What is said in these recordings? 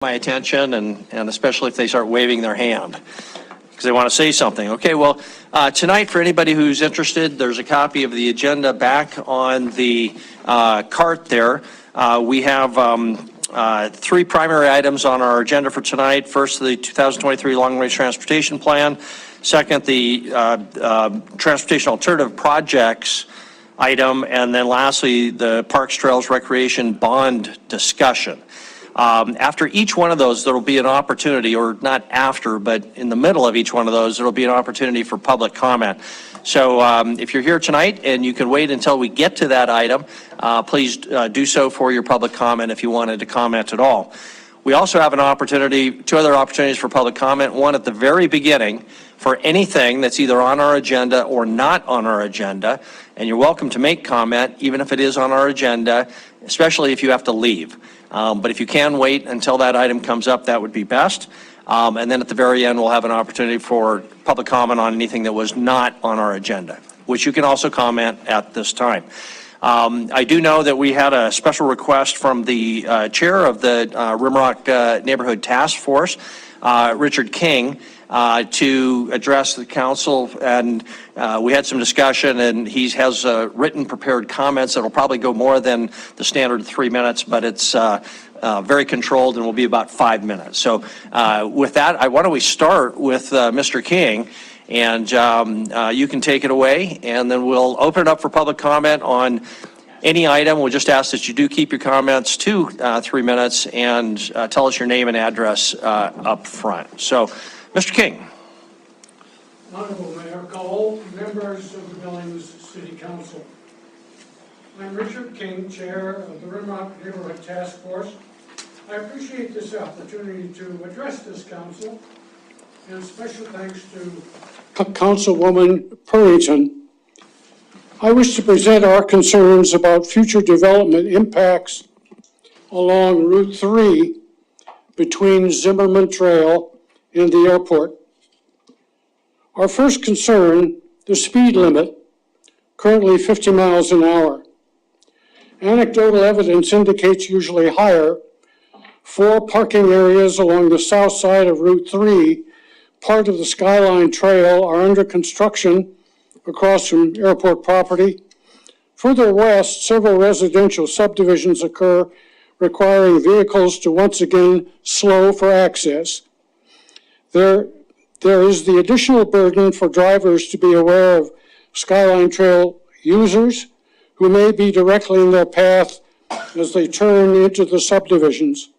my attention, and especially if they start waving their hand because they want to say something. Okay, well, tonight, for anybody who's interested, there's a copy of the agenda back on the cart there. We have three primary items on our agenda for tonight. First, the 2023 Long-Range Transportation Plan. Second, the Transportation Alternative Projects item. And then lastly, the Parks, Trails, Recreation Bond discussion. After each one of those, there will be an opportunity, or not after, but in the middle of each one of those, there will be an opportunity for public comment. So if you're here tonight and you can wait until we get to that item, please do so for your public comment if you wanted to comment at all. We also have an opportunity, two other opportunities for public comment. One at the very beginning for anything that's either on our agenda or not on our agenda. And you're welcome to make comment, even if it is on our agenda, especially if you have to leave. But if you can wait until that item comes up, that would be best. And then at the very end, we'll have an opportunity for public comment on anything that was not on our agenda, which you can also comment at this time. I do know that we had a special request from the chair of the Rimrock Neighborhood Task Force, Richard King, to address the council, and we had some discussion, and he has written prepared comments that will probably go more than the standard 3 minutes, but it's very controlled and will be about 5 minutes. So with that, why don't we start with Mr. King, and you can take it away, and then we'll open it up for public comment on any item. We'll just ask that you do keep your comments to 3 minutes and tell us your name and address up front. So, Mr. King. Honorable Mayor Cole, members of the Billings City Council. I'm Richard King, Chair of the Rimrock Neighborhood Task Force. I appreciate this opportunity to address this council, and special thanks to Councilwoman Purrington. I wish to present our concerns about future development impacts along Route 3 between Zimmerman Trail and the airport. Our first concern, the speed limit, currently 50 miles an hour. Anecdotal evidence indicates usually higher. 4 parking areas along the south side of Route 3, part of the Skyline Trail, are under construction across from airport property. Further west, several residential subdivisions occur, requiring vehicles to once again slow for access. There is the additional burden for drivers to be aware of Skyline Trail users who may be directly in their path as they turn into the subdivisions.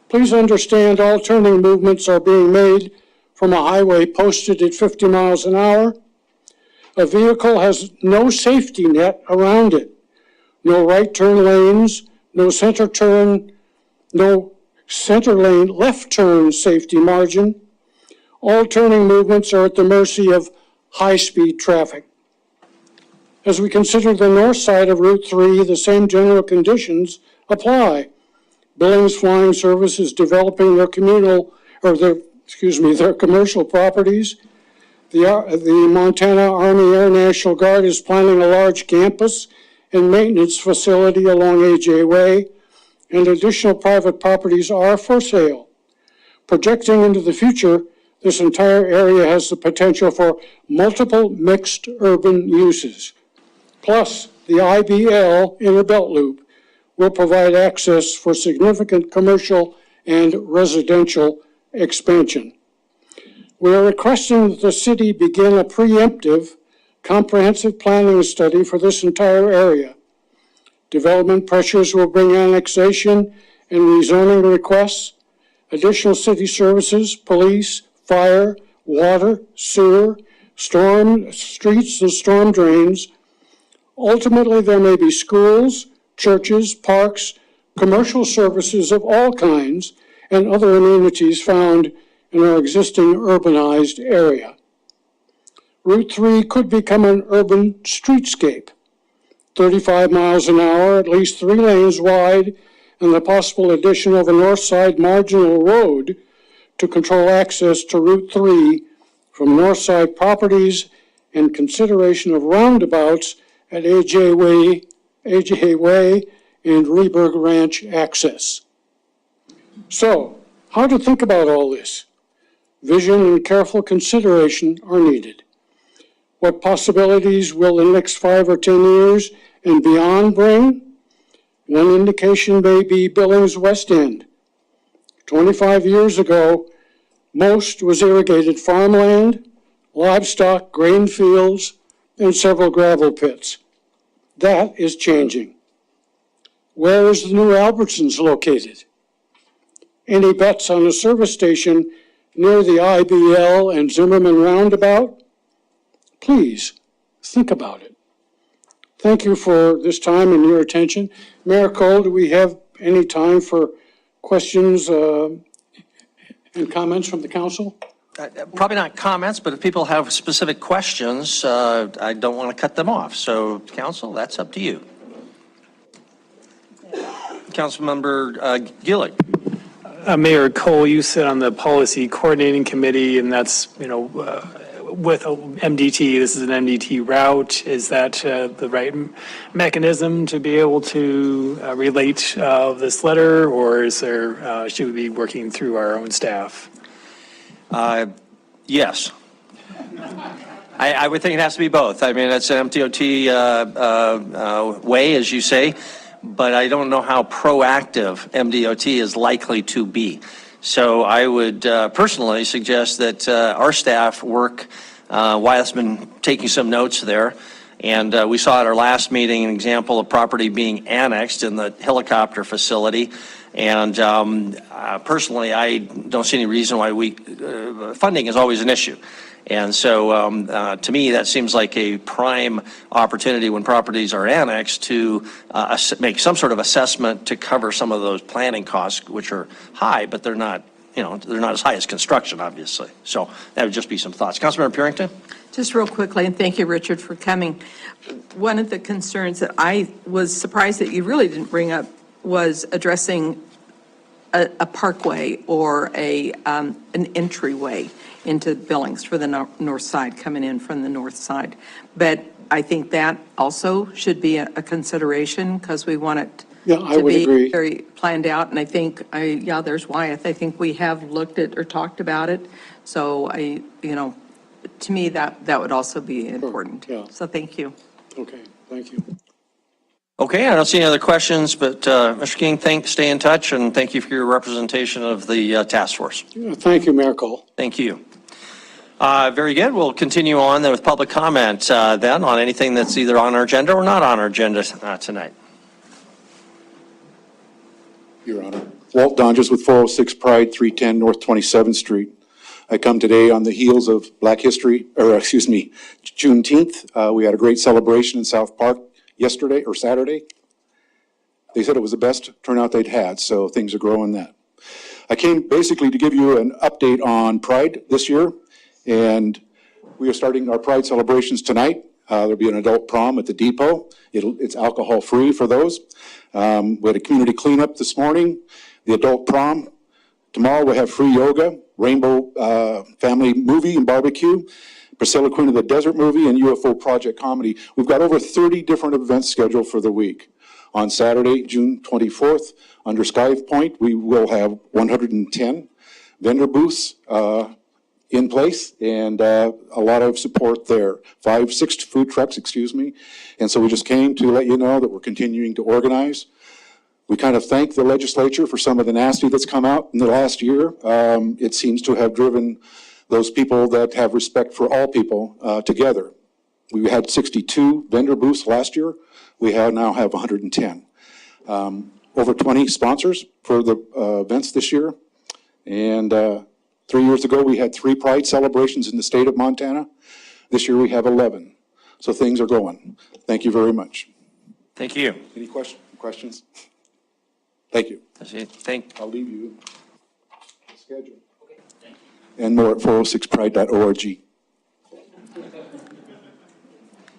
Please understand all turning movements are being made from a highway posted at 50 miles an hour. A vehicle has no safety net around it. No right turn lanes, no center lane left turn safety margin. All turning movements are at the mercy of high-speed traffic. As we consider the north side of Route 3, the same general conditions apply. Billings Flying Service is developing their their commercial properties. The Montana Army Air National Guard is planning a large campus and maintenance facility along AJ Way, and additional private properties are for sale. Projecting into the future, this entire area has the potential for multiple mixed urban uses. Plus, the IBL Inner Belt Loop will provide access for significant commercial and residential expansion. We are requesting that the city begin a preemptive, comprehensive planning study for this entire area. Development pressures will bring annexation and rezoning requests, additional city services, police, fire, water, sewer, storm streets, and storm drains. Ultimately, there may be schools, churches, parks, commercial services of all kinds, and other amenities found in our existing urbanized area. Route 3 could become an urban streetscape, 35 miles an hour, at least 3 lanes wide, and the possible addition of a north side marginal road to control access to Route 3 from north side properties, and consideration of roundabouts at AJ Way and Reberg Ranch access. So, how to think about all this? Vision and careful consideration are needed. What possibilities will the next 5 or 10 years and beyond bring? One indication may be Billings West End. 25 years ago, most was irrigated farmland, livestock, grain fields, and several gravel pits. That is changing. Where is the new Albertsons located? Any bets on a service station near the IBL and Zimmerman roundabout? Please, think about it. Thank you for this time and your attention. Mayor Cole, do we have any time for questions and comments from the council? Probably not comments, but if people have specific questions, I don't want to cut them off. So, council, that's up to you. Councilmember Gillick. Mayor Cole, you sit on the policy coordinating committee, and that's, with MDT, this is an MDT route. Is that the right mechanism to be able to relate this letter, or is there, should we be working through our own staff? Yes. I would think it has to be both. I mean, it's an MTOT way, as you say, but I don't know how proactive MDOT is likely to be. So I would personally suggest that our staff work. Wyatt's been taking some notes there. And we saw at our last meeting an example of property being annexed in the helicopter facility. And personally, I don't see any reason why funding is always an issue. And so to me, that seems like a prime opportunity when properties are annexed to make some sort of assessment to cover some of those planning costs, which are high, but they're not, they're not as high as construction, obviously. So that would just be some thoughts. Councilmember Purington? Just real quickly, and thank you, Richard, for coming. One of the concerns that I was surprised that you really didn't bring up was addressing a parkway or an entryway into Billings for the north side, coming in from the north side. But I think that also should be a consideration because we want it I to would be agree. very planned out. And I think, there's Wyeth. I think we have looked at or talked about it. So to me, that would also be important. yeah. So thank you. Okay, thank you. Okay, I don't see any other questions, but Mr. King, stay in touch, and thank you for your representation of the task force. Thank you, Mayor Cole. Thank you. Very good. We'll continue on then with public comment then on anything that's either on our agenda or not on our agenda tonight. Your Honor. Walt Donges with 406 Pride, 310 North 27th Street. I come today on the heels of Juneteenth. We had a great celebration in South Park Saturday. They said it was the best turnout they'd had, so things are growing that. I came basically to give you an update on Pride this year, and we are starting our Pride celebrations tonight. There'll be an adult prom at the depot. It's alcohol-free for those. We had a community cleanup this morning, the adult prom. Tomorrow we have free yoga, Rainbow Family Movie and Barbecue, Priscilla Queen of the Desert Movie, and UFO Project Comedy. We've got over 30 different events scheduled for the week. On Saturday, June 24th, under Sky Point, we will have 110 vendor booths in place and a lot of support there. 6 food trucks, And so we just came to let you know that we're continuing to organize. We kind of thank the legislature for some of the nasty that's come out in the last year. It seems to have driven those people that have respect for all people together. We had 62 vendor booths last year. We now have 110. Over 20 sponsors for the events this year. And 3 years ago, we had 3 Pride celebrations in the state of Montana. This year, we have 11. So things are going. Thank you very much. Thank you. Any questions? Thank you. I'll leave you the schedule. And more at 406pride.org.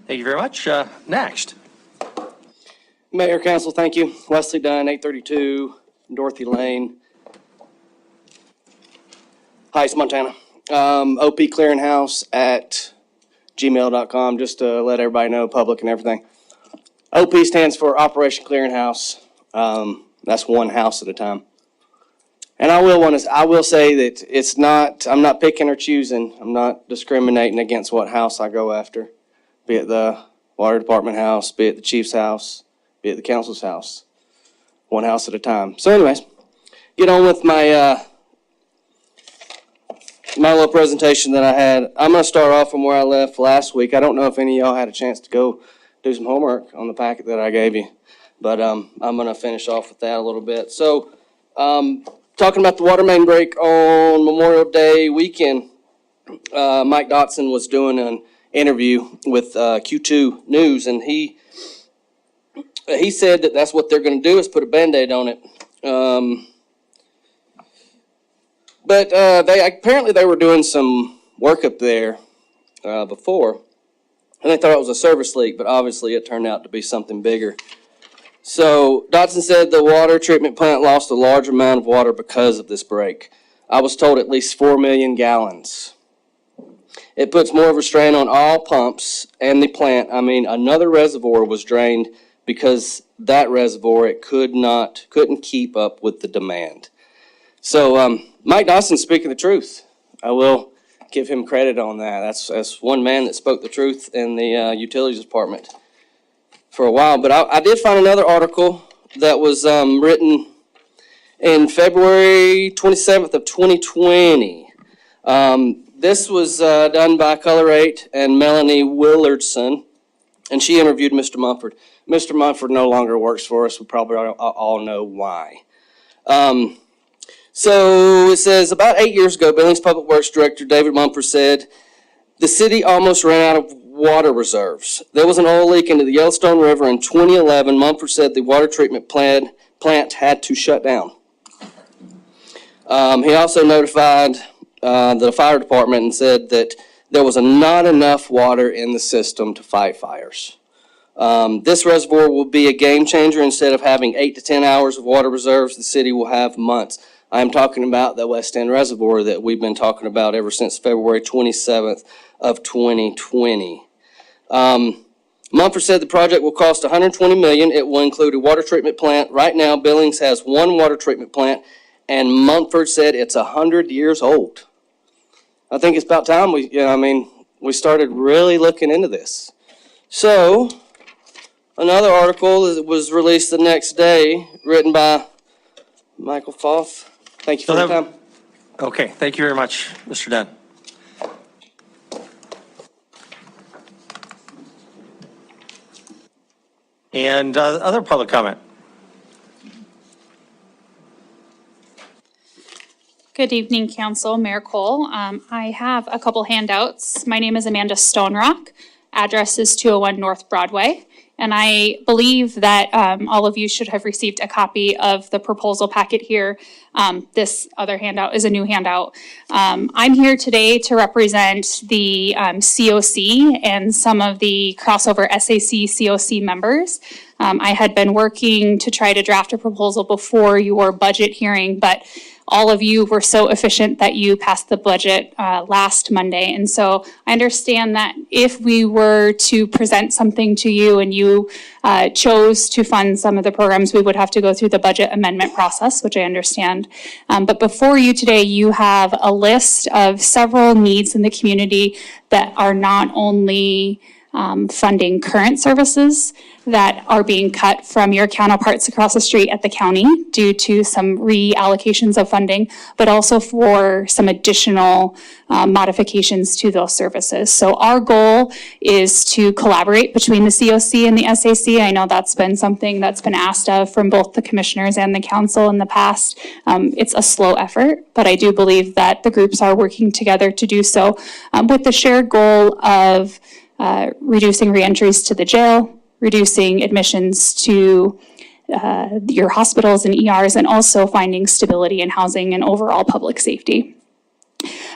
Thank you very much. Next. Mayor, Council, thank you. Wesley Dunn, 832 Dorothy Lane, Heights, Montana. OP Clearinghouse at gmail.com, just to let everybody know, public and everything. OP stands for Operation Clearinghouse. That's one house at a time. And I will say that it's not, I'm not picking or choosing. I'm not discriminating against what house I go after, be it the water department house, be it the chief's house, be it the council's house. One house at a time. So anyways, get on with my my little presentation that I had. I'm going to start off from where I left last week. I don't know if any of y'all had a chance to go do some homework on the packet that I gave you, but I'm going to finish off with that a little bit. So, talking about the water main break on Memorial Day weekend, Mike Dotson was doing an interview with Q2 News, and he said that that's what they're going to do is put a Band-Aid on it. But they were doing some work up there before, and they thought it was a service leak, but obviously it turned out to be something bigger. So Dotson said the water treatment plant lost a large amount of water because of this break. I was told at least 4 million gallons. It puts more of a strain on all pumps and the plant. I mean, another reservoir was drained because that reservoir, it couldn't keep up with the demand. So Mike Dawson's speaking the truth. I will give him credit on that. That's one man that spoke the truth in the utilities department for a while. But I did find another article that was written in February 27th of 2020. This was done by Color 8 and Melanie Willardson, and she interviewed Mr. Mumford. Mr. Mumford no longer works for us. We probably all know why. So it says, about 8 years ago, Billings Public Works Director David Mumford said, the city almost ran out of water reserves. There was an oil leak into the Yellowstone River in 2011. Mumford said the water treatment plant had to shut down. He also notified the fire department and said that there was not enough water in the system to fight fires. This reservoir will be a game changer. Instead of having 8 to 10 hours of water reserves, the city will have months. I'm talking about the West End Reservoir that we've been talking about ever since February 27th of 2020. Mumford said the project will cost $120 million. It will include a water treatment plant. Right now, Billings has one water treatment plant, and Mumford said it's 100 years old. I think it's about time we started really looking into this. So, another article that was released the next day, written by Michael Foth. Thank you for your time. Okay, thank you very much, Mr. Dunn. And other public comment? Good evening, Council, Mayor Cole. I have a couple handouts. My name is Amanda Stonerock. Address is 201 North Broadway. And I believe that all of you should have received a copy of the proposal packet here. This other handout is a new handout. I'm here today to represent the COC and some of the crossover SAC COC members. I had been working to try to draft a proposal before your budget hearing, but all of you were so efficient that you passed the budget last Monday. And so I understand that if we were to present something to you and you chose to fund some of the programs, we would have to go through the budget amendment process, which I understand. But before you today, you have a list of several needs in the community that are not only funding current services that are being cut from your counterparts across the street at the county due to some reallocations of funding, but also for some additional modifications to those services. So our goal is to collaborate between the COC and the SAC. I know that's been something that's been asked of from both the commissioners and the council in the past. It's a slow effort, but I do believe that the groups are working together to do so with the shared goal of reducing reentries to the jail, reducing admissions to your hospitals and ERs, and also finding stability in housing and overall public safety.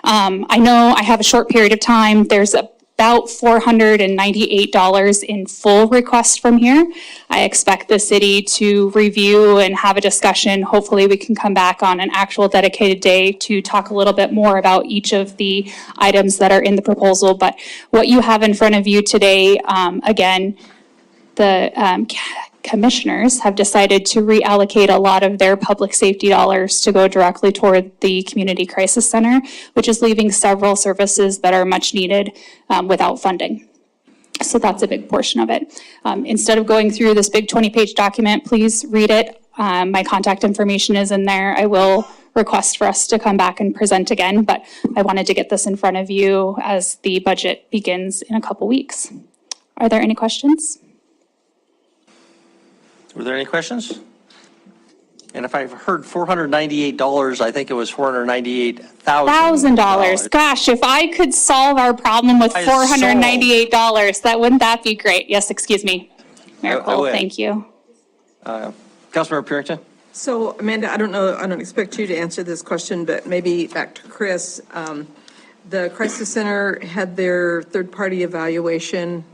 I know I have a short period of time. There's about $498 in full requests from here. I expect the city to review and have a discussion. Hopefully we can come back on an actual dedicated day to talk a little bit more about each of the items that are in the proposal. But what you have in front of you today, again, the commissioners have decided to reallocate a lot of their public safety dollars to go directly toward the Community Crisis Center, which is leaving several services that are much needed without funding. So that's a big portion of it. Instead of going through this big 20-page document, please read it. My contact information is in there. I will request for us to come back and present again, but I wanted to get this in front of you as the budget begins in a couple weeks. Are there any questions? Were there any questions? And if I've heard $498, I think it was $498,000. $1,000. Gosh, if I could solve our problem with I solved. $498, wouldn't that be great? Yes, excuse me. Mayor I Cole, would. thank you. Councilmember Purington? So Amanda, I don't expect you to answer this question, but maybe back to Chris. The Crisis Center had their third-party evaluation.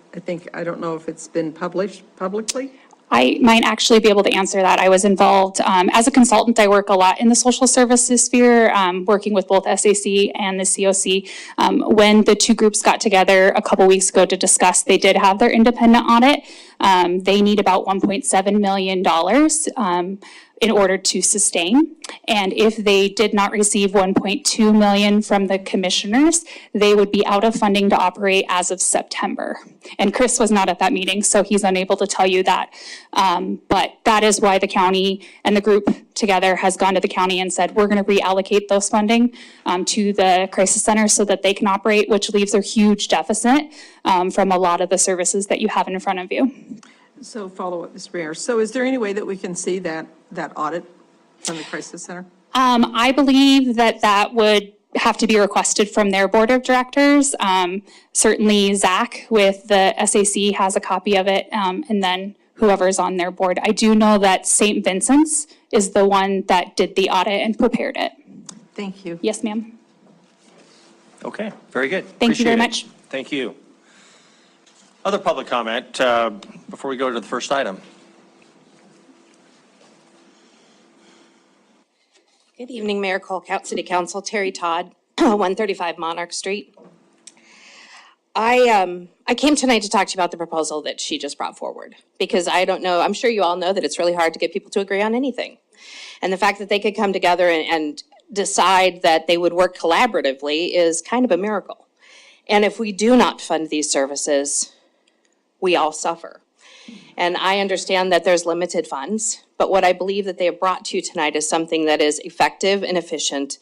I don't know if it's been published publicly. I might actually be able to answer that. I was involved, as a consultant, I work a lot in the social services sphere, working with both SAC and the COC. When the two groups got together a couple weeks ago to discuss, they did have their independent audit. They need about $1.7 million in order to sustain. And if they did not receive 1.2 million from the commissioners, they would be out of funding to operate as of September. And Chris was not at that meeting, so he's unable to tell you that. But that is why the county and the group together has gone to the county and said, we're going to reallocate those funding to the crisis center so that they can operate, which leaves a huge deficit from a lot of the services that you have in front of you. So follow up, Mr. Mayor. So is there any way that we can see that audit from the Crisis Center? I believe that would have to be requested from their board of directors. Certainly Zach with the SAC has a copy of it, and then whoever's on their board. I do know that St. Vincent's is the one that did the audit and prepared it. Thank you. Yes, ma'am. Okay, very good. Thank you very Appreciate it. much. Thank you. Other public comment before we go to the first item? Good evening, Mayor Cole, City Council, Terry Todd, 135 Monarch Street. I came tonight to talk to you about the proposal that she just brought forward, because I don't know, I'm sure you all know that it's really hard to get people to agree on anything. And the fact that they could come together and decide that they would work collaboratively is kind of a miracle. And if we do not fund these services, we all suffer. And I understand that there's limited funds, but what I believe that they have brought to you tonight is something that is effective and efficient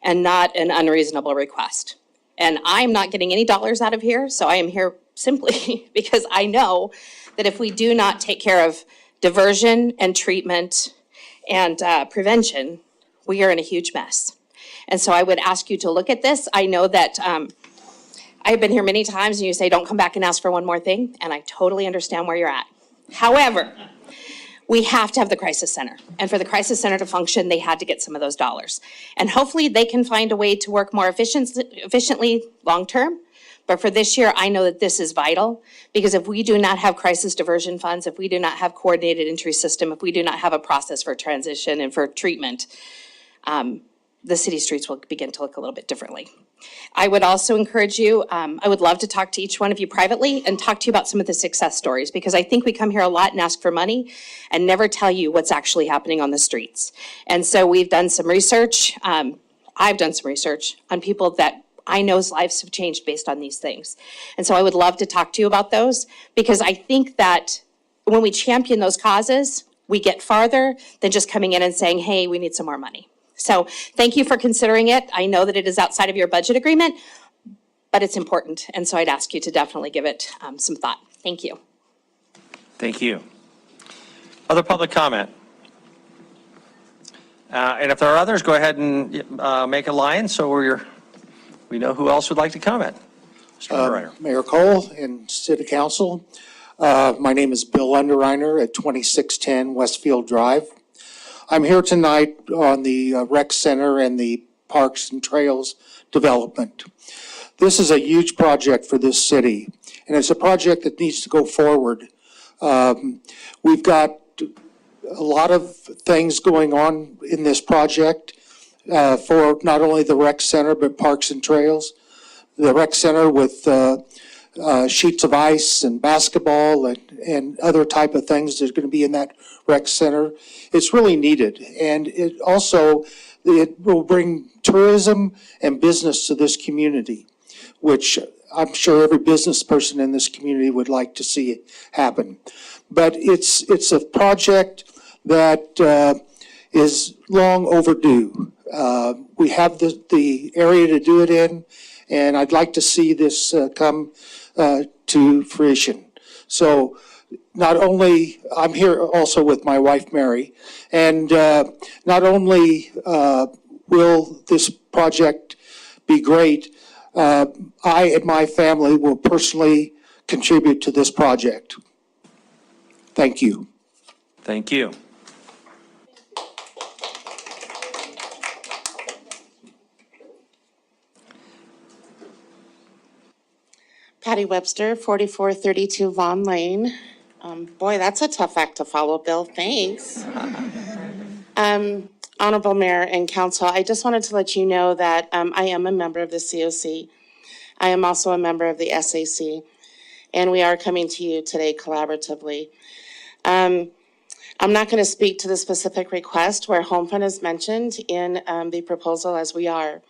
and not an unreasonable request. And I'm not getting any dollars out of here, so I am here simply because I know that if we do not take care of diversion and treatment and prevention, we are in a huge mess. And so I would ask you to look at this. I know that I've been here many times and you say, don't come back and ask for one more thing, and I totally understand where you're at. However, we have to have the crisis center. And for the crisis center to function, they had to get some of those dollars. And hopefully they can find a way to work more efficiently long-term. But for this year, I know that this is vital, because if we do not have crisis diversion funds, if we do not have coordinated entry system, if we do not have a process for transition and for treatment, the city streets will begin to look a little bit differently. I would also encourage you, I would love to talk to each one of you privately and talk to you about some of the success stories, because I think we come here a lot and ask for money and never tell you what's actually happening on the streets. And so we've done some research. I've done some research on people that I know's lives have changed based on these things. And so I would love to talk to you about those, because I think that when we champion those causes, we get farther than just coming in and saying, hey, we need some more money. So thank you for considering it. I know that it is outside of your budget agreement, but it's important. And so I'd ask you to definitely give it some thought. Thank you. Thank you. Other public comment? And if there are others, go ahead and make a line so we know who else would like to comment. Mr. Underwriter. Mayor Cole and City Council. My name is Bill Underwriter at 2610 Westfield Drive. I'm here tonight on the rec center and the parks and trails development. This is a huge project for this city, and it's a project that needs to go forward. We've got a lot of things going on in this project for not only the rec center, but parks and trails. The rec center with sheets of ice and basketball and other type of things that are going to be in that rec center. It's really needed. And it also, it will bring tourism and business to this community, which I'm sure every business person in this community would like to see happen. But it's a project that is long overdue. We have the area to do it in, and I'd like to see this come to fruition. So not only, I'm here also with my wife, Mary, and not only will this project be great, I and my family will personally contribute to this project. Thank you. Thank you. Patty Webster, 4432 Vaughn Lane. Boy, that's a tough act to follow, Bill. Thanks. Honorable Mayor and Council, I just wanted to let you know that I am a member of the COC. I am also a member of the SAC, and we are coming to you today collaboratively. I'm not going to speak to the specific request where Home Fund is mentioned in the proposal as we are.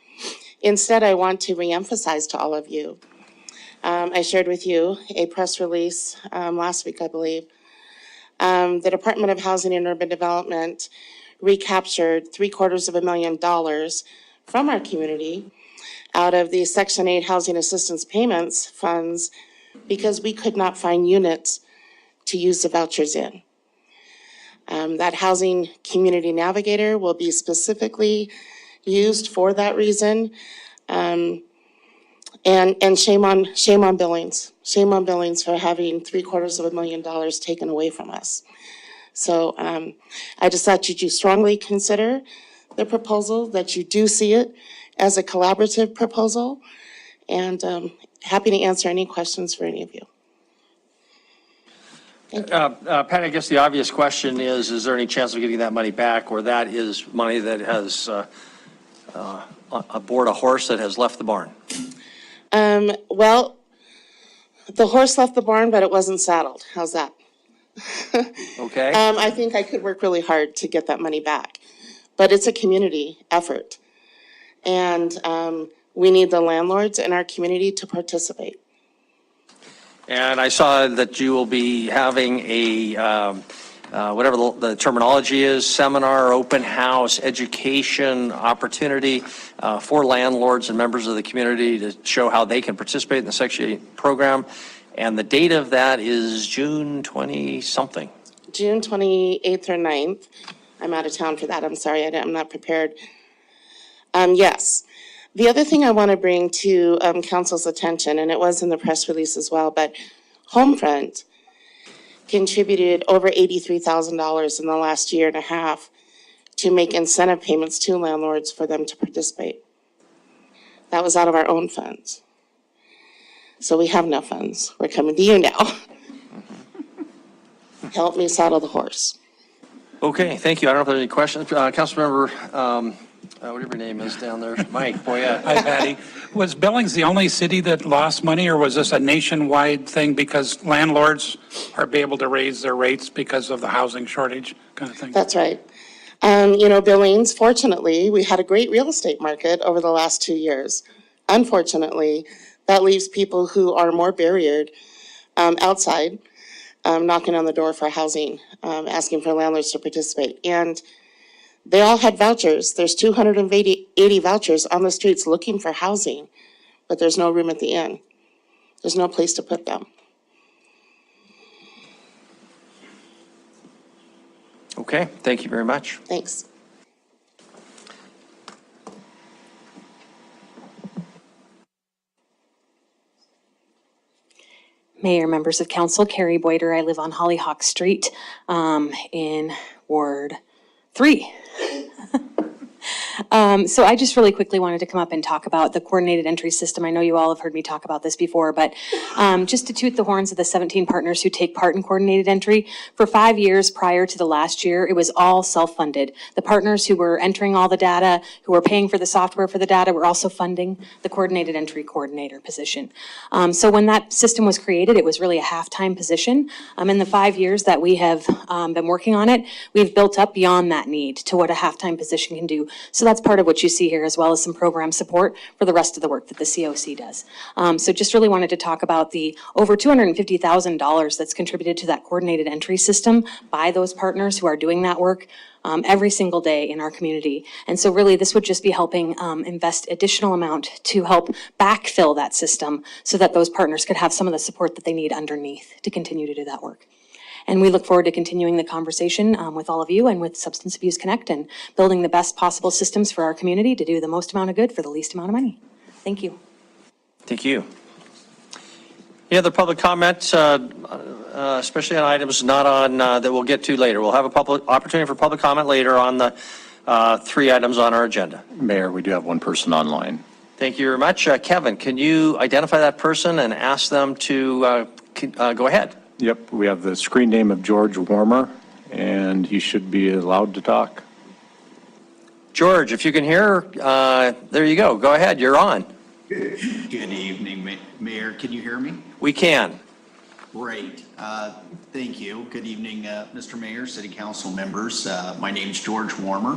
Instead, I want to reemphasize to all of you. I shared with you a press release last week, I believe. The Department of Housing and Urban Development recaptured $750,000 from our community out of the Section 8 Housing Assistance Payments funds because we could not find units to use the vouchers in. That Housing Community Navigator will be specifically used for that reason. And shame on Billings. Shame on Billings for having $750,000 taken away from us. So I just thought you strongly consider the proposal, that you do see it as a collaborative proposal, and happy to answer any questions for any of you. Pat, I guess the obvious question is there any chance of getting that money back, or that is money that has aboard a horse that has left the barn? Well, the horse left the barn, but it wasn't saddled. How's that? Okay. I think I could work really hard to get that money back, but it's a community effort. And we need the landlords in our community to participate. And I saw that you will be having a, whatever the terminology is, seminar, open house, education opportunity for landlords and members of the community to show how they can participate in the Section 8 program. And the date of that is June 20-something. June 28th or 9th. I'm out of town for that. I'm sorry, I'm not prepared. Yes. The other thing I want to bring to council's attention, and it was in the press release as well, but Homefront contributed over $83,000 in the last year and a half to make incentive payments to landlords for them to participate. That was out of our own funds. So we have no funds. We're coming to you now. Help me saddle the horse. Okay, thank you. I don't know if there are any questions. Councilmember, whatever your name is down there, Mike Boyette. Hi, Patty. Was Billings the only city that lost money, or was this a nationwide thing because landlords are able to raise their rates because of the housing shortage kind of thing? That's right. Billings, fortunately, we had a great real estate market over the last 2 years. Unfortunately, that leaves people who are more barriered outside, knocking on the door for housing, asking for landlords to participate. And they all had vouchers. There's 280 vouchers on the streets looking for housing, but there's no room at the inn. There's no place to put them. Okay, thank you very much. Thanks. Mayor, members of council, Carrie Boyder. I live on Hollyhock Street in Ward 3. So I just really quickly wanted to come up and talk about the coordinated entry system. I know you all have heard me talk about this before, but just to toot the horns of the 17 partners who take part in coordinated entry, for 5 years prior to the last year, it was all self-funded. The partners who were entering all the data, who were paying for the software for the data, were also funding the coordinated entry coordinator position. So when that system was created, it was really a half-time position. In the 5 years that we have been working on it, we've built up beyond that need to what a half-time position can do. So that's part of what you see here, as well as some program support for the rest of the work that the COC does. So just really wanted to talk about the over $250,000 that's contributed to that coordinated entry system by those partners who are doing that work every single day in our community. And so really this would just be helping invest additional amount to help backfill that system so that those partners could have some of the support that they need underneath to continue to do that work. And we look forward to continuing the conversation with all of you and with Substance Abuse Connect and building the best possible systems for our community to do the most amount of good for the least amount of money. Thank you. Thank you. Any other public comments, especially on items not on, that we'll get to later? We'll have a public opportunity for public comment later on the 3 items on our agenda. Mayor, we do have one person online. Thank you very much. Kevin, can you identify that person and ask them to go ahead? Yep, we have the screen name of George Warmer, and he should be allowed to talk. George, if you can hear, there you go. Go ahead, you're on. Good evening, Mayor. Can you hear me? We can. Great. Thank you. Good evening, Mr. Mayor, City Council members. My name's George Warmer.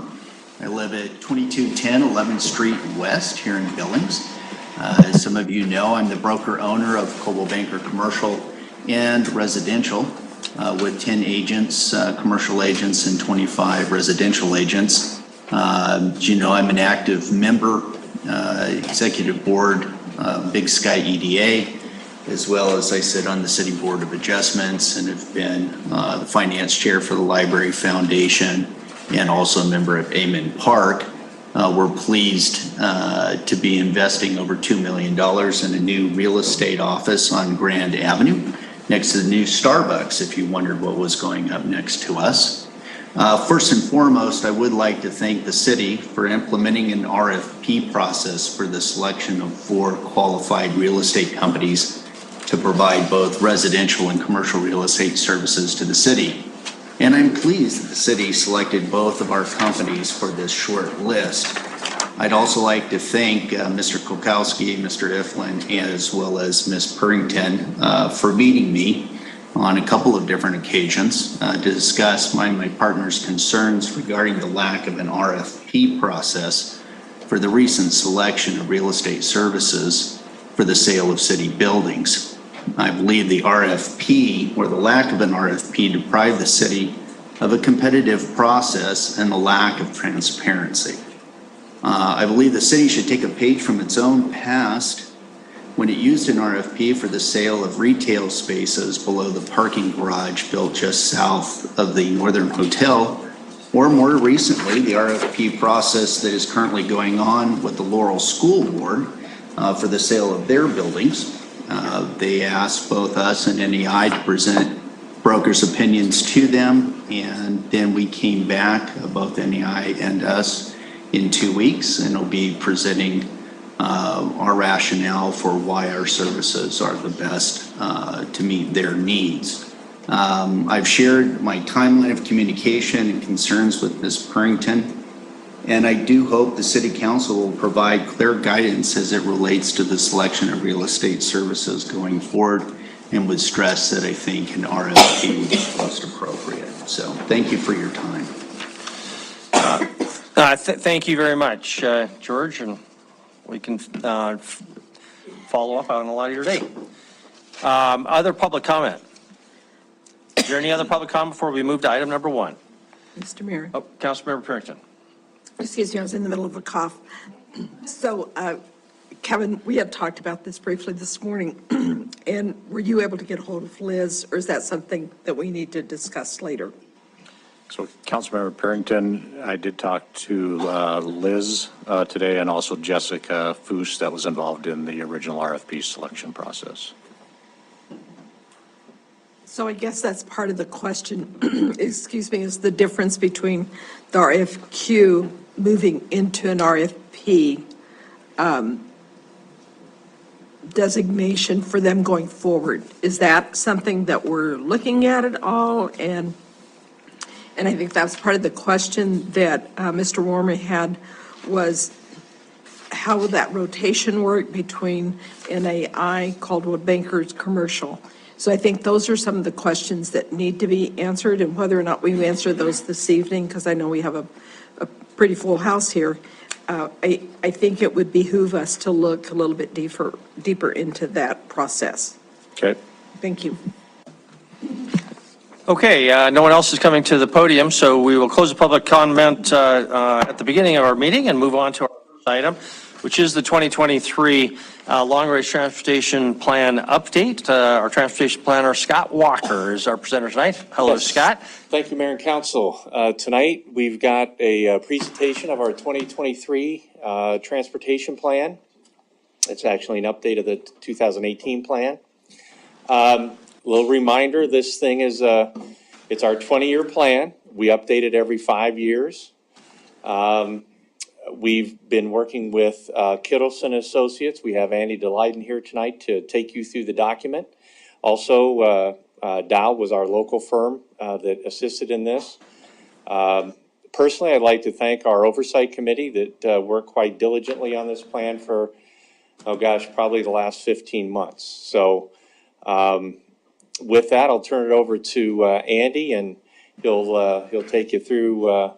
I live at 2210 11th Street West here in Billings. As some of you know, I'm the broker-owner of Coldwell Banker Commercial and Residential with 10 agents, commercial agents, and 25 residential agents. As you know, I'm an active member, executive board, Big Sky EDA, as well as I sit on the City Board of Adjustments and have been the finance chair for the Library Foundation and also a member of Amen Park. We're pleased to be investing over $2 million in a new real estate office on Grand Avenue next to the new Starbucks, if you wondered what was going up next to us. First and foremost, I would like to thank the city for implementing an RFP process for the selection of 4 qualified real estate companies to provide both residential and commercial real estate services to the city. And I'm pleased that the city selected both of our companies for this short list. I'd also like to thank Mr. Kulkowski, Mr. Iflin, as well as Ms. Purrington for meeting me on a couple of different occasions to discuss my partner's concerns regarding the lack of an RFP process for the recent selection of real estate services for the sale of city buildings. I believe the RFP, or the lack of an RFP, deprived the city of a competitive process and the lack of transparency. I believe the city should take a page from its own past when it used an RFP for the sale of retail spaces below the parking garage built just south of the Northern Hotel, or more recently, the RFP process that is currently going on with the Laurel School Board for the sale of their buildings. They asked both us and NEI to present brokers' opinions to them, and then we came back, both NEI and us, in 2 weeks, and will be presenting our rationale for why our services are the best to meet their needs. I've shared my timeline of communication and concerns with Ms. Purrington, and I do hope the City Council will provide clear guidance as it relates to the selection of real estate services going forward, and would stress that I think an RFP would be most appropriate. So thank you for your time. Thank you very much, George, and we can follow up on a lot of your day. Other public comment? Is there any other public comment before we move to item number 1? Mr. Mayor. Oh, Councilmember Purrington. Excuse me, I was in the middle of a cough. So, Kevin, we had talked about this briefly this morning, and were you able to get hold of Liz, or is that something that we need to discuss later? So, Councilmember Purrington, I did talk to Liz today, and also Jessica Foose that was involved in the original RFP selection process. So I guess that's part of the question, excuse me, is the difference between the RFQ moving into an RFP designation for them going forward. Is that something that we're looking at all? And I think that's part of the question that Mr. Warmer had, was how will that rotation work between NAI, Caldwell Bankers, commercial? So I think those are some of the questions that need to be answered, and whether or not we answer those this evening, because I know we have a pretty full house here. I think it would behoove us to look a little bit deeper into that process. Okay. Thank you. Okay, no one else is coming to the podium, so we will close the public comment at the beginning of our meeting and move on to our first item, which is the 2023 Long-Range Transportation Plan update. Our transportation planner, Scott Walker, is our presenter tonight. Hello, Yes. Scott. Thank you, Mayor and Council. Tonight, we've got a presentation of our 2023 transportation plan. It's actually an update of the 2018 plan. Little reminder, this thing is, it's our 20-year plan. We update it every 5 years. We've been working with Kittleson Associates. We have Andy Delighten here tonight to take you through the document. Also, Dow was our local firm that assisted in this. Personally, I'd like to thank our oversight committee that worked quite diligently on this plan for, oh gosh, probably the last 15 months. So with that, I'll turn it over to Andy, and he'll take you through a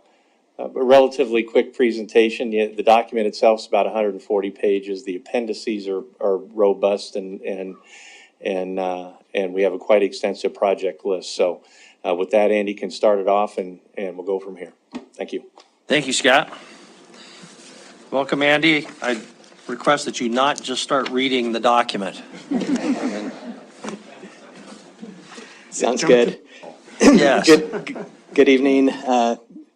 relatively quick presentation. The document itself is about 140 pages. The appendices are robust, and we have a quite extensive project list. So with that, Andy can start it off, and we'll go from here. Thank you. Thank you, Scott. Welcome, Andy. I request that you not just start reading the document. Sounds good. Yes. Good evening,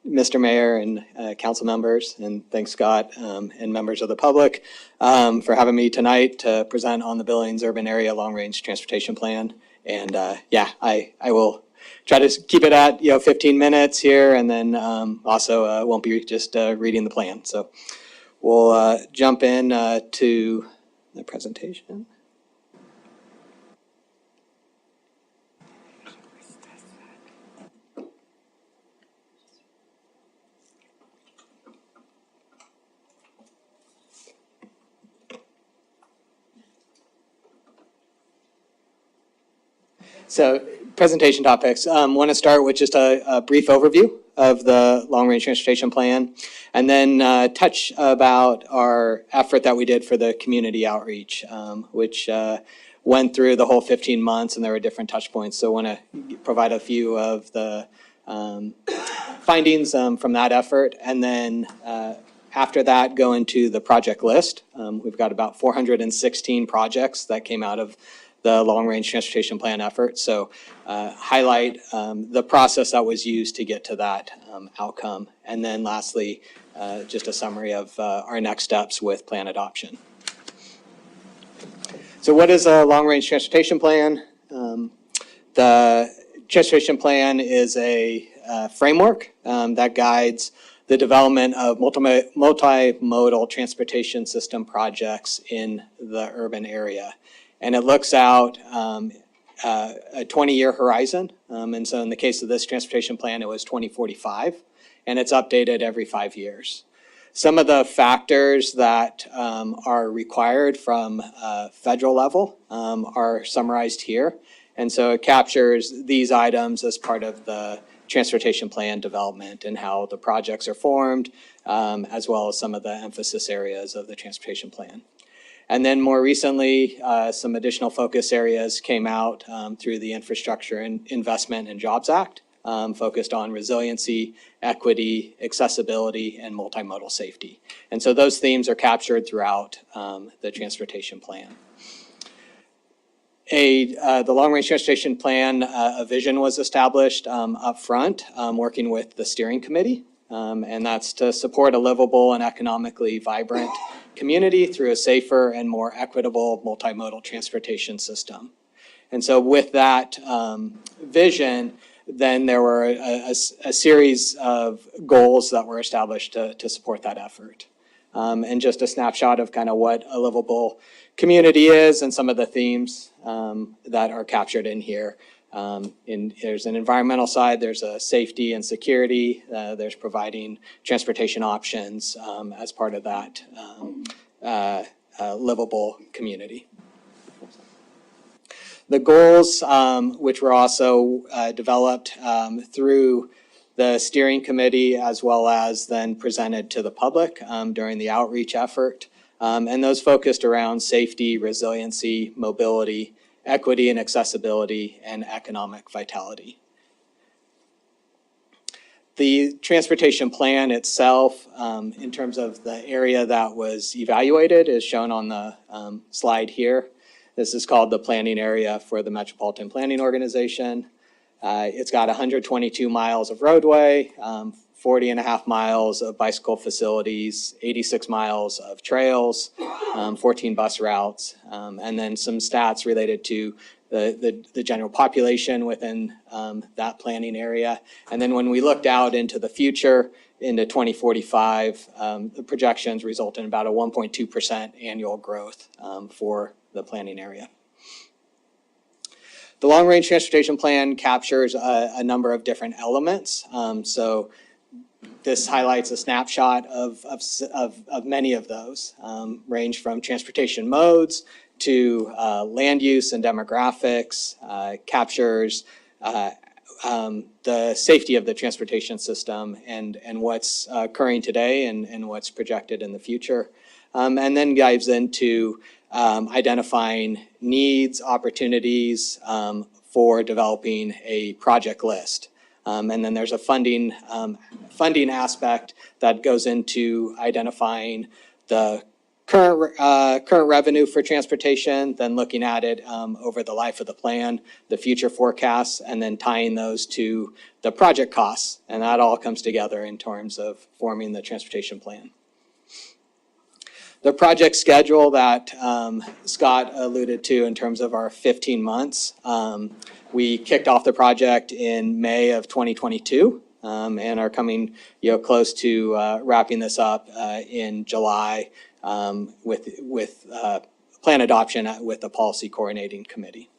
Mr. Mayor and council members, and thanks, Scott, and members of the public for having me tonight to present on the Billings Urban Area Long Range Transportation Plan. And I will try to keep it at 15 minutes here, and then also won't be just reading the plan. So we'll jump in to the presentation. So presentation topics. Want to start with just a brief overview of the Long Range Transportation Plan, and then touch about our effort that we did for the community outreach, which went through the whole 15 months, and there were different touch points. So I want to provide a few of the findings from that effort, and then after that go into the project list. We've got about 416 projects that came out of the Long Range Transportation Plan effort. So highlight the process that was used to get to that outcome. And then lastly, just a summary of our next steps with plan adoption. So what is a Long Range Transportation Plan? The Transportation Plan is a framework that guides the development of multimodal transportation system projects in the urban area. And it looks out a 20-year horizon. And so in the case of this transportation plan, it was 2045, and it's updated every 5 years. Some of the factors that are required from federal level are summarized here. And so it captures these items as part of the transportation plan development and how the projects are formed, as well as some of the emphasis areas of the transportation plan. And then more recently, some additional focus areas came out through the Infrastructure and Investment and Jobs Act, focused on resiliency, equity, accessibility, and multimodal safety. And so those themes are captured throughout the transportation plan. The Long Range Transportation Plan, a vision was established up front, working with the steering committee, and that's to support a livable and economically vibrant community through a safer and more equitable multimodal transportation system. And so with that vision, then there were a series of goals that were established to support that effort. And just a snapshot of kind of what a livable community is and some of the themes that are captured in here. There's an environmental side, there's a safety and security, there's providing transportation options as part of that livable community. The goals, which were also developed through the steering committee as well as then presented to the public during the outreach effort. And those focused around safety, resiliency, mobility, equity and accessibility, and economic vitality. The transportation plan itself, in terms of the area that was evaluated, is shown on the slide here. This is called the planning area for the Metropolitan Planning Organization. It's got 122 miles of roadway, 40 and a half miles of bicycle facilities, 86 miles of trails, 14 bus routes, and then some stats related to the general population within that planning area. And then when we looked out into the future, into 2045, the projections result in about a 1.2% annual growth for the planning area. The long-range transportation plan captures a number of different elements. So this highlights a snapshot of many of those, range from transportation modes to land use and demographics, captures the safety of the transportation system and what's occurring today and what's projected in the future. And then dives into identifying needs, opportunities for developing a project list. And then there's a funding aspect that goes into identifying the current revenue for transportation, then looking at it over the life of the plan, the future forecasts, and then tying those to the project costs. And that all comes together in terms of forming the transportation plan. The project schedule that Scott alluded to in terms of our 15 months, we kicked off the project in May of 2022 and are coming close to wrapping this up in July with plan adoption with the policy coordinating committee.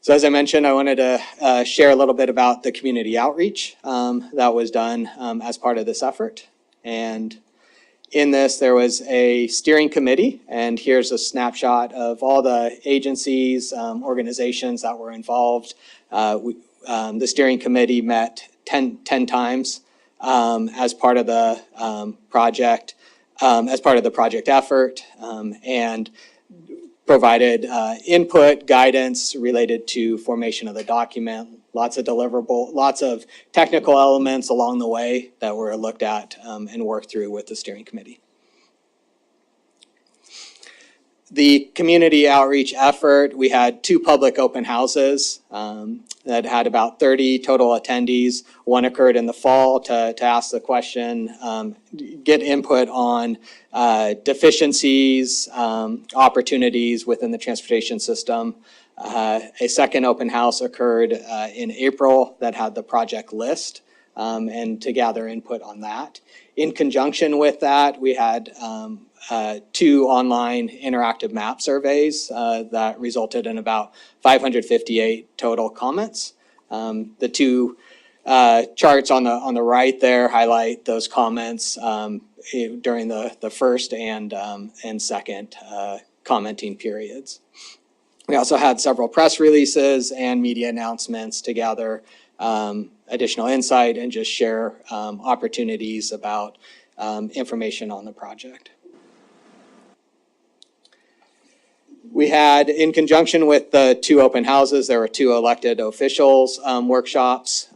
So as I mentioned, I wanted to share a little bit about the community outreach that was done as part of this effort. And in this, there was a steering committee, and here's a snapshot of all the agencies, organizations that were involved. The steering committee met 10 times as part of the project, effort, and provided input, guidance related to formation of the document, lots of technical elements along the way that were looked at and worked through with the steering committee. The community outreach effort, we had 2 public open houses that had about 30 total attendees. One occurred in the fall to ask the question, get input on deficiencies, opportunities within the transportation system. A second open house occurred in April that had the project list and to gather input on that. In conjunction with that, we had 2 online interactive map surveys that resulted in about 558 total comments. The 2 charts on the right there highlight those comments during the first and second commenting periods. We also had several press releases and media announcements to gather additional insight and just share opportunities about information on the project. We had, in conjunction with the 2 open houses, there were 2 elected officials workshops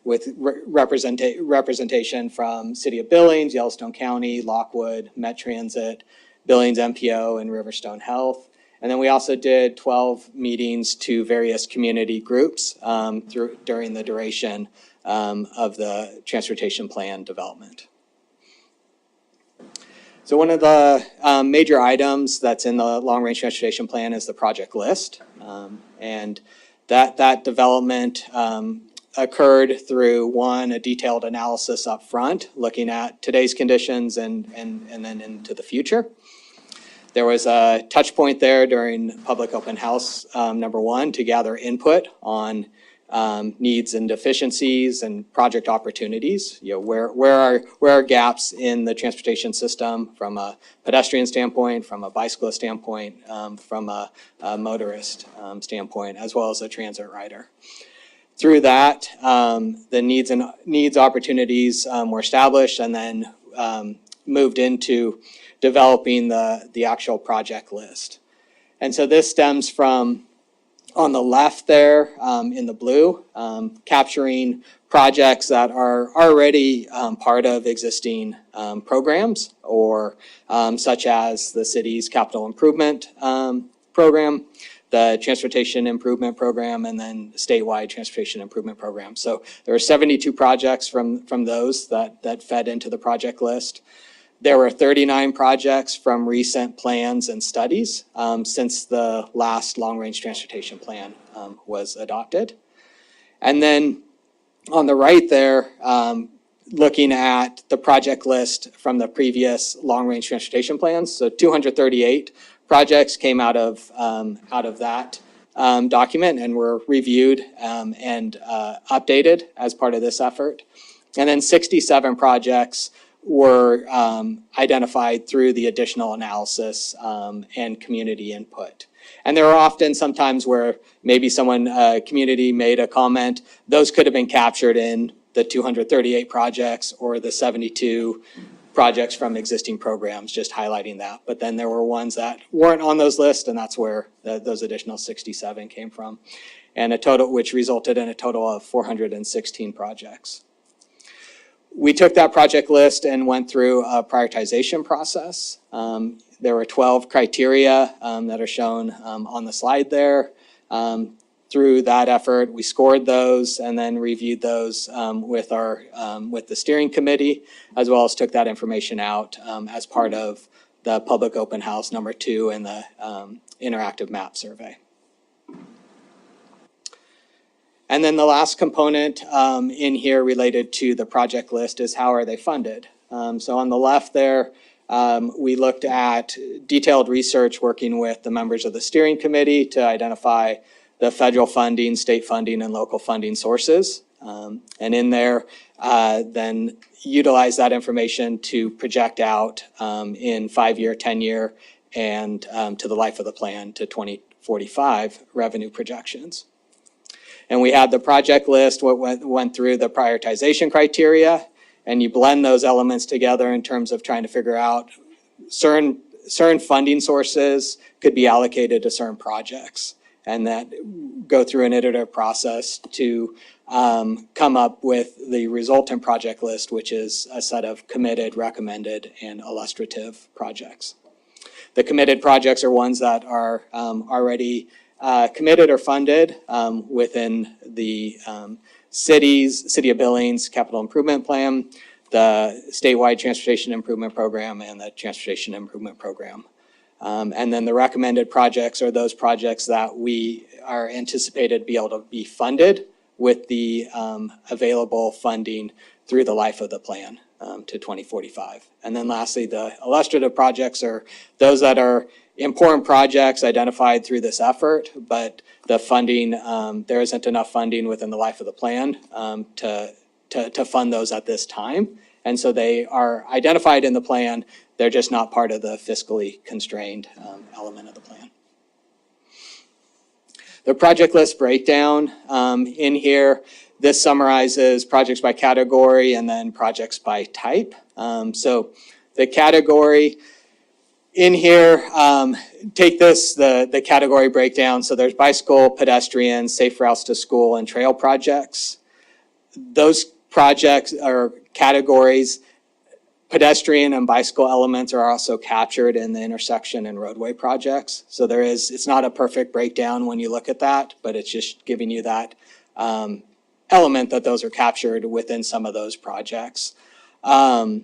with representation from City of Billings, Yellowstone County, Lockwood, Met Transit, Billings MPO, and Riverstone Health. And then we also did 12 meetings to various community groups during the duration of the transportation plan development. So one of the major items that's in the long-range transportation plan is the project list. And That development occurred through, one, a detailed analysis up front, looking at today's conditions and then into the future. There was a touch point there during public open house number 1 to gather input on needs and deficiencies and project opportunities. You know, where are gaps in the transportation system from a pedestrian standpoint, from a bicyclist standpoint, from a motorist standpoint, as well as a transit rider. Through that, the needs opportunities were established and then moved into developing the actual project list. And so this stems from, on the left there in the blue, capturing projects that are already part of existing programs, or such as the city's capital improvement program, the transportation improvement program, and then statewide transportation improvement program. So there are 72 projects from those that fed into the project list. There were 39 projects from recent plans and studies since the last long-range transportation plan was adopted. And then on the right there, looking at the project list from the previous long-range transportation plans, so 238 projects came out of that document and were reviewed and updated as part of this effort. And then 67 projects were identified through the additional analysis and community input. And there are often sometimes where maybe someone, community made a comment, those could have been captured in the 238 projects or the 72 projects from existing programs, just highlighting that. But then there were ones that weren't on those lists, and that's where those additional 67 came from, and a total, which resulted in a total of 416 projects. We took that project list and went through a prioritization process. There were 12 criteria that are shown on the slide there. Through that effort, we scored those and then reviewed those with the steering committee, as well as took that information out as part of the public open house number 2 and the interactive map survey. And then the last component in here related to the project list is how are they funded? So on the left there, we looked at detailed research working with the members of the steering committee to identify the federal funding, state funding, and local funding sources. And in there, then utilize that information to project out in 5-year, 10-year, and to the life of the plan to 2045 revenue projections. And we had the project list, went through the prioritization criteria, and you blend those elements together in terms of trying to figure out certain funding sources could be allocated to certain projects, and that go through an iterative process to come up with the resultant project list, which is a set of committed, recommended, and illustrative projects. The committed projects are ones that are already committed or funded within the City of Billings Capital Improvement Plan, the statewide Transportation Improvement Program, and the Transportation Improvement Program. And then the recommended projects are those projects that we are anticipated to be able to be funded with the available funding through the life of the plan to 2045. And then lastly, the illustrative projects are those that are important projects identified through this effort, but the funding, there isn't enough funding within the life of the plan to fund those at this time. And so they are identified in the plan, they're just not part of the fiscally constrained element of the plan. The project list breakdown in here, this summarizes projects by category and then projects by type. So the category in here, take this, the category breakdown. So there's bicycle, pedestrian, safe routes to school, and trail projects. Those projects or categories, pedestrian and bicycle elements are also captured in the intersection and roadway projects. So it's not a perfect breakdown when you look at that, but it's just giving you that element that those are captured within some of those projects. The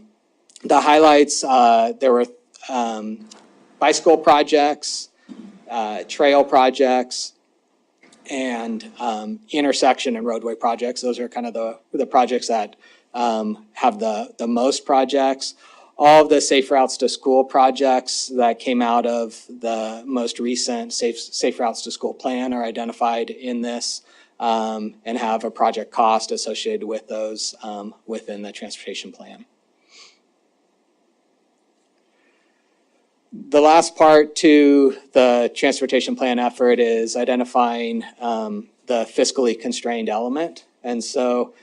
highlights, there were bicycle projects, trail projects, and intersection and roadway projects. Those are kind of the projects that have the most projects. All of the Safe Routes to School projects that came out of the most recent Safe Routes to School plan are identified in this and have a project cost associated with those within the transportation plan. The last part to the transportation plan effort is identifying the fiscally constrained element. And so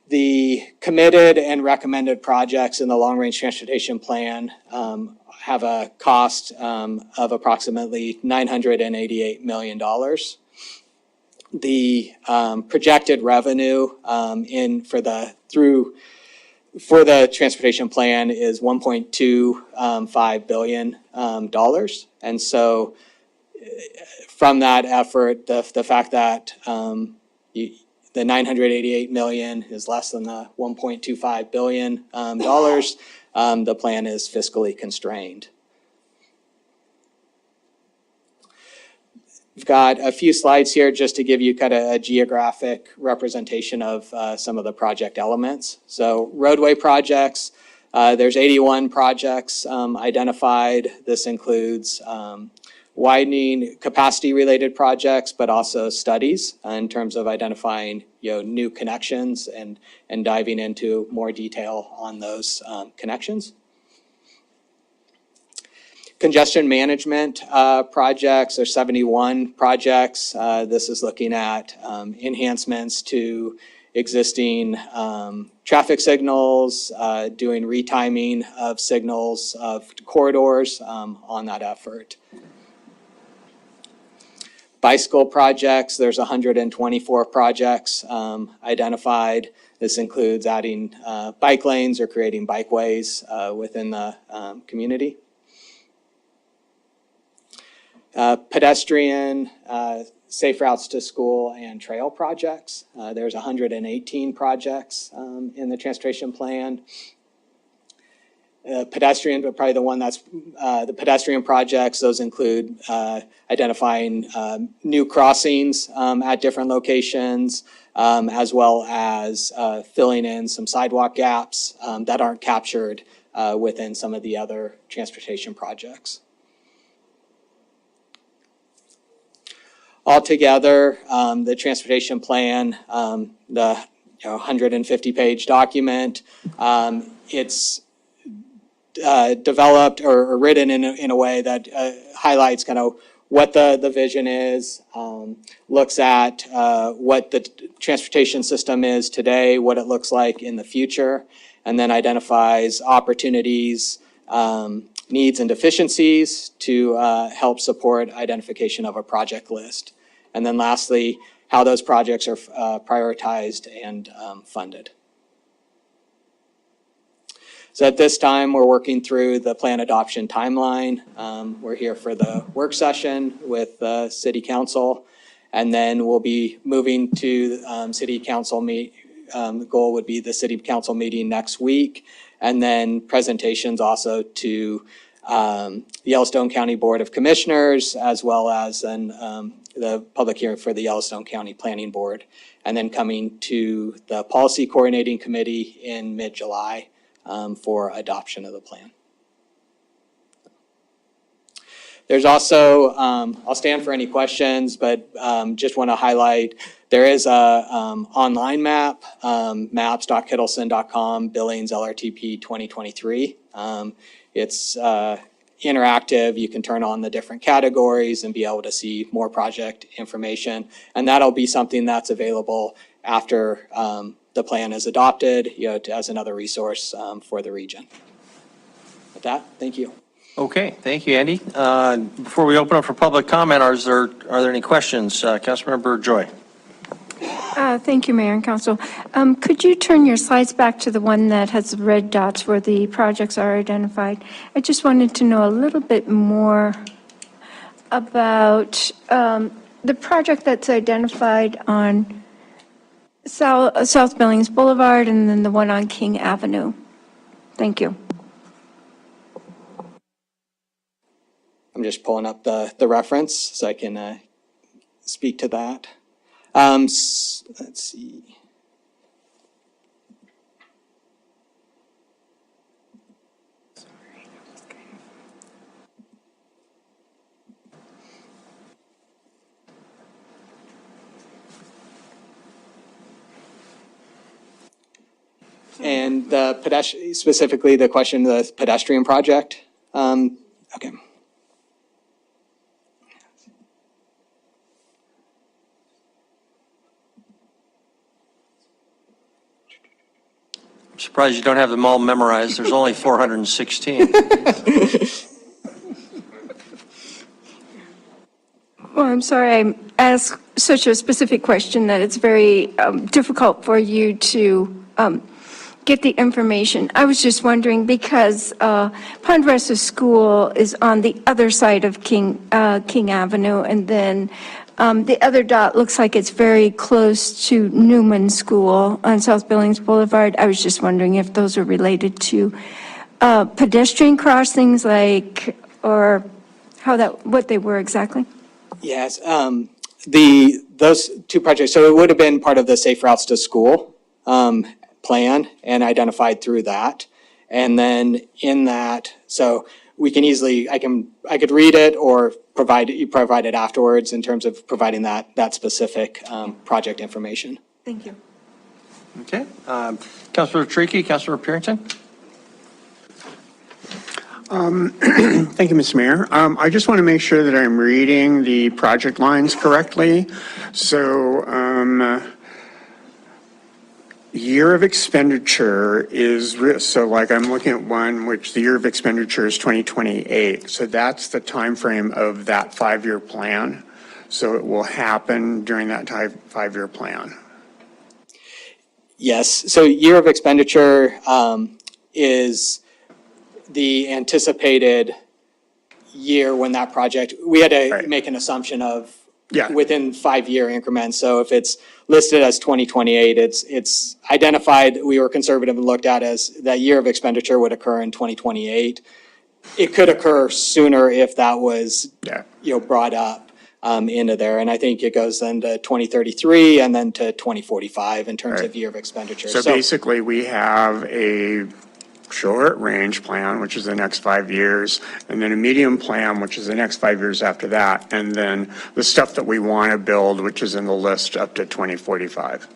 the committed and recommended projects in the long-range transportation plan have a cost of approximately $988 million. The projected revenue for the transportation plan is $1.25 billion. And so from that effort, the fact that the $988 million is less than the $1.25 billion, the plan is fiscally constrained. We've got a few slides here just to give you kind of a geographic representation of some of the project elements. So roadway projects, there's 81 projects identified. This includes widening capacity-related projects, but also studies in terms of identifying new connections and diving into more detail on those connections. Congestion management projects, there's 71 projects. This is looking at enhancements to existing traffic signals, doing retiming of signals of corridors on that effort. Bicycle projects, there's 124 projects identified. This includes adding bike lanes or creating bikeways within the community. Pedestrian, safe routes to school, and trail projects. There's 118 projects in the transportation plan. Pedestrian, but probably the one that's the pedestrian projects, those include identifying new crossings at different locations, as well as filling in some sidewalk gaps that aren't captured within some of the other transportation projects. Altogether, the transportation plan, the 150-page document, it's developed or written in a way that highlights kind of what the vision is, looks at what the transportation system is today, what it looks like in the future, and then identifies opportunities, needs and deficiencies to help support identification of a project list. And then lastly, how those projects are prioritized and funded. So at this time, we're working through the plan adoption timeline. We're here for the work session with the City Council, and then we'll be moving to City Council meet. The goal would be the City Council meeting next week, and then presentations also to the Yellowstone County Board of Commissioners, as well as the public hearing for the Yellowstone County Planning Board, and then coming to the Policy Coordinating Committee in mid-July for adoption of the plan. There's also, I'll stand for any questions, but just want to highlight, there is a online map, maps.kittleson.com, Billings LRTP 2023. It's interactive. You can turn on the different categories and be able to see more project information. And that'll be something that's available after the plan is adopted, as another resource for the region. With that, thank you. Okay, thank you, Andy. Before we open up for public comment, are there any questions? Councilmember Joy. Thank you, Mayor and Council. Could you turn your slides back to the one that has the red dots where the projects are identified? I just wanted to know a little bit more about the project that's identified on South Billings Boulevard and then the one on King Avenue. Thank you. I'm just pulling up the reference so I can speak to that. Let's see. And the pedestrian, specifically the question, the pedestrian project. Okay. I'm surprised you don't have them all memorized. There's only 416. Well, I'm sorry I asked such a specific question that it's very difficult for you to get the information. I was just wondering, because Ponderosa School is on the other side of King Avenue, and then the other dot looks like it's very close to Newman School on South Billings Boulevard. I was just wondering if those are related to pedestrian crossings, or what they were exactly? Yes, those two projects, so it would have been part of the Safe Routes to School plan and identified through that. And then in that, so we can easily, I could read it or provide it afterwards in terms of providing that specific project information. Thank you. Okay. Councilor Tricky, Councilor Parrington? Thank you, Mr. Mayor. I just want to make sure that I'm reading the project lines correctly. So, year of expenditure is, so like I'm looking at one which the year of expenditure is 2028. So that's the time frame of that 5-year plan. So it will happen during that 5-year plan. Yes, so year of expenditure is the anticipated year when that project, we had to make an assumption of within 5-year increments. So if it's listed as 2028, it's identified, we were conservative and looked at as that year of expenditure would occur in 2028. It could occur sooner if that was brought up into there. And I think it goes then to 2033 and then to 2045 in terms of year of expenditure. So basically we have a short-range plan, which is the next 5 years, and then a medium plan, which is the next 5 years after that, and then the stuff that we want to build, which is in the list up to 2045.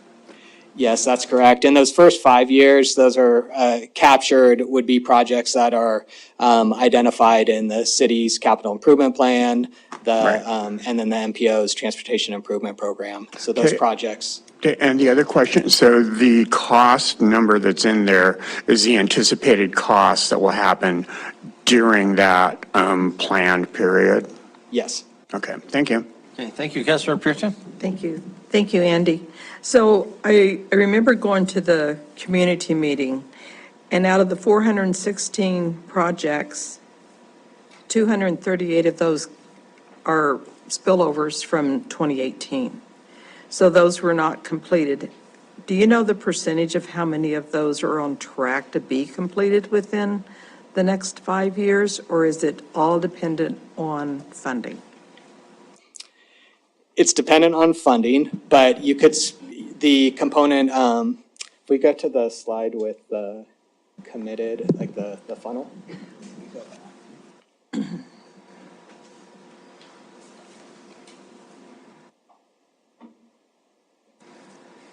Yes, that's correct. In those first 5 years, those are captured, would be projects that are identified in the city's capital improvement plan, and then the MPO's transportation improvement program. So those projects. Okay, and the other question, so the cost number that's in there is the anticipated cost that will happen during that planned period? Yes. Okay, thank you. Okay, thank you, Councilor Pearson. Thank you. Thank you, Andy. So I remember going to the community meeting, and out of the 416 projects, 238 of those are spillovers from 2018. So those were not completed. Do you know the percentage of how many of those are on track to be completed within the next 5 years, or is it all dependent on funding? It's dependent on funding, but you could, the component, if we go to the slide with the committed, like the funnel.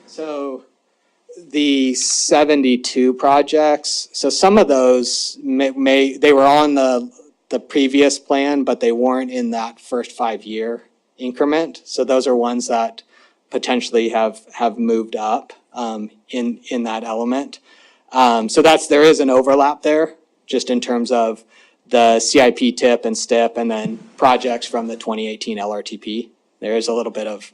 So the 72 projects, so some of those they were on the previous plan, but they weren't in that first 5-year increment. So those are ones that potentially have moved up in that element. So there is an overlap there, just in terms of the CIP tip and STIP, and then projects from the 2018 LRTP. There is a little bit of,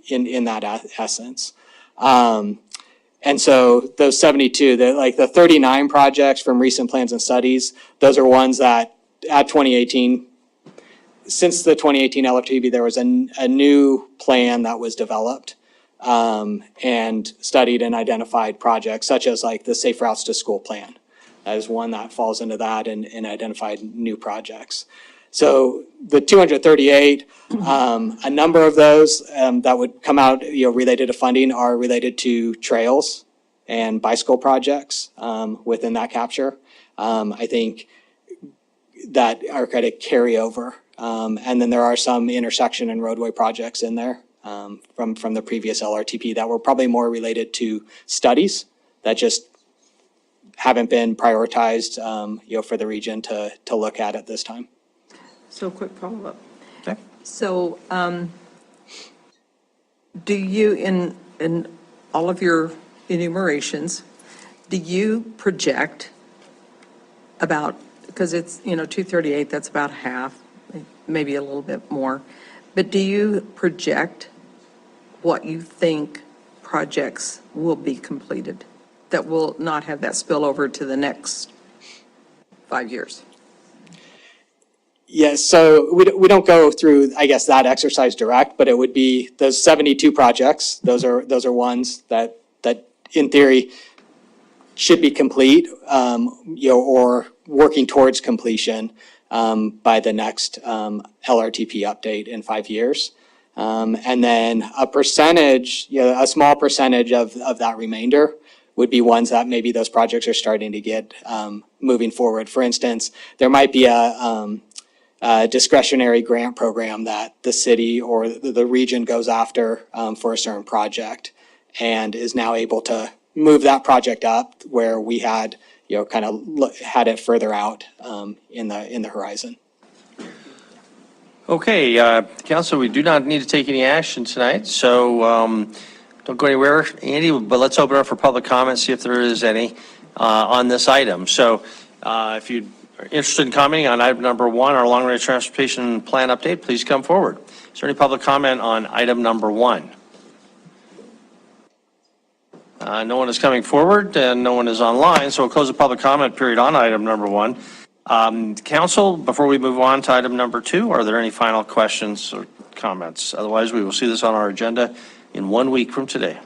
in that essence. And so those 72, the 39 projects from recent plans and studies, those are ones that at 2018, since the 2018 LRTP, there was a new plan that was developed and studied and identified projects, such as like the Safe Routes to School plan. That is one that falls into that and identified new projects. So the 238, a number of those that would come out, related to funding are related to trails and bicycle projects within that capture. I think that are kind of carryover. And then there are some intersection and roadway projects in there from the previous LRTP that were probably more related to studies that just haven't been prioritized, for the region to look at this time. So quick follow-up. Okay. So, do you, in all of your enumerations, do you project about, because it's, 238, that's about half, maybe a little bit more, but do you project what you think projects will be completed that will not have that spill over to the next 5 years? Yes, so we don't go through, I guess, that exercise direct, but it would be those 72 projects. Those are ones that in theory should be complete, or working towards completion by the next LRTP update in 5 years. And then a percentage, a small percentage of that remainder would be ones that maybe those projects are starting to get moving forward. For instance, there might be a discretionary grant program that the city or the region goes after for a certain project and is now able to move that project up where we had, kind of had it further out in the horizon. Okay, council, we do not need to take any action tonight, so don't go anywhere, Andy, but let's open up for public comment, see if there is any on this item. So if you are interested in commenting on item number 1, our long-range transportation plan update, please come forward. Is there any public comment on item number 1? No one is coming forward and no one is online, so we'll close the public comment period on item number 1. Council, before we move on to item number 2, are there any final questions or comments? Otherwise, we will see this on our agenda in 1 week from today.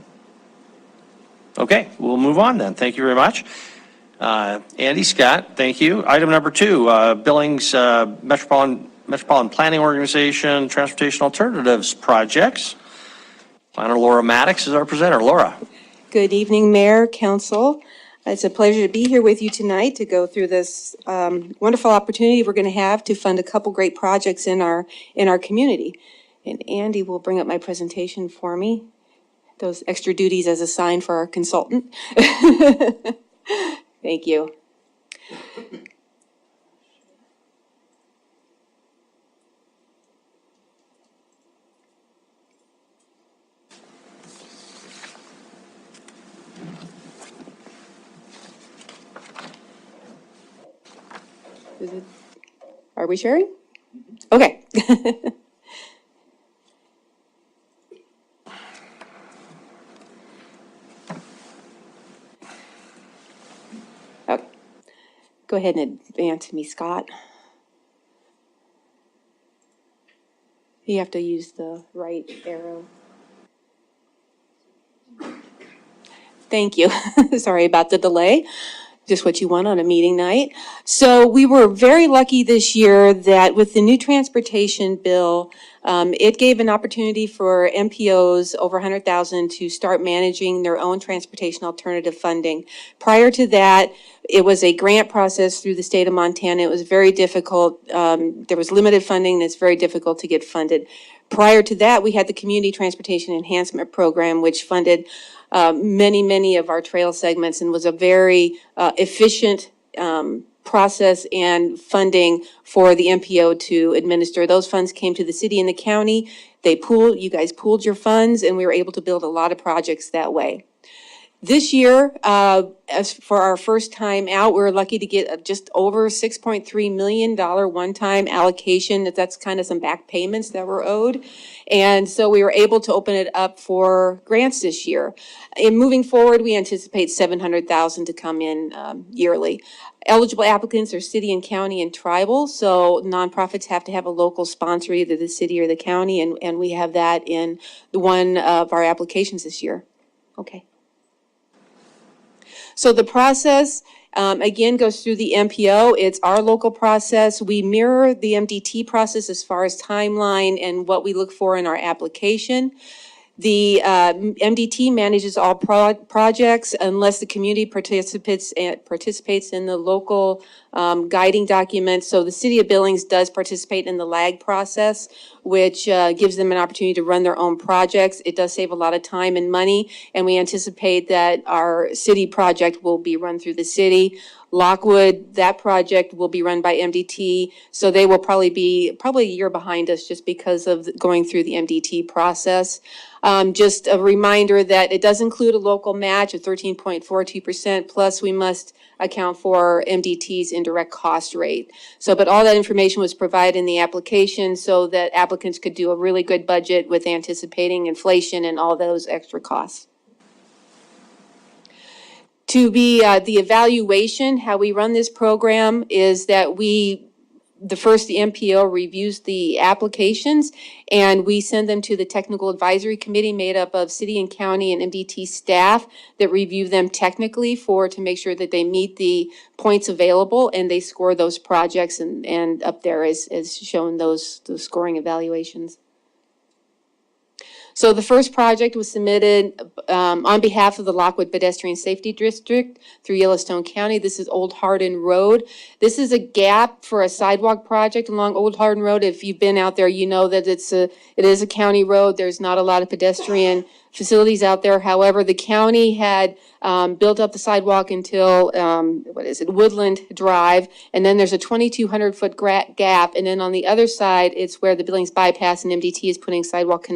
Okay, we'll move on then. Thank you very much. Andy, Scott, thank you. Item number 2, Billings Metropolitan Planning Organization Transportation Alternatives Projects. Planner Laura Maddox is our presenter. Laura. Good evening, Mayor, Council. It's a pleasure to be here with you tonight to go through this wonderful opportunity we're going to have to fund a couple great projects in our community. And Andy will bring up my presentation for me. Those extra duties as assigned for our consultant. Thank you. Are we sharing? Okay. Okay. Go ahead and advance me, Scott. You have to use the right arrow. Thank you. Sorry about the delay. Just what you want on a meeting night. So we were very lucky this year that with the new transportation bill, it gave an opportunity for MPOs over 100,000 to start managing their own transportation alternative funding. Prior to that, it was a grant process through the state of Montana. It was very difficult. There was limited funding, and it's very difficult to get funded. Prior to that, we had the Community Transportation Enhancement Program, which funded many of our trail segments and was a very efficient process and funding for the MPO to administer. Those funds came to the city and the county. You guys pooled your funds, and we were able to build a lot of projects that way. This year, as for our first time out, we were lucky to get just over $6.3 million one-time allocation. That's kind of some back payments that were owed. And so we were able to open it up for grants this year. In moving forward, we anticipate $700,000 to come in yearly. Eligible applicants are city and county and tribal, so nonprofits have to have a local sponsor, either the city or the county, and we have that in one of our applications this year. Okay. So the process Again, goes through the MPO. It's our local process. We mirror the MDT process as far as timeline and what we look for in our application. The MDT manages all projects unless the community participates in the local guiding document. So the City of Billings does participate in the LAG process, which gives them an opportunity to run their own projects. It does save a lot of time and money, and we anticipate that our city project will be run through the city. Lockwood, that project will be run by MDT, so they will probably be a year behind us just because of going through the MDT process. Just a reminder that it does include a local match of 13.42%, plus we must account for MDT's indirect cost rate. So, but all that information was provided in the application so that applicants could do a really good budget with anticipating inflation and all those extra costs. To be the evaluation, how we run this program is that the MPO reviews the applications and we send them to the technical advisory committee made up of city and county and MDT staff that review them technically to make sure that they meet the points available, and they score those projects, and up there is shown those scoring evaluations. So the first project was submitted on behalf of the Lockwood Pedestrian Safety District through Yellowstone County. This is Old Hardin Road. This is a gap for a sidewalk project along Old Hardin Road. If you've been out there, you know that it is a county road. There's not a lot of pedestrian facilities out there. However, the county had built up the sidewalk until, Woodland Drive, and then there's a 2,200-foot gap, and then on the other side, it's where the Billings bypass and MDT is putting sidewalk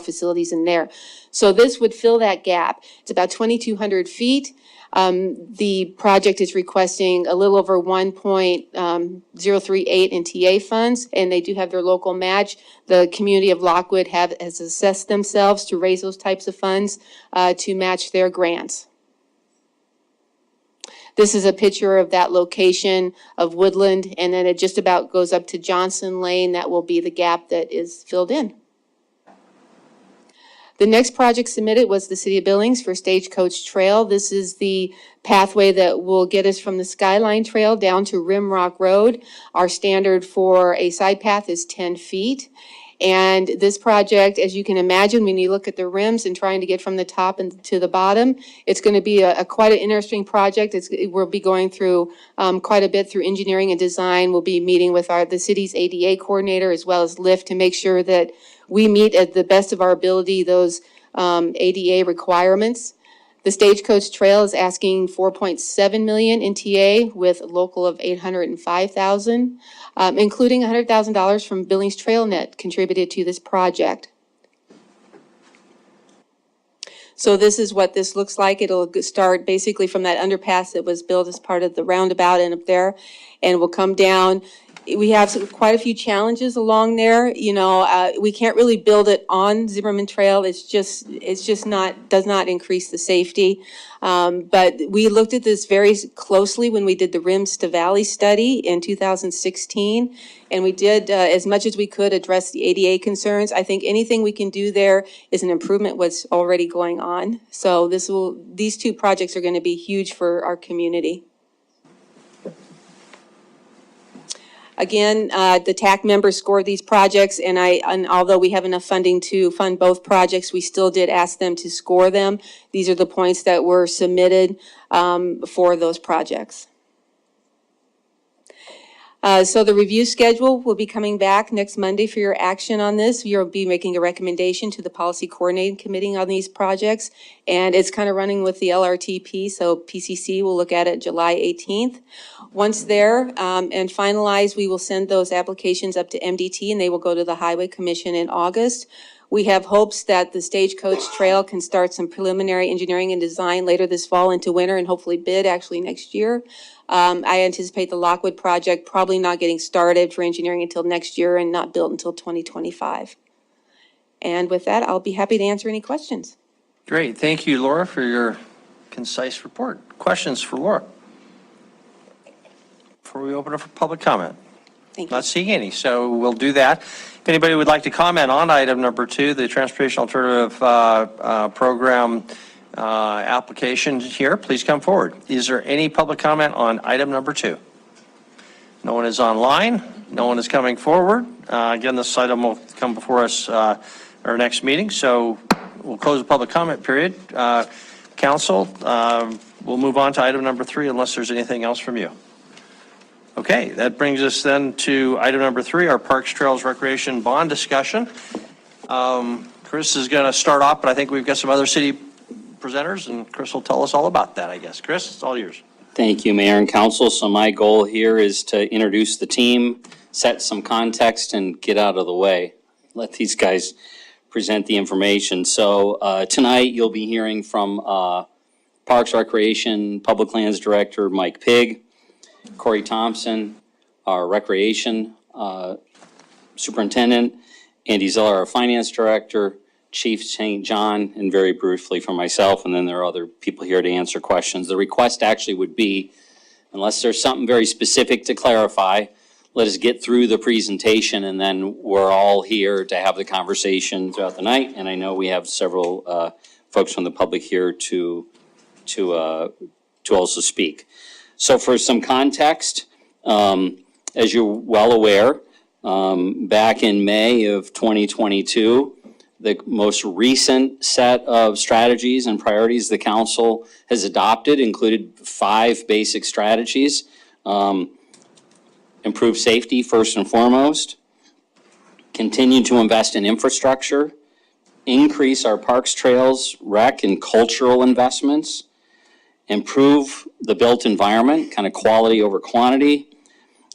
facilities in there. So this would fill that gap. It's about 2,200 feet. The project is requesting a little over 1.038 in TA funds, and they do have their local match. The community of Lockwood has assessed themselves to raise those types of funds to match their grants. This is a picture of that location of Woodland, and then it just about goes up to Johnson Lane. That will be the gap that is filled in. The next project submitted was the City of Billings for Stagecoach Trail. This is the pathway that will get us from the Skyline Trail down to Rimrock Road. Our standard for a side path is 10 feet. And this project, as you can imagine, when you look at the rims and trying to get from the top and to the bottom, it's going to be quite an interesting project. We'll be going through quite a bit through engineering and design. We'll be meeting with the city's ADA coordinator as well as LIFT to make sure that we meet at the best of our ability those ADA requirements. The Stagecoach Trail is asking $4.7 million in TA with a local of $805,000, including $100,000 from Billings TrailNet contributed to this project. So this is what this looks like. It'll start basically from that underpass that was built as part of the roundabout and up there, and will come down. We have quite a few challenges along there. You know, we can't really build it on Zimmerman Trail. It's just does not increase the safety. But we looked at this very closely when we did the Rims to Valley study in 2016. And we did, as much as we could, address the ADA concerns. I think anything we can do there is an improvement what's already going on. So these two projects are going to be huge for our community. Again, the TAC members scored these projects, and although we have enough funding to fund both projects, we still did ask them to score them. These are the points that were submitted for those projects. So the review schedule will be coming back next Monday for your action on this. You'll be making a recommendation to the Policy Coordinating Committee on these projects, and it's kind of running with the LRTP, so PCC will look at it July 18th. Once there and finalized, we will send those applications up to MDT, and they will go to the Highway Commission in August. We have hopes that the Stagecoach Trail can start some preliminary engineering and design later this fall into winter, and hopefully bid actually next year. I anticipate the Lockwood project probably not getting started for engineering until next year and not built until 2025. And with that, I'll be happy to answer any questions. Great. Thank you, Laura, for your concise report. Questions for Laura? Before we open up for public comment. Thank you. Not seeing any, so we'll do that. If anybody would like to comment on item number 2, the Transportation Alternative Program application here, please come forward. Is there any public comment on item number 2? No one is online. No one is coming forward. Again, this item will come before us our next meeting, so we'll close the public comment period. Council, we'll move on to item number 3 unless there's anything else from you. Okay, that brings us then to item number 3, our Parks, Trails, Recreation Bond discussion. Chris is going to start off, but I think we've got some other city presenters, and Chris will tell us all about that, I guess. Chris, it's all yours. Thank you, Mayor and Council. So my goal here is to introduce the team, set some context, and get out of the way. Let these guys present the information. So tonight you'll be hearing from Parks, Recreation, Public Lands Director Mike Pigg, Corey Thompson, our Recreation Superintendent, Andy Zeller, our Finance Director, Chief St. John, and very briefly from myself, and then there are other people here to answer questions. The request actually would be, unless there's something very specific to clarify, let us get through the presentation, and then we're all here to have the conversation throughout the night. And I know we have several folks from the public here to also speak. So for some context, as you're well aware, back in May of 2022, the most recent set of strategies and priorities the council has adopted included 5 basic strategies. Improve safety first and foremost, continue to invest in infrastructure, increase our parks, trails, rec, and cultural investments, improve the built environment, kind of quality over quantity,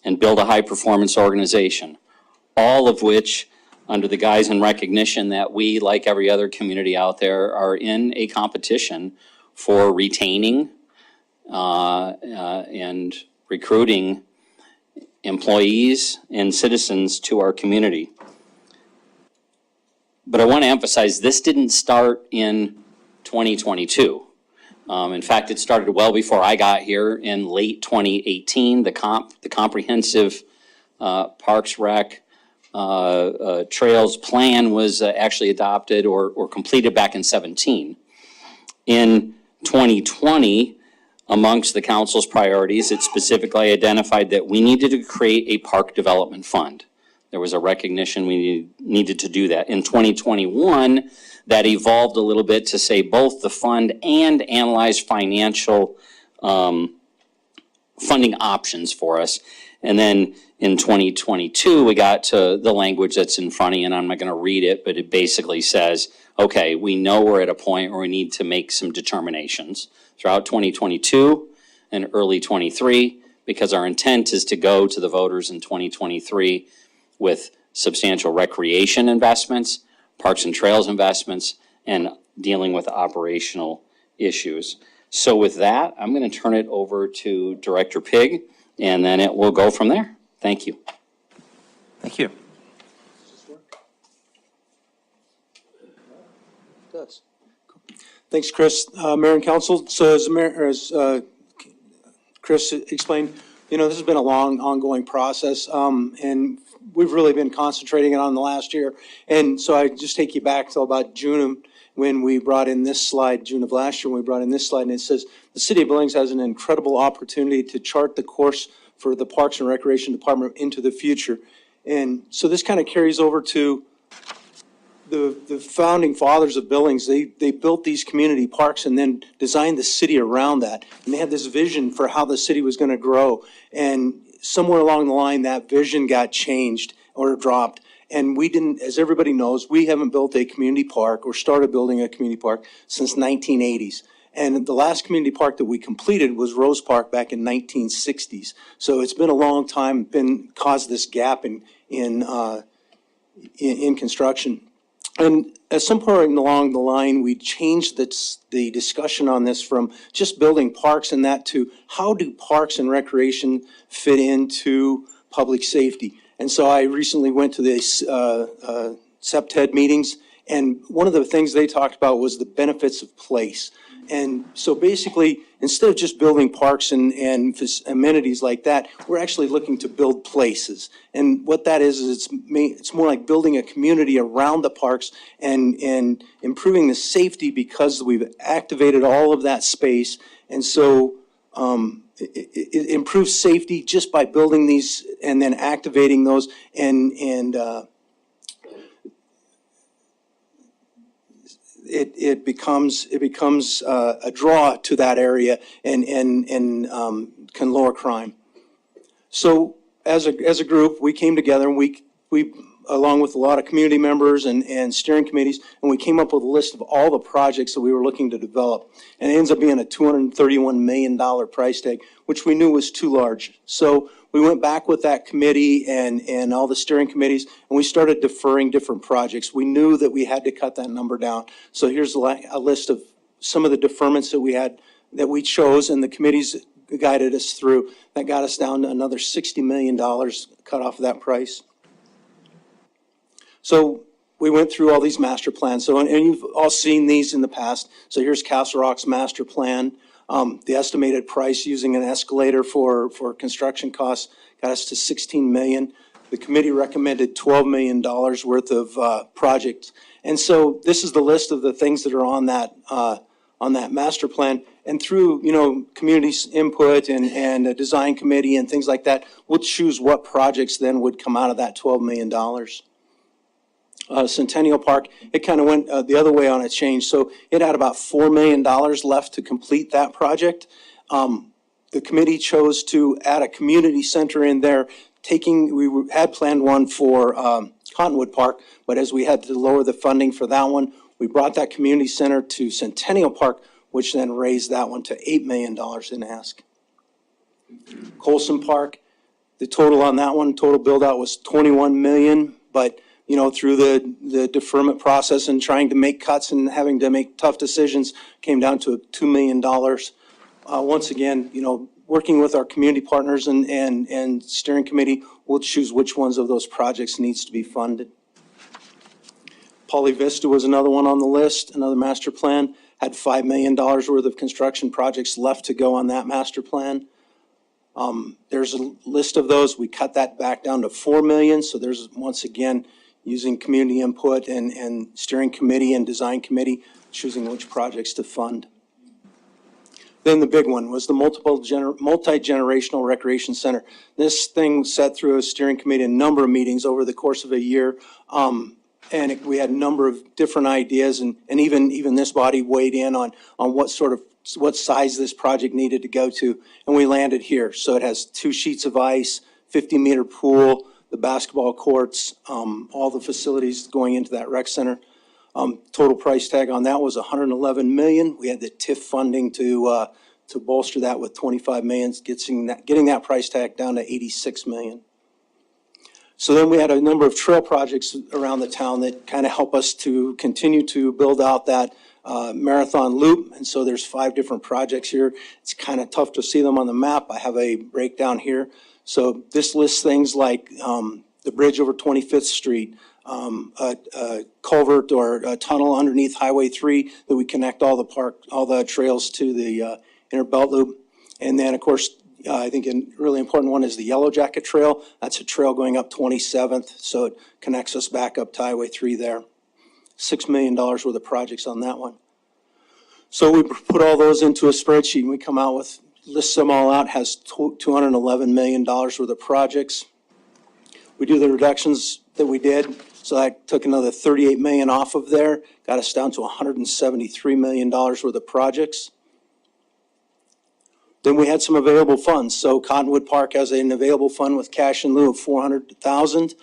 and build a high-performance organization, all of which under the guise and recognition that we, like every other community out there, are in a competition for retaining and recruiting employees and citizens to our community. But I want to emphasize this didn't start in 2022. In fact, it started well before I got here in late 2018. The comprehensive Parks Rec Trails plan was actually adopted or completed back in 17. In 2020, amongst the council's priorities, it specifically identified that we needed to create a park development fund. There was a recognition we needed to do that. In 2021, that evolved a little bit to say both the fund and analyze financial funding options for us. And then in 2022, we got to the language that's in front of you, and I'm not going to read it, but it basically says, okay, we know we're at a point where we need to make some determinations throughout 2022 and early 23, because our intent is to go to the voters in 2023 with substantial recreation investments, parks and trails investments, and dealing with operational issues. So with that, I'm going to turn it over to Director Pigg, and then it will go from there. Thank you. Thank you. Thanks, Chris. Mayor and Council, so as Chris explained, this has been a long, ongoing process, and we've really been concentrating on the last year. And so I just take you back to about June when we brought in this slide, June of last year when we brought in this slide, and it says, the City of Billings has an incredible opportunity to chart the course for the Parks and Recreation Department into the future. And so this kind of carries over to the founding fathers of Billings. They built these community parks and then designed the city around that. And they had this vision for how the city was going to grow. And somewhere along the line, that vision got changed or dropped. And we didn't, as everybody knows, we haven't built a community park or started building a community park since 1980s. And the last community park that we completed was Rose Park back in 1960s. So it's been a long time, caused this gap in construction. And at some point along the line, we changed the discussion on this from just building parks and that to how do parks and recreation fit into public safety. And so I recently went to the SEPTED meetings, and one of the things they talked about was the benefits of place. And so basically, instead of just building parks and amenities like that, we're actually looking to build places. And what that is it's more like building a community around the parks and improving the safety because we've activated all of that space. And so it improves safety just by building these and then activating those and it becomes a draw to that area and can lower crime. So as a group, we came together and we along with a lot of community members and steering committees, and we came up with a list of all the projects that we were looking to develop. And it ends up being a $231 million price tag, which we knew was too large. So we went back with that committee and all the steering committees, and we started deferring different projects. We knew that we had to cut that number down. So here's a list of some of the deferments that we had, that we chose, and the committees guided us through. That got us down to another $60 million cut off of that price. So we went through all these master plans. So, and you've all seen these in the past. So here's Castle Rock's master plan. The estimated price using an escalator for construction costs got us to $16 million. The committee recommended $12 million worth of projects. And so this is the list of the things that are on that master plan. And through, community's input and a design committee and things like that, we'll choose what projects then would come out of that $12 million. Centennial Park, it kind of went the other way on its change. So it had about $4 million left to complete that project. The committee chose to add a community center in there, we had planned one for Cottonwood Park, but as we had to lower the funding for that one, we brought that community center to Centennial Park, which then raised that one to $8 million in ask. Colson Park, the total on that one, total build out was $21 million, but through the deferment process and trying to make cuts and having to make tough decisions, came down to $2 million. Once again, working with our community partners and steering committee, we'll choose which ones of those projects needs to be funded. Poly Vista was another one on the list, another master plan, had $5 million worth of construction projects left to go on that master plan. There's a list of those. We cut that back down to $4 million. So there's, once again, using community input and steering committee and design committee, choosing which projects to fund. Then the big one was the multi-generational recreation center. This thing sat through a steering committee, a number of meetings over the course of a year. We had a number of different ideas, and even this body weighed in on what size this project needed to go to, and we landed here. So it has 2 sheets of ice, 50-meter pool, the basketball courts, all the facilities going into that rec center. Total price tag on that was $111 million. We had the TIF funding to bolster that with $25 million, getting that price tag down to $86 million. So then we had a number of trail projects around the town that kind of help us to continue to build out that marathon loop. And so there's 5 different projects here. It's kind of tough to see them on the map. I have a breakdown here. So this lists things like the bridge over 25th Street, a culvert or a tunnel underneath Highway 3 that we connect all the trails to the inner belt loop. And then, of course, I think a really important one is the Yellow Jacket Trail. That's a trail going up 27th, so it connects us back up to Highway 3 there. $6 million worth of projects on that one. So we put all those into a spreadsheet, and we come out with, lists them all out, has $211 million worth of projects. We do the reductions that we did, so I took another $38 million off of there, got us down to $173 million worth of projects. Then we had some available funds. So Cottonwood Park has an available fund with cash in lieu of $400,000.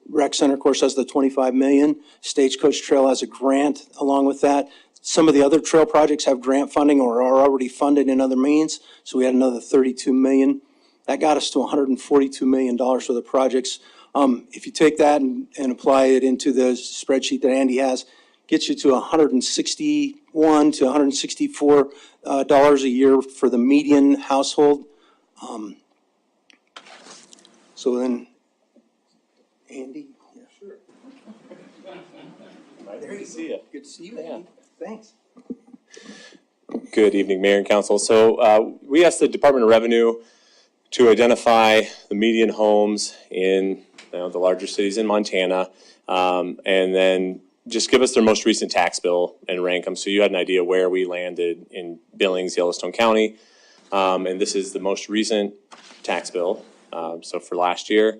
Rec Center, of course, has the $25 million. Stagecoach Trail has a grant along with that. Some of the other trail projects have grant funding or are already funded in other means. So we had another $32 million. That got us to $142 million for the projects. If you take that and apply it into the spreadsheet that Andy has, gets you to $161 to $164 a year for the median household. So then, Andy? Yeah, sure. Nice to see you. Good to see you, Andy. Thanks. Good evening, Mayor and Council. So we asked the Department of Revenue to identify the median homes in the larger cities in Montana, and then just give us their most recent tax bill and rank them. So you had an idea where we landed in Billings, Yellowstone County. And this is the most recent tax bill, so for last year.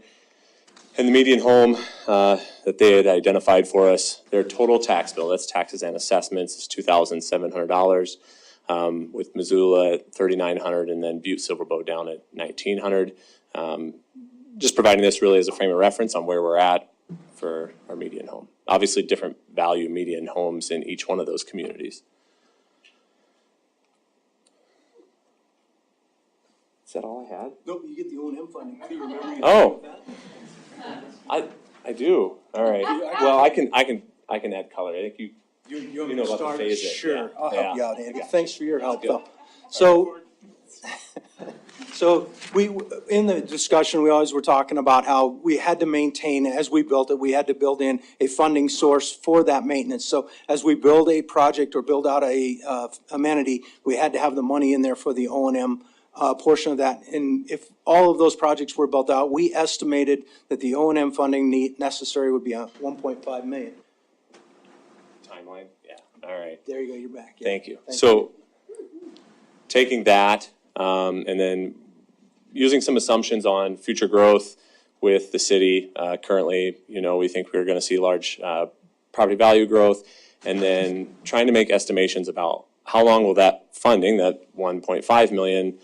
And the median home that they had identified for us, their total tax bill, that's taxes and assessments, is $2,700. With Missoula at $3,900 and then Butte Silverbow down at $1,900. Just providing this really as a frame of reference on where we're at for our median home. Obviously different value median homes in each one of those communities. Is that all I had? Nope, you get the O&M funding too, remember? Oh, I do. All right. Well, I can add color. I think you know about the phase it. Sure, Yeah. I'll help you out, Andy. Yeah. Thanks for your help, Good. though. So we, in the discussion, we always were talking about how we had to maintain, as we built it, we had to build in a funding source for that maintenance. So as we build a project or build out a amenity, we had to have the money in there for the O&M portion of that. And if all of those projects were built out, we estimated that the O&M funding necessary would be $1.5 million. Timeline? Yeah. All right. There you go, you're back. Yeah. Thank you. Thank So taking that and then using some assumptions on future growth with the city. Currently, we think we're going to see large property value growth, and then trying to make estimations about how long will that funding, that $1.5 million,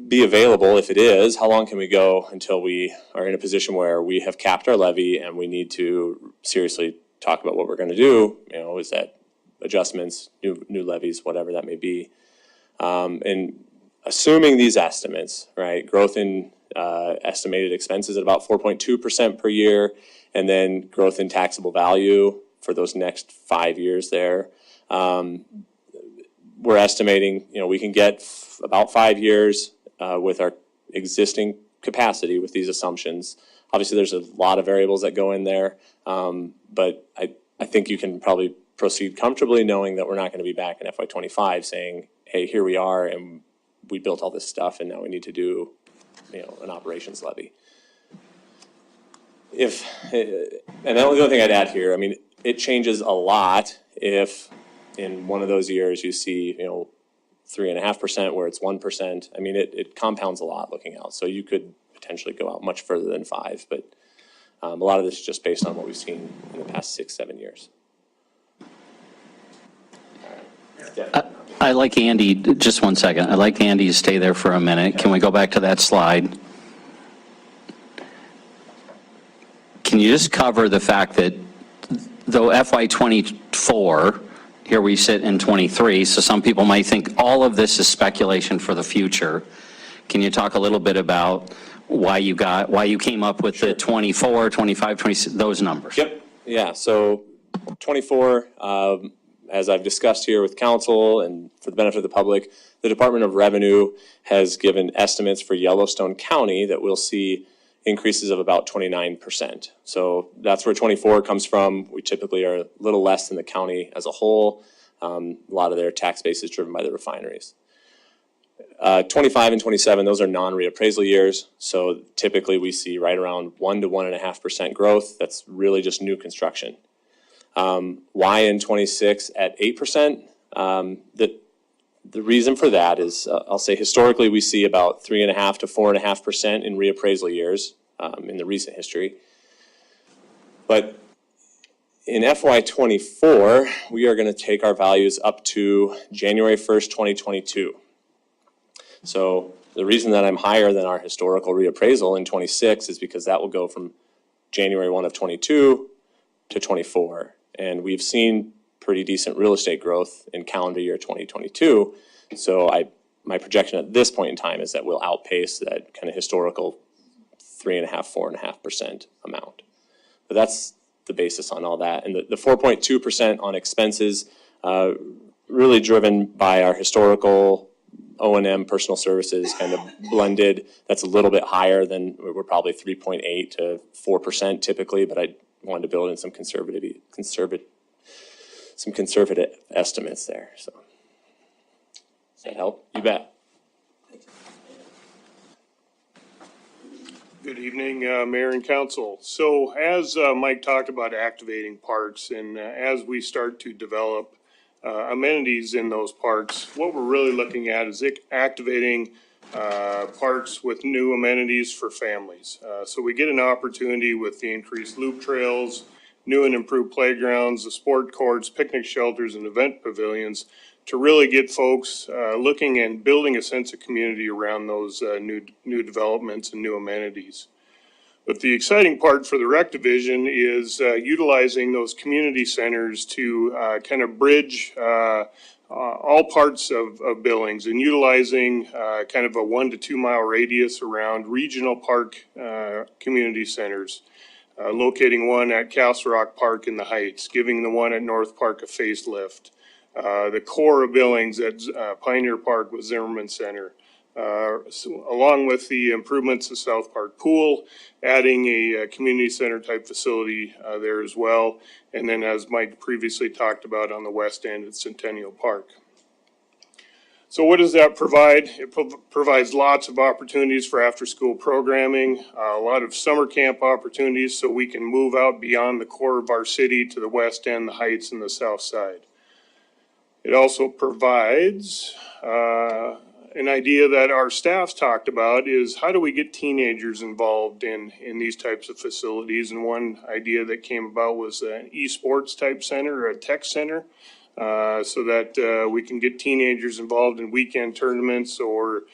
be available. If it is, how long can we go until we are in a position where we have capped our levy and we need to seriously talk about what we're going to do? Is that adjustments, new levies, whatever that may be? And assuming these estimates, right, growth in estimated expenses at about 4.2% per year, and then growth in taxable value for those next 5 years there. We're estimating, we can get about 5 years with our existing capacity with these assumptions. Obviously, there's a lot of variables that go in there, but I think you can probably proceed comfortably knowing that we're not going to be back in FY25 saying, hey, here we are and we built all this stuff and now we need to do, an operations levy. And the only thing I'd add here, it changes a lot if in one of those years you see, 3.5% where it's 1%. It compounds a lot looking out. So you could potentially go out much further than 5, but a lot of this is just based on what we've seen in the past 6-7 years. I like Andy, just 1 second. I'd like Andy to stay there for a minute. Can we go back to that slide? Can you just cover the fact that though FY24, here we sit in 23, so some people might think all of this is speculation for the future. Can you talk a little bit about why you came up with the 24, 25, 26, those numbers? Yep. Yeah. So 24, as I've discussed here with council and for the benefit of the public, the Department of Revenue has given estimates for Yellowstone County that we'll see increases of about 29%. So that's where 24 comes from. We typically are a little less than the county as a whole. A lot of their tax base is driven by the refineries. 25 and 27, those are non-reappraisal years. So typically we see right around 1 to 1.5% growth. That's really just new construction. Why in 26 at 8%? The reason for that is, I'll say historically we see about 3.5 to 4.5% in reappraisal years in the recent history. But in FY24, we are going to take our values up to January 1st, 2022. So the reason that I'm higher than our historical reappraisal in 26 is because that will go from January 1 of 22 to 24. And we've seen pretty decent real estate growth in calendar year 2022. So my projection at this point in time is that we'll outpace that kind of historical 3.5, 4.5% amount. But that's the basis on all that. And the 4.2% on expenses, really driven by our historical O&M personal services kind of blended. That's a little bit higher than we're probably 3.8 to 4% typically, but I wanted to build in some conservatism some conservative estimates there, so. Does that help? You bet. Good evening, Mayor and Council. So as Mike talked about activating parks, and as we start to develop amenities in those parks, what we're really looking at is activating parks with new amenities for families. So we get an opportunity with the increased loop trails, new and improved playgrounds, the sport courts, picnic shelters, and event pavilions to really get folks looking and building a sense of community around those new developments and new amenities. But the exciting part for the rec division is utilizing those community centers to kind of bridge all parts of Billings and utilizing kind of a 1 to 2 mile radius around regional park community centers. Locating one at Castle Rock Park in the Heights, giving the one at North Park a facelift. The core of Billings at Pioneer Park with Zimmerman Center, along with the improvements to South Park Pool, adding a community center type facility there as well. And then as Mike previously talked about on the west end at Centennial Park. So what does that provide? It provides lots of opportunities for after-school programming, a lot of summer camp opportunities so we can move out beyond the core of our city to the west end, the Heights, and the south side. It also provides an idea that our staff's talked about is how do we get teenagers involved in these types of facilities? And one idea that came about was an esports type center or a tech center so that we can get teenagers involved in weekend tournaments or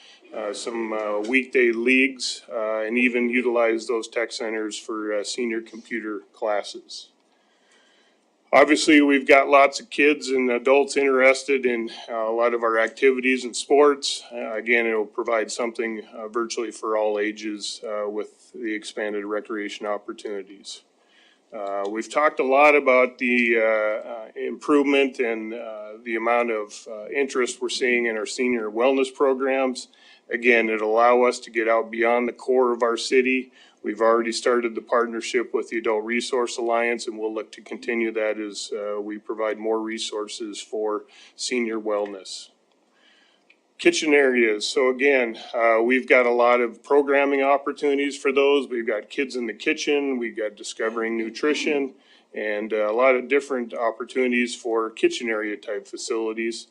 some weekday leagues and even utilize those tech centers for senior computer classes. Obviously, we've got lots of kids and adults interested in a lot of our activities and sports. Again, it will provide something virtually for all ages with the expanded recreation opportunities. We've talked a lot about the improvement and the amount of interest we're seeing in our senior wellness programs. Again, it'll allow us to get out beyond the core of our city. We've already started the partnership with the Adult Resource Alliance, and we'll look to continue that as we provide more resources for senior wellness. Kitchen areas. So again, we've got a lot of programming opportunities for those. We've got Kids in the Kitchen, we've got Discovering Nutrition, and a lot of different opportunities for kitchen area type facilities.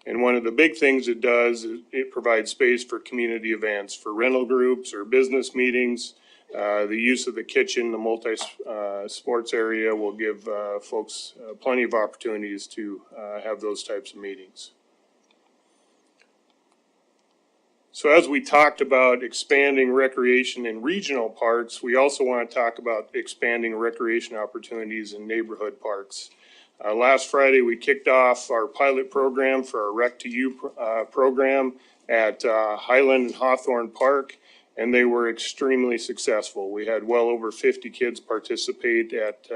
And one of the big things it does is it provides space for community events, for rental groups or business meetings. The use of the kitchen, the multi-sports area will give folks plenty of opportunities to have those types of meetings. So as we talked about expanding recreation in regional parks, we also want to talk about expanding recreation opportunities in neighborhood parks. Last Friday, we kicked off our pilot program for our Rec to You program at Highland and Hawthorne Park, and they were extremely successful. We had well over 50 kids participate at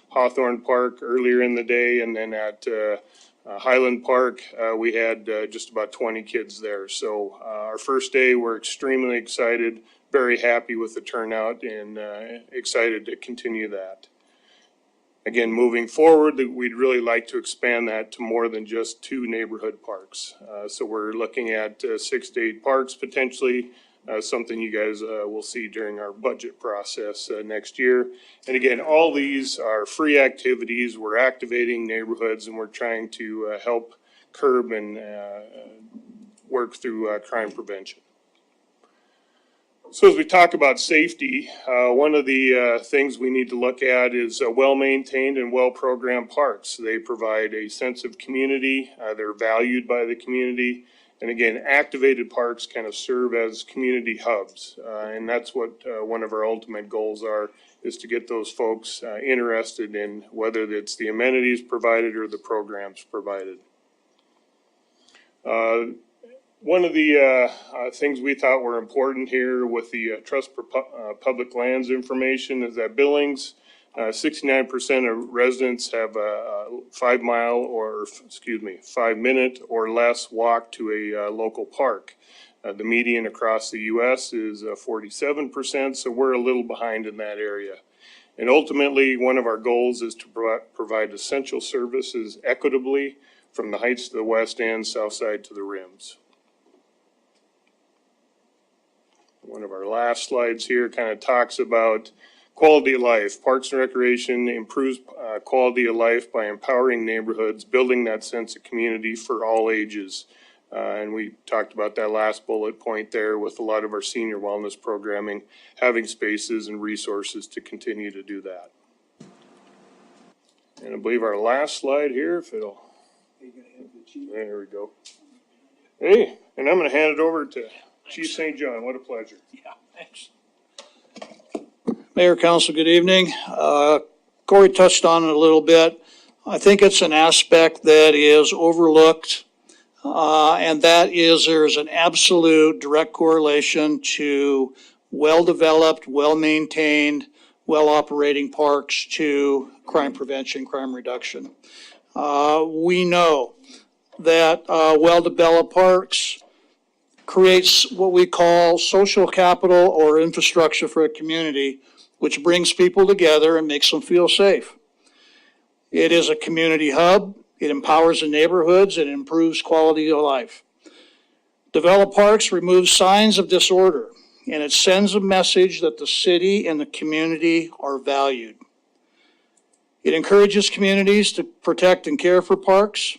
Hawthorne Park earlier in the day, and then at Highland Park, we had just about 20 kids there. So our first day, we're extremely excited, very happy with the turnout, and excited to continue that. Again, moving forward, we'd really like to expand that to more than just 2 neighborhood parks. So we're looking at 6 to 8 parks potentially, something you guys will see during our budget process next year. And again, all these are free activities. We're activating neighborhoods and we're trying to help curb and work through crime prevention. So as we talk about safety, one of the things we need to look at is well-maintained and well-programmed parks. They provide a sense of community. They're valued by the community. And again, activated parks kind of serve as community hubs. And that's what one of our ultimate goals are, is to get those folks interested in whether it's the amenities provided or the programs provided. One of the things we thought were important here with the Trust for Public Lands information is that Billings, 69% of residents have a 5 minute or less walk to a local park. The median across the U.S. is 47%, so we're a little behind in that area. And ultimately, one of our goals is to provide essential services equitably from the heights to the west end, south side to the rims. One of our last slides here kind of talks about quality of life. Parks and Recreation improves quality of life by empowering neighborhoods, building that sense of community for all ages. And we talked about that last bullet point there with a lot of our senior wellness programming, having spaces and resources to continue to do that. And I believe our last slide here, if it'll, there we go. Hey, and I'm going to hand it over to Chief St. John. What a pleasure. Yeah, thanks. Mayor, Council, good evening. Corey touched on it a little bit. I think it's an aspect that is overlooked, and that is there's an absolute direct correlation to well-developed, well-maintained, well-operating parks to crime prevention, crime reduction. We know that well-developed parks creates what we call social capital or infrastructure for a community, which brings people together and makes them feel safe. It is a community hub. It empowers the neighborhoods and improves quality of life. Developed parks remove signs of disorder, and it sends a message that the city and the community are valued. It encourages communities to protect and care for parks,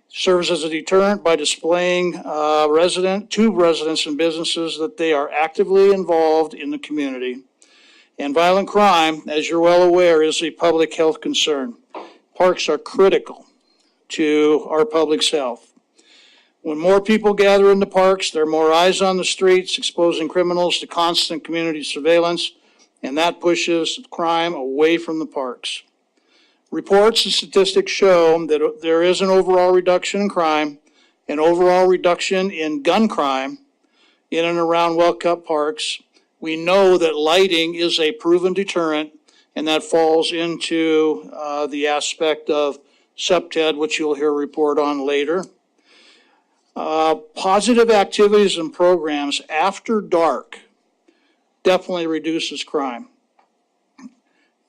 serves as a deterrent by displaying to residents and businesses that they are actively involved in the community. And violent crime, as you're well aware, is a public health concern. Parks are critical to our public's health. When more people gather in the parks, there are more eyes on the streets, exposing criminals to constant community surveillance, and that pushes crime away from the parks. Reports and statistics show that there is an overall reduction in crime, an overall reduction in gun crime in and around well-kept parks. We know that lighting is a proven deterrent, and that falls into the aspect of SEPTED, which you'll hear a report on later. Positive activities and programs after dark definitely reduces crime.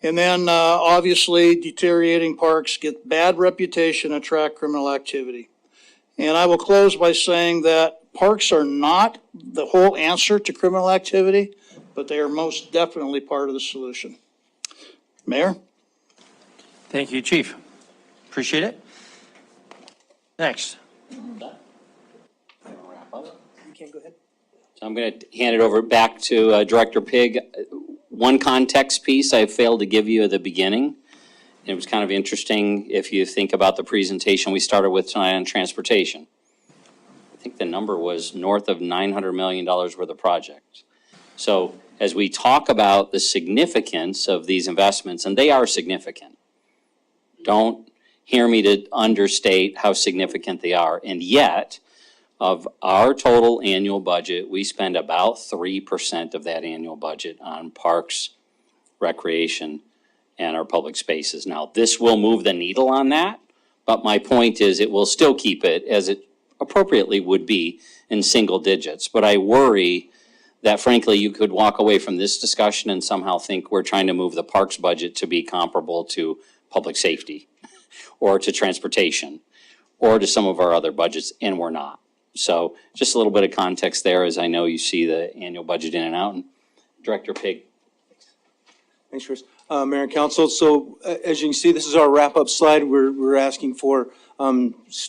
And then obviously deteriorating parks get bad reputation, attract criminal activity. And I will close by saying that parks are not the whole answer to criminal activity, but they are most definitely part of the solution. Mayor? Thank you, Chief. Appreciate it. Next. So I'm going to hand it over back to Director Pig. One context piece I failed to give you at the beginning. It was kind of interesting if you think about the presentation we started with tonight on transportation. I think the number was north of $900 million worth of projects. So as we talk about the significance of these investments, and they are significant, don't hear me to understate how significant they are. And yet, of our total annual budget, we spend about 3% of that annual budget on parks, recreation, and our public spaces. Now, this will move the needle on that, but my point is it will still keep it, as it appropriately would be, in single digits. But I worry that frankly, you could walk away from this discussion and somehow think we're trying to move the parks budget to be comparable to public safety or to transportation or to some of our other budgets, and we're not. So just a little bit of context there, as I know you see the annual budget in and out. And Director Pig. Thanks, Chris. Mayor and Council, so as you can see, this is our wrap-up slide. We're asking for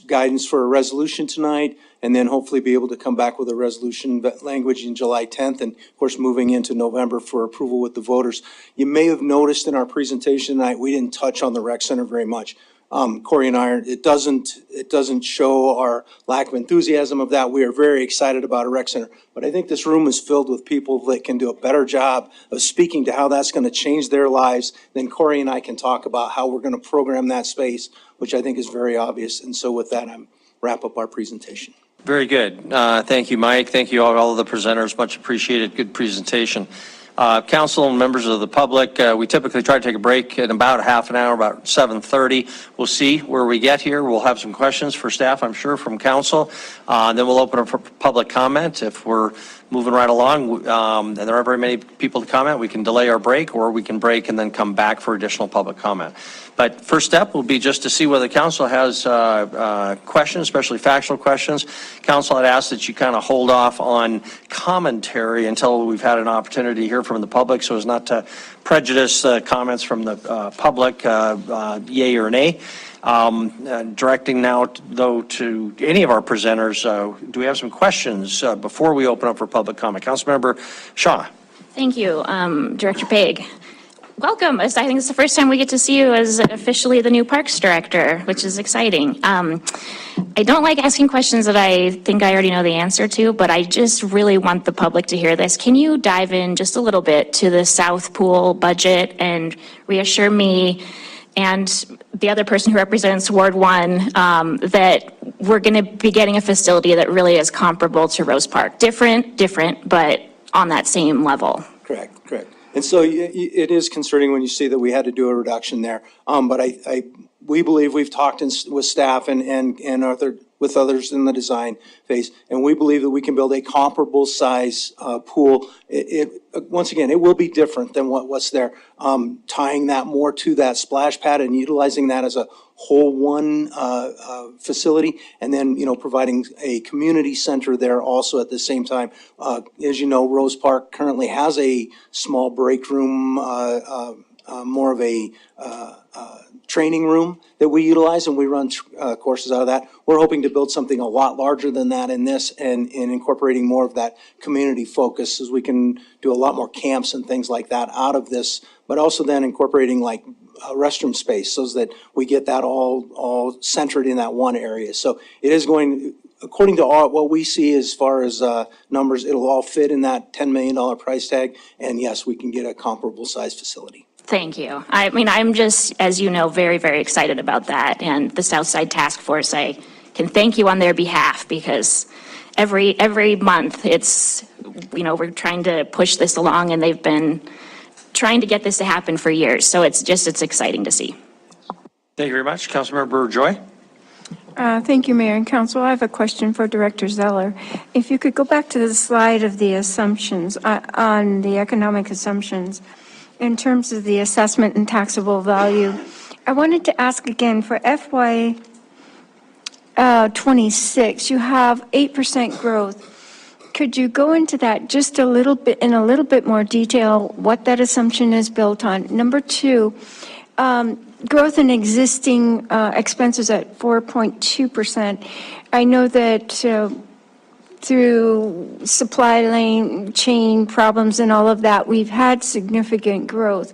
guidance for a resolution tonight, and then hopefully be able to come back with a resolution language in July 10th, and of course, moving into November for approval with the voters. You may have noticed in our presentation tonight, we didn't touch on the rec center very much. Corey and I, it doesn't show our lack of enthusiasm of that. We are very excited about a rec center, but I think this room is filled with people that can do a better job of speaking to how that's going to change their lives than Corey and I can talk about how we're going to program that space, which I think is very obvious. And so with that, I'm wrap up our presentation. Very good. Thank you, Mike. Thank you all of the presenters. Much appreciated. Good presentation. Council and members of the public, we typically try to take a break in about half an hour, about 7:30. We'll see where we get here. We'll have some questions for staff, I'm sure, from council. Then we'll open up for public comment. If we're moving right along, and there aren't very many people to comment, we can delay our break, or we can break and then come back for additional public comment. But first step will be just to see whether council has questions, especially factual questions. Council, I'd ask that you kind of hold off on commentary until we've had an opportunity to hear from the public, so as not to prejudice comments from the public, yay or nay. Directing now, though, to any of our presenters, do we have some questions before we open up for public comment? Councilmember Shaw. Thank you, Director Peg. Welcome. I think it's the first time we get to see you as officially the new Parks Director, which is exciting. I don't like asking questions that I think I already know the answer to, but I just really want the public to hear this. Can you dive in just a little bit to the South Pool budget and reassure me and the other person who represents Ward 1 that we're going to be getting a facility that really is comparable to Rose Park? Different, but on that same level. Correct. And so it is concerning when you see that we had to do a reduction there. But we believe we've talked with staff and with others in the design phase, and we believe that we can build a comparable size pool. Once again, it will be different than what's there. Tying that more to that splash pad and utilizing that as a whole one facility, and then providing a community center there also at the same time. As you know, Rose Park currently has a small break room, more of a training room that we utilize, and we run courses out of that. We're hoping to build something a lot larger than that in this, and incorporating more of that community focus, as we can do a lot more camps and things like that out of this, but also then incorporating like restroom space so that we get that all centered in that one area. So it is going, according to what we see as far as numbers, it'll all fit in that $10 million price tag, and yes, we can get a comparable size facility. Thank you. I mean, I'm just, as you know, very, very excited about that. And the Southside Task Force, I can thank you on their behalf, because every month it's, we're trying to push this along, and they've been trying to get this to happen for years. So it's exciting to see. Thank you very much. Councilmember Joy. Thank you, Mayor and Council. I have a question for Director Zeller. If you could go back to the slide of the assumptions on the economic assumptions in terms of the assessment and taxable value. I wanted to ask again for FY 26, you have 8% growth. Could you go into that just a little bit, in a little bit more detail, what that assumption is built on? Number two, growth in existing expenses at 4.2%. I know that through supply chain problems and all of that, we've had significant growth,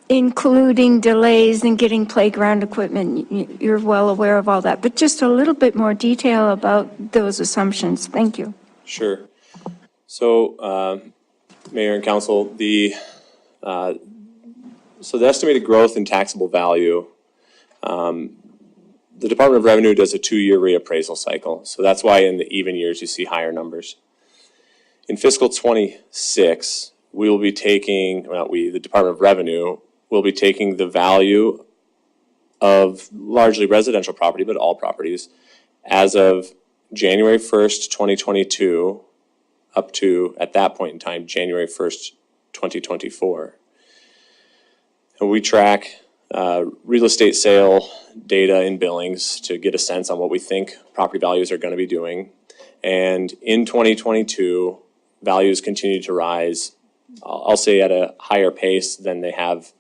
including delays in getting playground equipment. You're well aware of all that, but just a little bit more detail about those assumptions. Thank you. Sure. So, Mayor and Council, the estimated growth in taxable value, the Department of Revenue does a 2-year reappraisal cycle. So that's why in the even years you see higher numbers. In fiscal 26, we will be taking, the Department of Revenue will be taking the value of largely residential property, but all properties, as of January 1st, 2022, up to, at that point in time, January 1st, 2024. And we track real estate sale data in Billings to get a sense on what we think property values are going to be doing. And in 2022, values continue to rise, I'll say at a higher pace than they have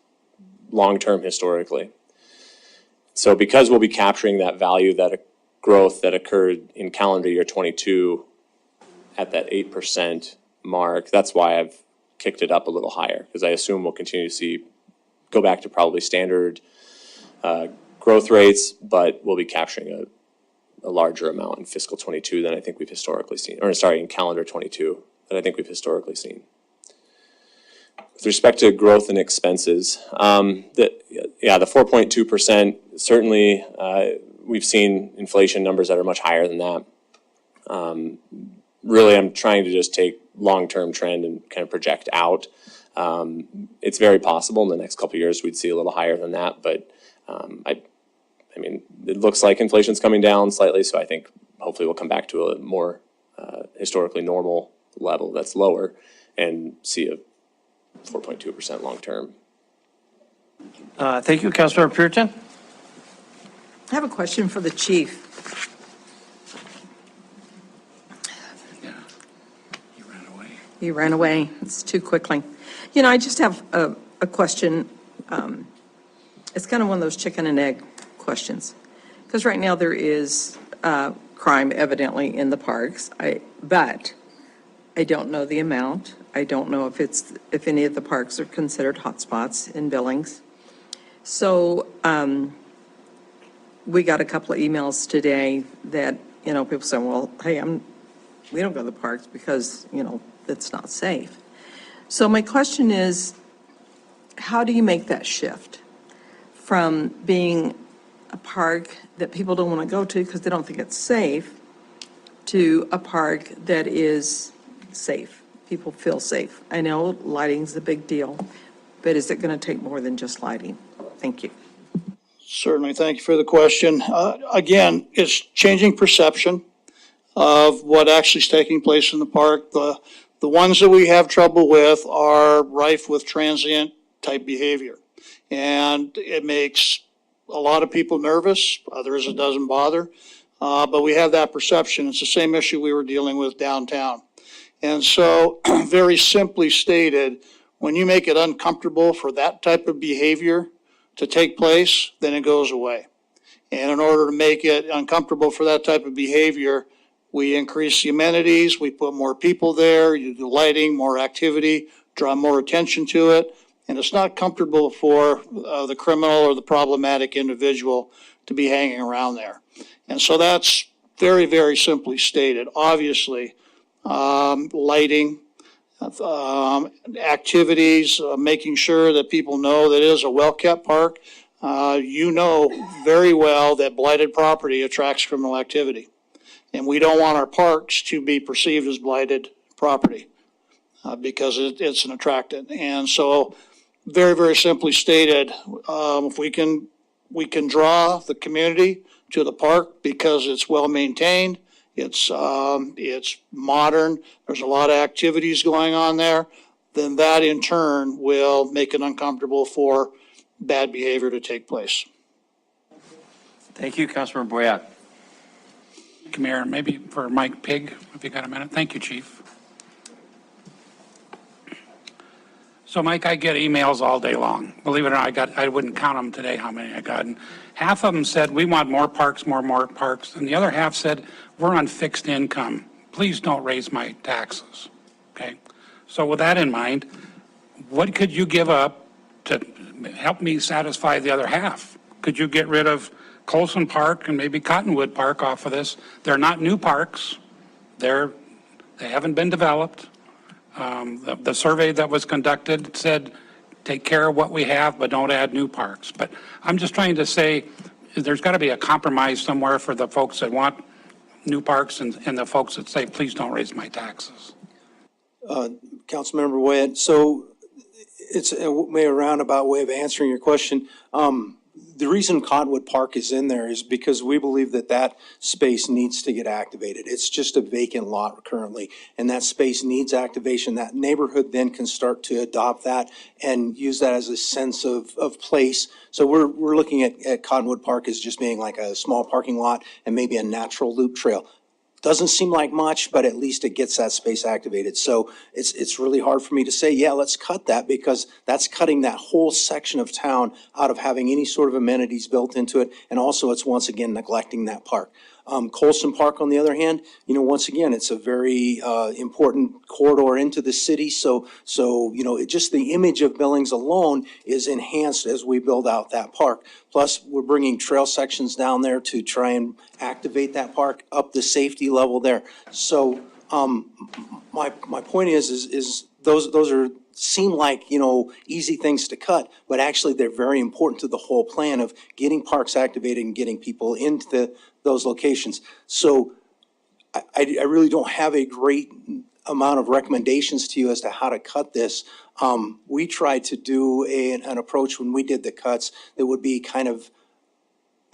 long-term historically. So because we'll be capturing that value, that growth that occurred in calendar year 22 at that 8% mark, that's why I've kicked it up a little higher, because I assume we'll continue to go back to probably standard growth rates, but we'll be capturing a larger amount in fiscal 22 than I think we've historically seen, or sorry, in calendar 22 than I think we've historically seen. With respect to growth and expenses, the 4.2%, certainly we've seen inflation numbers that are much higher than that. Really, I'm trying to just take long-term trend and kind of project out. It's very possible in the next couple of years we'd see a little higher than that, but I mean, it looks like inflation's coming down slightly, so I think hopefully we'll come back to a more historically normal level that's lower and see a 4.2% long-term. Thank you, Councilmember Puritan. I have a question for the chief. He ran away. It's too quickly. You know, I just have a question. It's kind of one of those chicken and egg questions. Because right now there is crime evidently in the parks, but I don't know the amount. I don't know if any of the parks are considered hotspots in Billings. So we got a couple of emails today that, you know, people saying, well, hey, we don't go to the parks because, you know, it's not safe. So my question is, how do you make that shift from being a park that people don't want to go to because they don't think it's safe to a park that is safe? People feel safe. I know lighting's a big deal, but is it going to take more than just lighting? Thank you. Certainly, thank you for the question. Again, it's changing perception of what actually is taking place in the park. The ones that we have trouble with are rife with transient type behavior. And it makes a lot of people nervous, others it doesn't bother. But we have that perception. It's the same issue we were dealing with downtown. And so, very simply stated, when you make it uncomfortable for that type of behavior to take place, then it goes away. And in order to make it uncomfortable for that type of behavior, we increase the amenities, we put more people there, you do lighting, more activity, draw more attention to it, and it's not comfortable for the criminal or the problematic individual to be hanging around there. And so that's very, very simply stated. Obviously, lighting, activities, making sure that people know that it is a well-kept park. You know very well that blighted property attracts criminal activity. And we don't want our parks to be perceived as blighted property because it's an attractant. And so, very, very simply stated, if we can draw the community to the park because it's well-maintained, it's modern, there's a lot of activities going on there, then that in turn will make it uncomfortable for bad behavior to take place. Thank you, Councilmember Boyette. Mayor, maybe for Mike Pigg, if you got a minute. Thank you, Chief. So Mike, I get emails all day long. Believe it or not, I wouldn't count them today, how many I got. And half of them said, we want more parks, more parks. And the other half said, we're on fixed income. Please don't raise my taxes. Okay? So with that in mind, what could you give up to help me satisfy the other half? Could you get rid of Colson Park and maybe Cottonwood Park off of this? They're not new parks. They haven't been developed. The survey that was conducted said, take care of what we have, but don't add new parks. But I'm just trying to say, there's got to be a compromise somewhere for the folks that want new parks and the folks that say, please don't raise my taxes. Councilmember Witt, so it's a roundabout way of answering your question. The reason Cottonwood Park is in there is because we believe that that space needs to get activated. It's just a vacant lot currently, and that space needs activation. That neighborhood then can start to adopt that and use that as a sense of place. So we're looking at Cottonwood Park as just being like a small parking lot and maybe a natural loop trail. Doesn't seem like much, but at least it gets that space activated. So it's really hard for me to say, yeah, let's cut that, because that's cutting that whole section of town out of having any sort of amenities built into it. And also it's once again neglecting that park. Colson Park, on the other hand, once again, it's a very important corridor into the city. So just the image of Billings alone is enhanced as we build out that park. Plus, we're bringing trail sections down there to try and activate that park, up the safety level there. So my point is those seem like, easy things to cut, but actually they're very important to the whole plan of getting parks activated and getting people into those locations. So I really don't have a great amount of recommendations to you as to how to cut this. We tried to do an approach when we did the cuts that would be kind of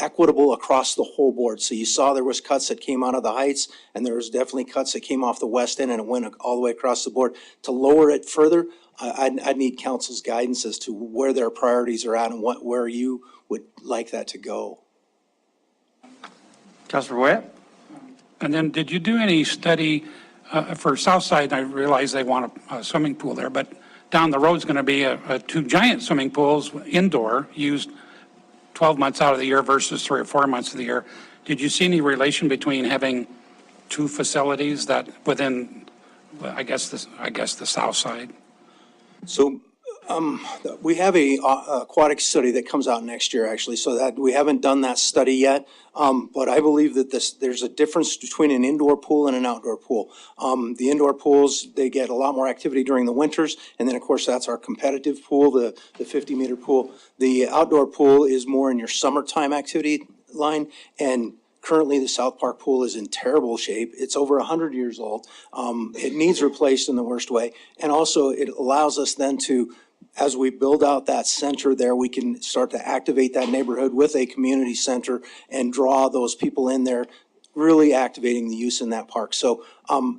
equitable across the whole board. So you saw there was cuts that came out of the Heights, and there was definitely cuts that came off the west end, and it went all the way across the board. To lower it further, I'd need council's guidance as to where their priorities are at and where you would like that to go. Councilor Boyer? And then did you do any study for Southside? I realize they want a swimming pool there, but down the road's going to be two giant swimming pools indoor used 12 months out of the year versus 3 or 4 months of the year. Did you see any relation between having two facilities that within, I guess the south side? So we have a aquatic study that comes out next year, actually, so that we haven't done that study yet. But I believe that there's a difference between an indoor pool and an outdoor pool. The indoor pools, they get a lot more activity during the winters, and then of course that's our competitive pool, the 50-meter pool. The outdoor pool is more in your summertime activity line, and currently the South Park pool is in terrible shape. It's over 100 years old. It needs replaced in the worst way, and also it allows us then to, as we build out that center there, we can start to activate that neighborhood with a community center and draw those people in there, really activating the use in that park. So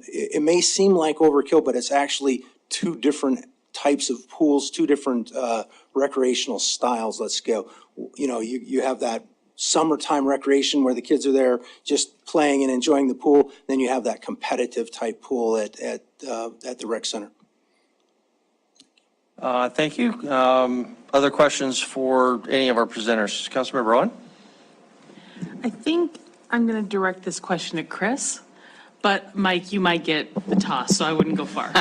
it may seem like overkill, but it's actually two different types of pools, two different recreational styles. Let's go. You know, you have that summertime recreation where the kids are there just playing and enjoying the pool. Then you have that competitive type pool at the rec center. Thank you. Other questions for any of our presenters? Councilmember Rowan? I think I'm going to direct this question at Chris, but Mike, you might get the toss, so I wouldn't go far.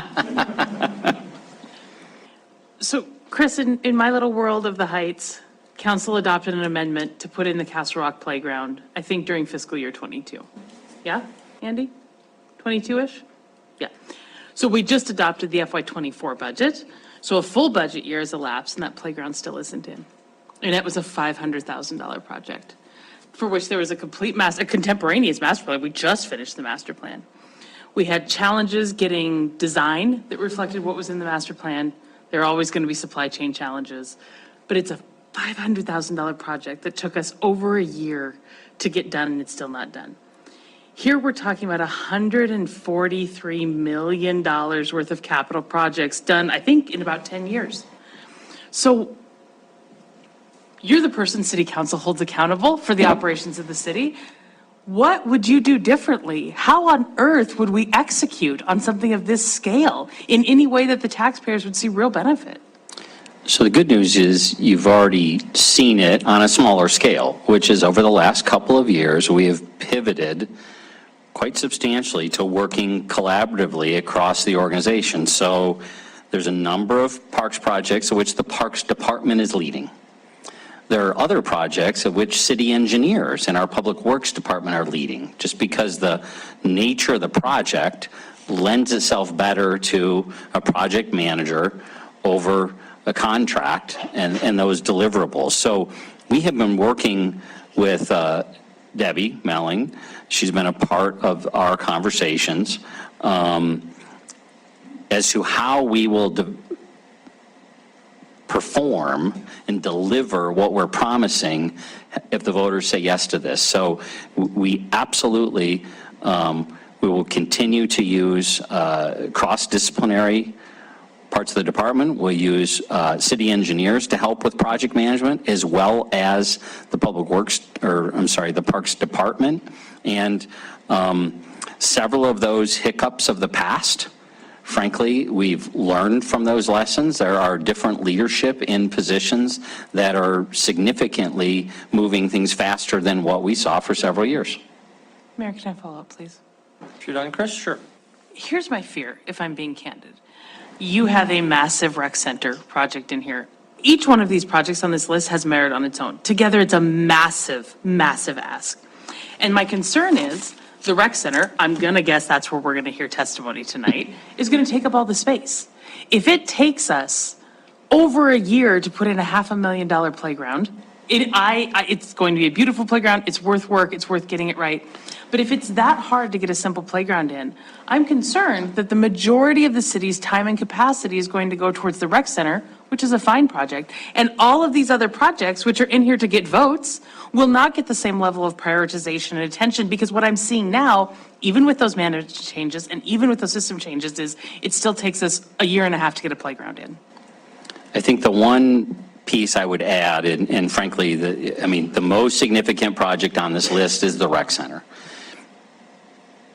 So Chris, in my little world of the Heights, council adopted an amendment to put in the Castle Rock Playground, I think during fiscal year 22. Yeah, Andy? 22-ish? Yeah. So we just adopted the FY24 budget. So a full budget year has elapsed and that playground still isn't in. And it was a $500,000 project for which there was a contemporaneous master plan. We just finished the master plan. We had challenges getting design that reflected what was in the master plan. There are always going to be supply chain challenges, but it's a $500,000 project that took us over a year to get done and it's still not done. Here we're talking about $143 million worth of capital projects done, I think, in about 10 years. So you're the person city council holds accountable for the operations of the city. What would you do differently? How on earth would we execute on something of this scale in any way that the taxpayers would see real benefit? So the good news is you've already seen it on a smaller scale, which is over the last couple of years, we have pivoted quite substantially to working collaboratively across the organization. So there's a number of parks projects of which the Parks Department is leading. There are other projects of which city engineers and our Public Works Department are leading, just because the nature of the project lends itself better to a project manager over a contract and those deliverables. So we have been working with Debbie Melling. She's been a part of our conversations as to how we will perform and deliver what we're promising if the voters say yes to this. So we absolutely, we will continue to use cross-disciplinary parts of the department. We'll use city engineers to help with project management, as well as the the Parks Department. And several of those hiccups of the past, frankly, we've learned from those lessons. There are different leadership in positions that are significantly moving things faster than what we saw for several years. Mayor, can I follow up, please? If you're done, Chris, sure. Here's my fear, if I'm being candid. You have a massive rec center project in here. Each one of these projects on this list has merit on its own. Together, it's a massive, massive ask. And my concern is the rec center, I'm going to guess that's where we're going to hear testimony tonight, is going to take up all the space. If it takes us over a year to put in a $500,000 playground, It's going to be a beautiful playground, it's worth work, it's worth getting it right. But if it's that hard to get a simple playground in, I'm concerned that the majority of the city's time and capacity is going to go towards the rec center, which is a fine project, and all of these other projects, which are in here to get votes, will not get the same level of prioritization and attention, because what I'm seeing now, even with those management changes and even with those system changes, is it still takes us a year and a half to get a playground in. I think the one piece I would add, and frankly, the most significant project on this list is the rec center.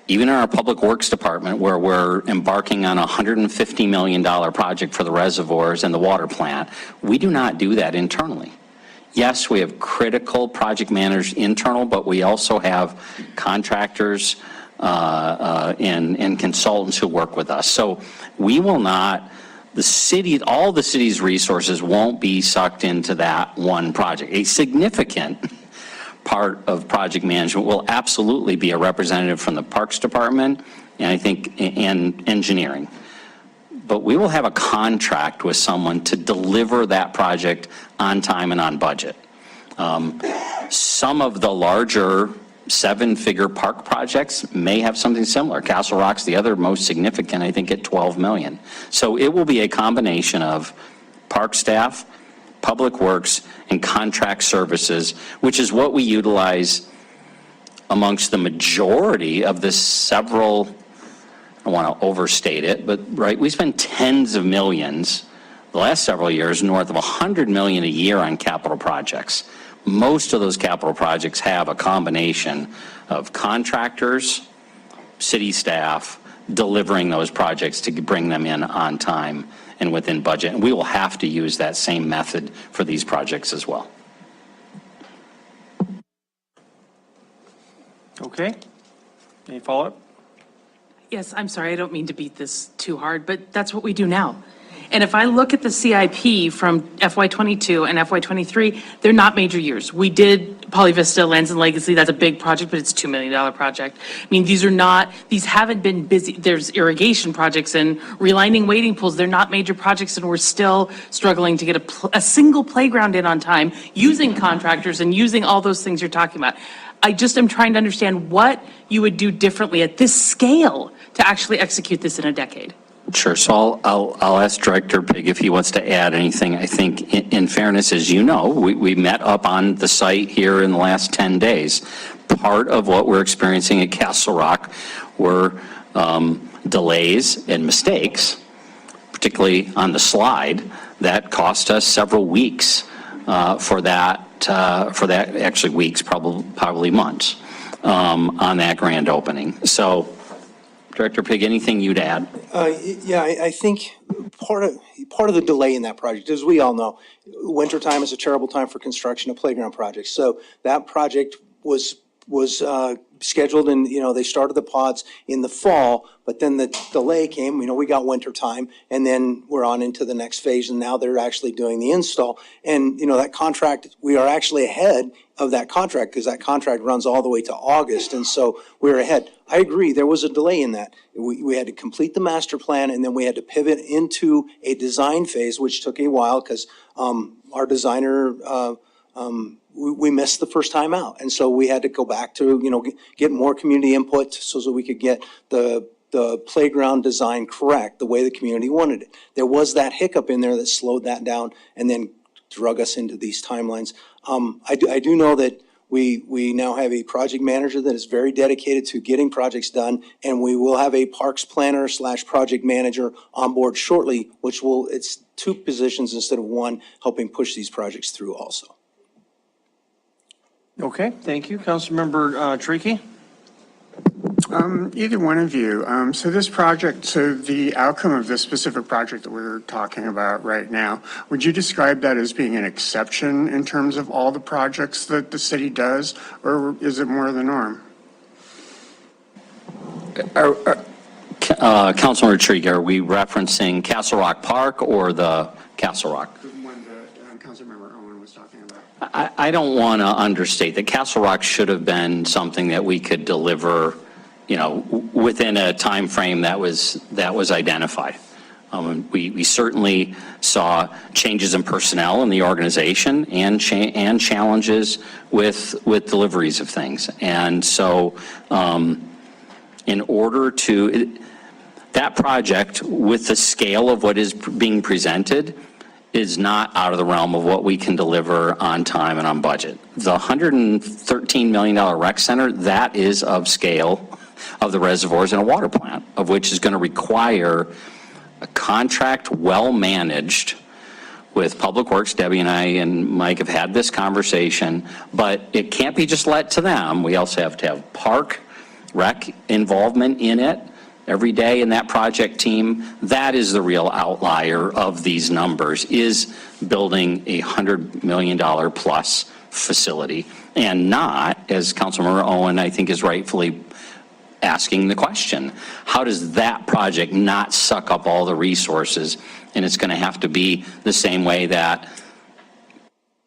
Even in our Public Works Department, where we're embarking on a $150 million project for the reservoirs and the water plant, we do not do that internally. Yes, we have critical project managers internal, but we also have contractors and consultants who work with us. So we will not, all the city's resources won't be sucked into that one project. A significant part of project management will absolutely be a representative from the Parks Department and I think and engineering. But we will have a contract with someone to deliver that project on time and on budget. Some of the larger seven-figure park projects may have something similar. Castle Rock's the other most significant, I think, at $12 million. So it will be a combination of park staff, public works, and contract services, which is what we utilize amongst the majority of the several, I don't want to overstate it, but right, we spend tens of millions the last several years, north of $100 million a year on capital projects. Most of those capital projects have a combination of contractors, city staff, delivering those projects to bring them in on time and within budget. And we will have to use that same method for these projects as well. Okay. Any follow-up? Yes, I'm sorry, I don't mean to beat this too hard, but that's what we do now. And if I look at the CIP from FY22 and FY23, they're not major years. We did Poly Vista, Lands and Legacy, that's a big project, but it's a $2 million project. I mean, these haven't been busy. There's irrigation projects and relining wading pools. They're not major projects, and we're still struggling to get a single playground in on time, using contractors and using all those things you're talking about. I just am trying to understand what you would do differently at this scale to actually execute this in a decade. Sure. So I'll ask Director Pig if he wants to add anything. I think in fairness, as you know, we met up on the site here in the last 10 days. Part of what we're experiencing at Castle Rock were delays and mistakes, particularly on the slide, that cost us several weeks for that actually weeks, probably months on that grand opening. So Director Pig, anything you'd add? Yeah, I think part of the delay in that project, as we all know, wintertime is a terrible time for construction of playground projects. So that project was scheduled and, they started the pods in the fall, but then the delay came, we got winter time, and then we're on into the next phase, and now they're actually doing the install. And, that contract, we are actually ahead of that contract because that contract runs all the way to August, and so we're ahead. I agree, there was a delay in that. We had to complete the master plan, and then we had to pivot into a design phase, which took a while because our designer, we missed the first time out. And so we had to go back to, get more community input so that we could get the playground design correct, the way the community wanted it. There was that hiccup in there that slowed that down and then drug us into these timelines. I do know that we now have a project manager that is very dedicated to getting projects done, and we will have a parks planner / project manager on board shortly, which it's 2 positions instead of 1, helping push these projects through also. Okay, thank you. Councilmember Tricky? Either one of you. So the outcome of this specific project that we're talking about right now, would you describe that as being an exception in terms of all the projects that the city does, or is it more the norm? Councilmember Trigger, are we referencing Castle Rock Park or the Castle Rock? The one that Councilmember Owen was talking about. I don't want to understate that Castle Rock should have been something that we could deliver, within a time frame that was identified. We certainly saw changes in personnel in the organization and challenges with deliveries of things. And so in order to, that project with the scale of what is being presented is not out of the realm of what we can deliver on time and on budget. The $113 million rec center, that is of scale of the reservoirs in a water plant, of which is going to require a contract well-managed with Public Works. Debbie and I and Mike have had this conversation, but it can't be just let to them. We also have to have park, rec involvement in it every day in that project team. That is the real outlier of these numbers, is building a $100 million plus facility, and not, as Councilmember Owen, I think, is rightfully asking the question, how does that project not suck up all the resources? And it's going to have to be the same way that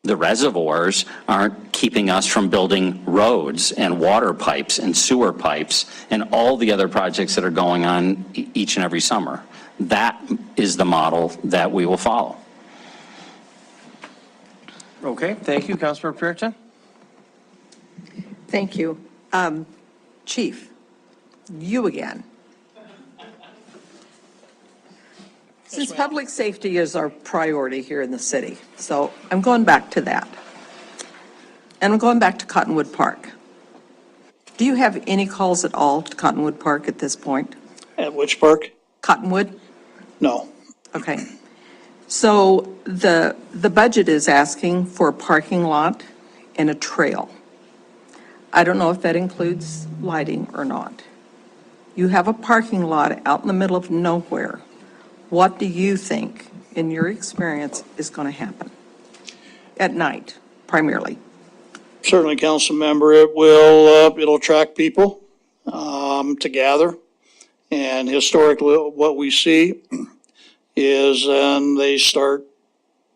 the reservoirs aren't keeping us from building roads and water pipes and sewer pipes and all the other projects that are going on each and every summer. That is the model that we will follow. Okay, thank you, Councilmember Purington. Thank you. Chief, you again. Since public safety is our priority here in the city, so I'm going back to that. And I'm going back to Cottonwood Park. Do you have any calls at all to Cottonwood Park at this point? At which park? Cottonwood? No. Okay. So the budget is asking for a parking lot and a trail. I don't know if that includes lighting or not. You have a parking lot out in the middle of nowhere. What do you think, in your experience, is going to happen? At night, primarily. Certainly, council member, it will, it'll attract people to gather. And historically, what we see is they start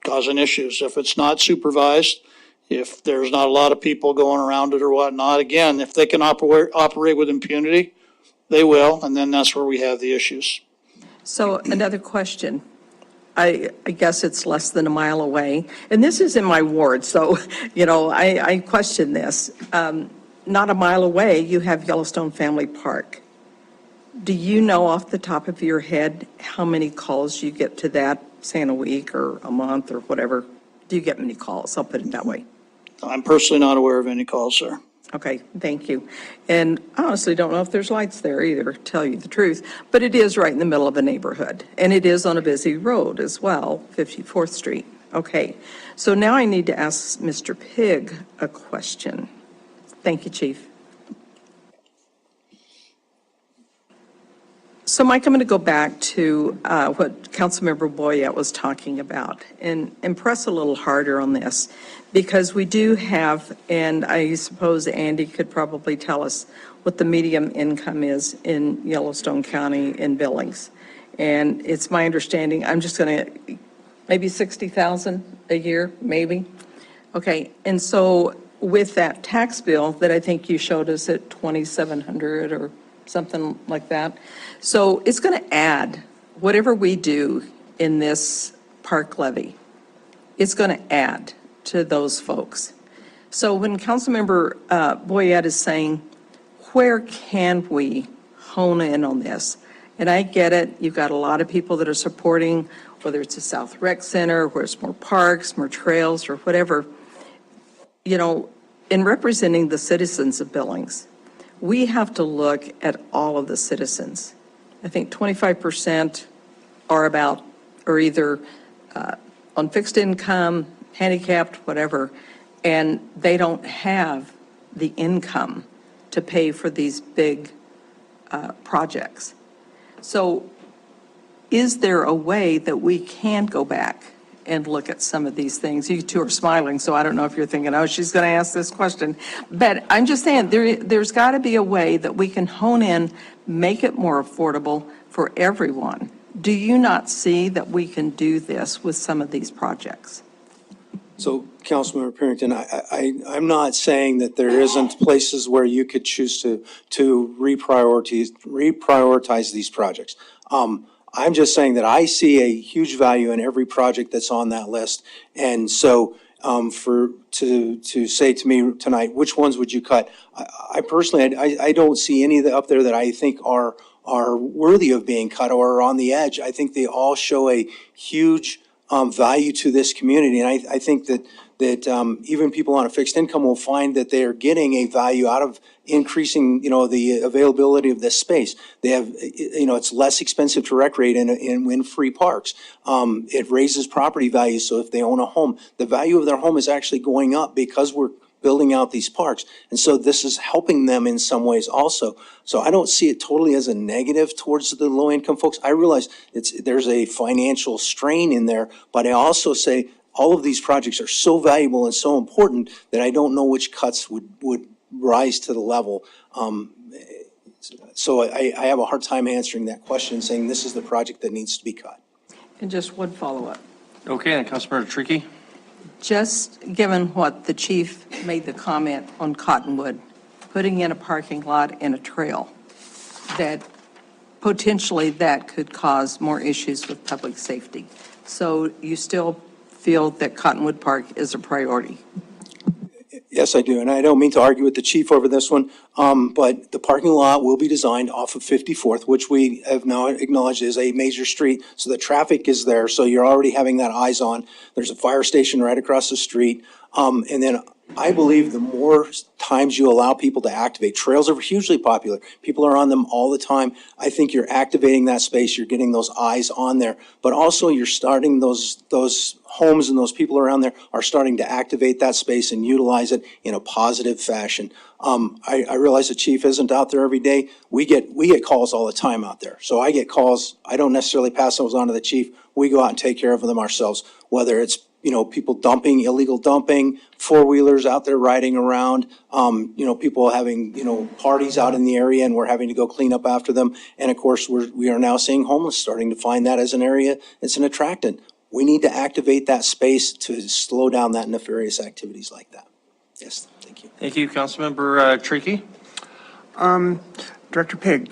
causing issues. If it's not supervised, if there's not a lot of people going around it or whatnot, again, if they can operate with impunity, they will, and then that's where we have the issues. So another question. I guess it's less than a mile away, and this is in my ward, so, I question this. Not a mile away, you have Yellowstone Family Park. Do you know off the top of your head how many calls you get to that, say in a week or a month or whatever? Do you get many calls? I'll put it that way. I'm personally not aware of any calls, sir. Okay, thank you. And I honestly don't know if there's lights there either, to tell you the truth, but it is right in the middle of a neighborhood, and it is on a busy road as well, 54th Street. Okay, so now I need to ask Mr. Pigg a question. Thank you, Chief. So, Mike, I'm going to go back to what Councilmember Boyette was talking about and press a little harder on this, because we do have, and I suppose Andy could probably tell us what the median income is in Yellowstone County in Billings. And it's my understanding, I'm just going to, maybe 60,000 a year, maybe. Okay, and so with that tax bill that I think you showed us at 2,700 or something like that. So it's going to add, whatever we do in this park levy, it's going to add to those folks. So when Councilmember Boyette is saying, where can we hone in on this? And I get it, you've got a lot of people that are supporting, whether it's a South Rec Center, where it's more parks, more trails, or whatever. In representing the citizens of Billings, we have to look at all of the citizens. I think 25% are either on fixed income, handicapped, whatever, and they don't have the income to pay for these big projects. So is there a way that we can go back and look at some of these things? You two are smiling, so I don't know if you're thinking, oh, she's going to ask this question. But I'm just saying, there's got to be a way that we can hone in, make it more affordable for everyone. Do you not see that we can do this with some of these projects? So, Councilmember Purington, I'm not saying that there isn't places where you could choose to reprioritize these projects. I'm just saying that I see a huge value in every project that's on that list. And so, to say to me tonight, which ones would you cut? I personally, I don't see any up there that I think are worthy of being cut or are on the edge. I think they all show a huge, value to this community. And I think that even people on a fixed income will find that they are getting a value out of increasing, the availability of this space. They have, it's less expensive to recreate in free parks. It raises property values. So if they own a home, the value of their home is actually going up because we're building out these parks. And so this is helping them in some ways also. So I don't see it totally as a negative towards the low income folks. I realize there's a financial strain in there, but I also say all of these projects are so valuable and so important that I don't know which cuts would rise to the level. So I have a hard time answering that question, saying this is the project that needs to be cut. And just one follow-up. Okay, and Councilmember Tricky? Just given what the chief made the comment on Cottonwood, putting in a parking lot and a trail, that potentially that could cause more issues with public safety. So you still feel that Cottonwood Park is a priority? Yes, I do. And I don't mean to argue with the chief over this one, but the parking lot will be designed off of 54th, which we have now acknowledged is a major street. So the traffic is there. So you're already having that eyes on. There's a fire station right across the street. And then I believe the more times you allow people to activate, trails are hugely popular. People are on them all the time. I think you're activating that space. You're getting those eyes on there, but also you're starting those homes and those people around there are starting to activate that space and utilize it in a positive fashion. I realize the chief isn't out there every day. We get calls all the time out there. So I get calls. I don't necessarily pass those on to the chief. We go out and take care of them ourselves, whether it's people dumping, illegal dumping, four-wheelers out there riding around, people having, parties out in the area and we're having to go clean up after them. And of course, we are now seeing homeless starting to find that as an area. It's an attractant. We need to activate that space to slow down that nefarious activities like that. Yes, thank you. Thank you, Councilmember Tricky. Director Pig,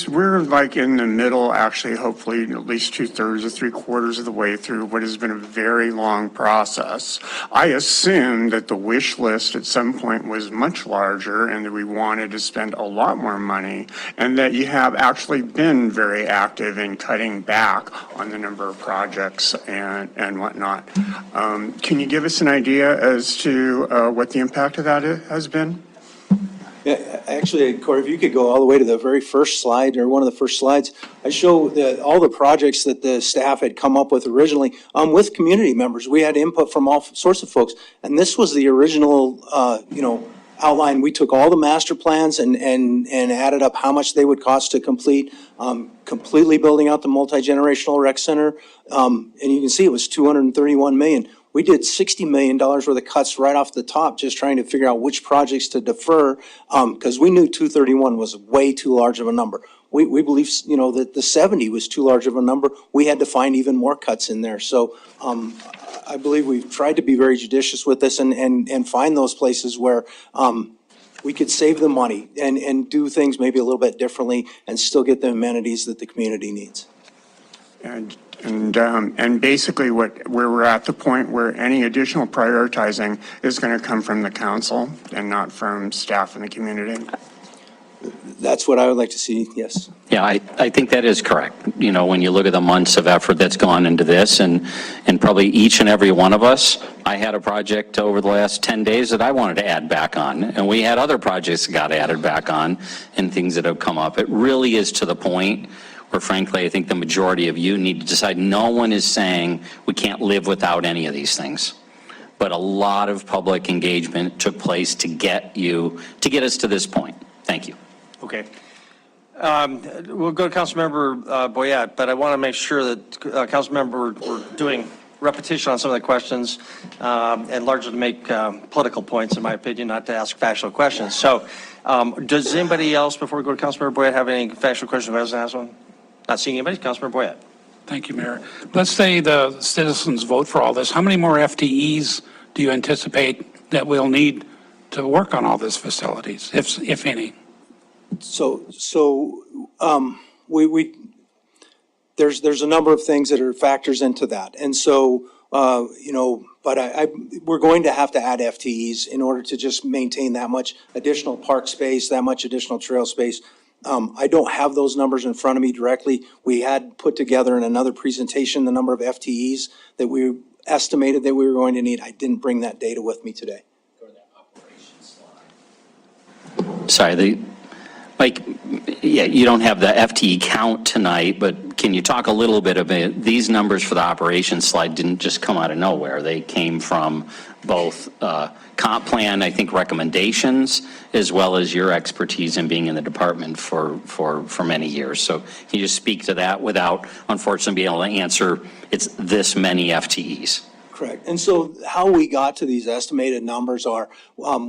we're like in the middle, actually, hopefully at least 2/3 or 3/4 of the way through what has been a very long process. I assume that the wish list at some point was much larger and that we wanted to spend a lot more money and that you have actually been very active in cutting back on the number of projects and whatnot. Can you give us an idea as to what the impact of that has been? Yeah, actually, Corey, if you could go all the way to the very first slide or one of the first slides, I show all the projects that the staff had come up with originally with community members. We had input from all sorts of folks. And this was the original, outline. We took all the master plans and added up how much they would cost to complete, completely building out the multi-generational rec center. And you can see it was $231 million. We did $60 million worth of cuts right off the top, just trying to figure out which projects to defer, because we knew 231 was way too large of a number. We believe, that the 70 was too large of a number. We had to find even more cuts in there. So I believe we've tried to be very judicious with this and find those places where we could save the money and do things maybe a little bit differently and still get the amenities that the community needs. And basically where we're at the point where any additional prioritizing is going to come from the council and not from staff in the community. That's what I would like to see, yes. Yeah, I think that is correct. When you look at the months of effort that's gone into this and probably each and every one of us, I had a project over the last 10 days that I wanted to add back on. And we had other projects that got added back on and things that have come up. It really is to the point where frankly, I think the majority of you need to decide. No one is saying we can't live without any of these things. But a lot of public engagement took place to get us to this point. Thank you. Okay. We'll go to Councilmember Boyette, but I want to make sure that Councilmember, we're doing repetition on some of the questions and largely to make political points, in my opinion, not to ask factual questions. So does anybody else, before we go to Councilmember Boyette, have any factual questions? Who hasn't asked one? Not seeing anybody. Councilmember Boyette. Thank you, Mayor. Let's say the citizens vote for all this. How many more FTEs do you anticipate that we'll need to work on all these facilities, if any? So we there's a number of things that are factors into that. And so, but we're going to have to add FTEs in order to just maintain that much additional park space, that much additional trail space. I don't have those numbers in front of me directly. We had put together in another presentation the number of FTEs that we estimated that we were going to need. I didn't bring that data with me today. Sorry, Mike, yeah, you don't have the FTE count tonight, but can you talk a little bit about, these numbers for the operations slide didn't just come out of nowhere. They came from both comp plan, I think, recommendations, as well as your expertise in being in the department for many years. So can you just speak to that without, unfortunately, being able to answer, it's this many FTEs? Correct. And so how we got to these estimated numbers are,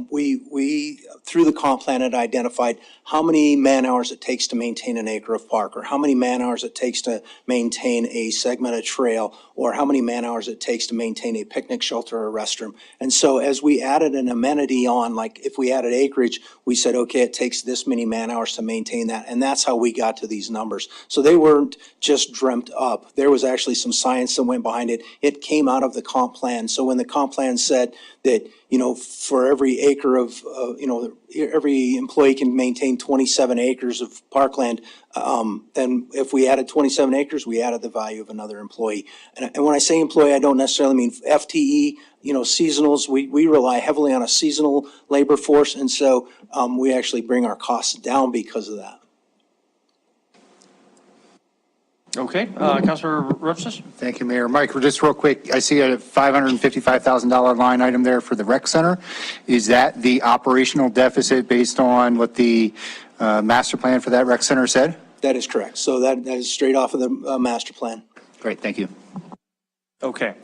we through the comp plan had identified how many man hours it takes to maintain an acre of park, or how many man hours it takes to maintain a segment of trail, or how many man hours it takes to maintain a picnic shelter or restroom. And so as we added an amenity on, like if we added acreage, we said, okay, it takes this many man hours to maintain that. And that's how we got to these numbers. So they weren't just dreamt up. There was actually some science that went behind it. It came out of the comp plan. So when the comp plan said that, for every acre of, every employee can maintain 27 acres of parkland, then if we added 27 acres, we added the value of another employee. And when I say employee, I don't necessarily mean FTE, seasonals. We rely heavily on a seasonal labor force. And so we actually bring our costs down because of that. Okay, Councilor Rupsis? Thank you, Mayor. Mike, just real quick, I see a $555,000 line item there for the rec center. Is that the operational deficit based on what the master plan for that rec center said? That is correct. So that is straight off of the master plan. Great, thank you. Okay.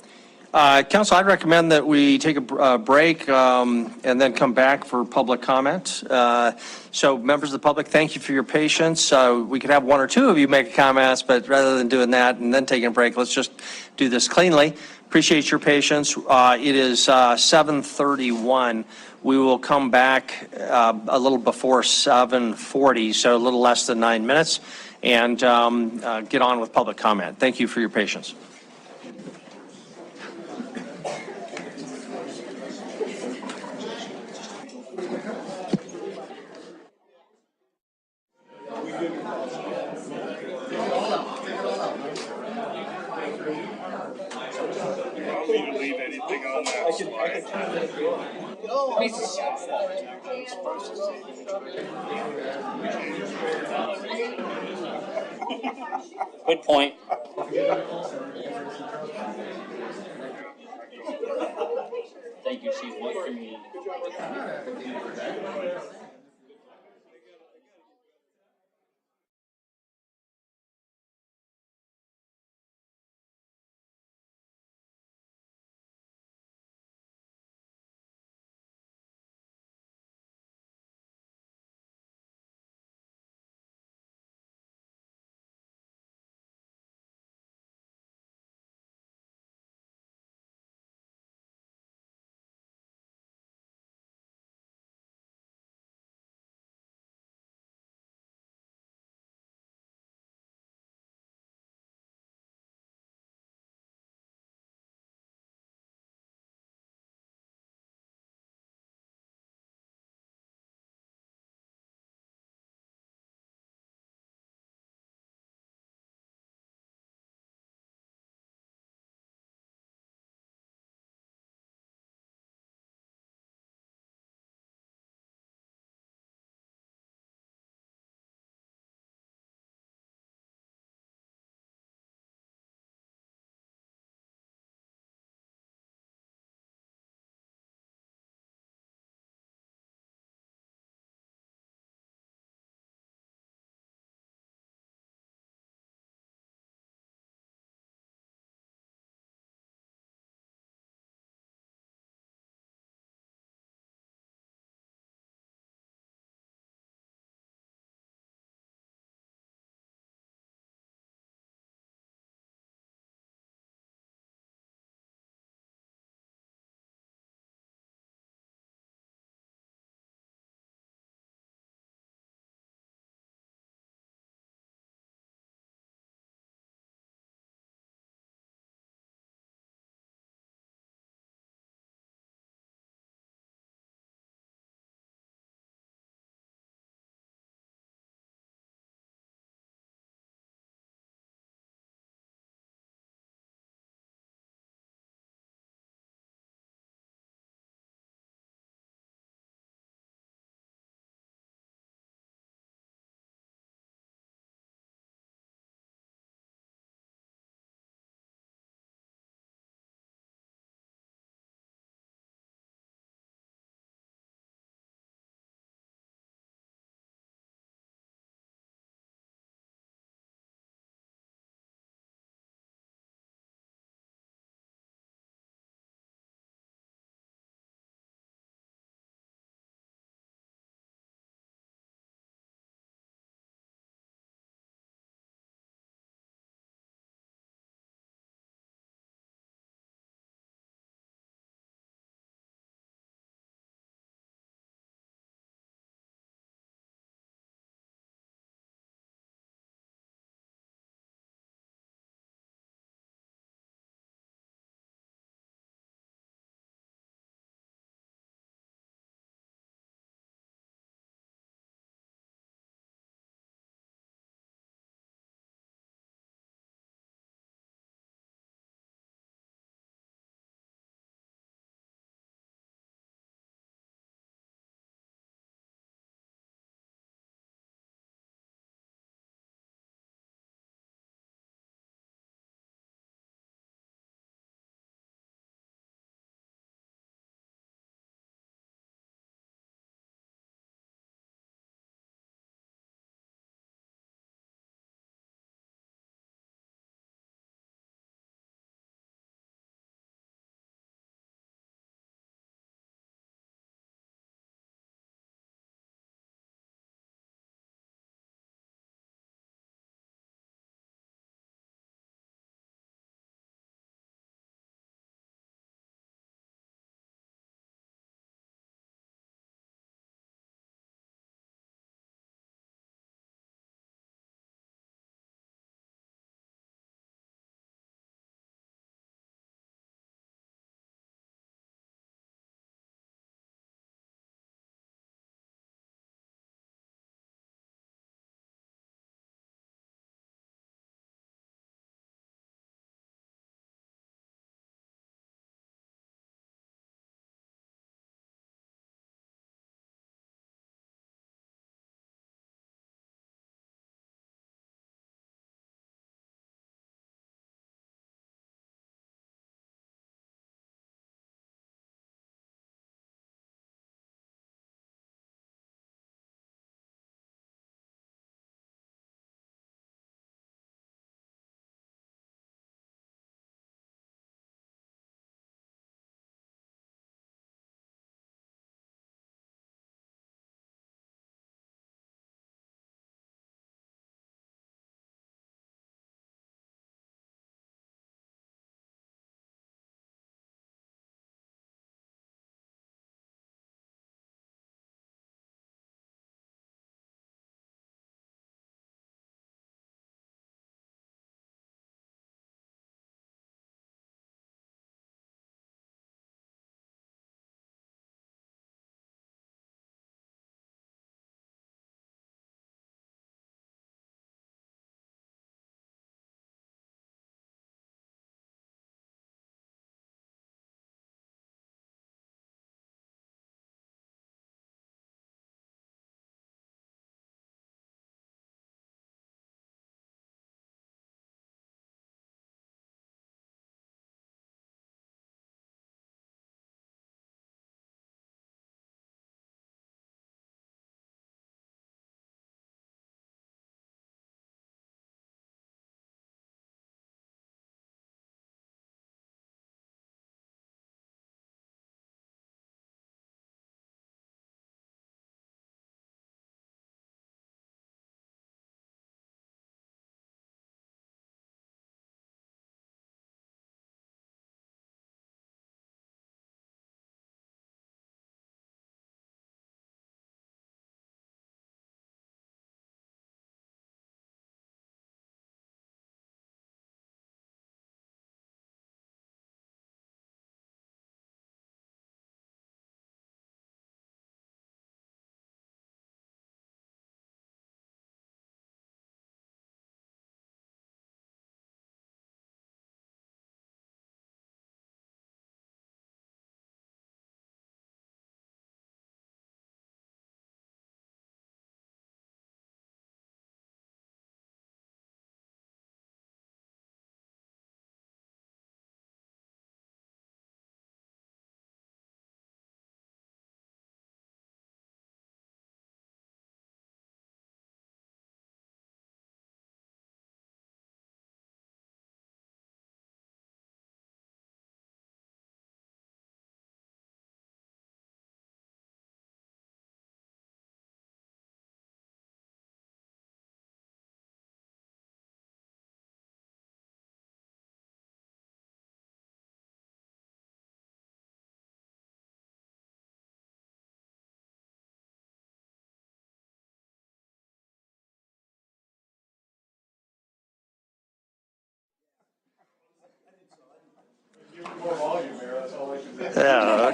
Council, I'd recommend that we take a break and then come back for public comment. So members of the public, thank you for your patience. We could have one or two of you make comments, but rather than doing that and then taking a break, let's just do this cleanly. Appreciate your patience. It is 7:31. We will come back a little before 7:40, so a little less than 9 minutes, and get on with public comment. Thank you for your patience. Leave anything on that slide. Good point. Thank you, Chief. What can we?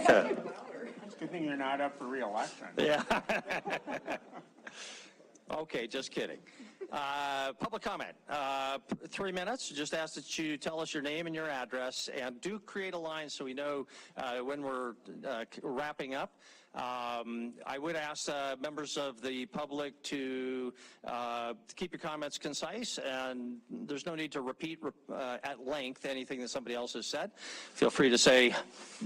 Good thing you're not up for reelection. Yeah. Okay, just kidding. Public comment, 3 minutes. Just ask that you tell us your name and your address, and do create a line so we know when we're wrapping up. I would ask members of the public to keep your comments concise, and there's no need to repeat at length anything that somebody else has said. Feel free to say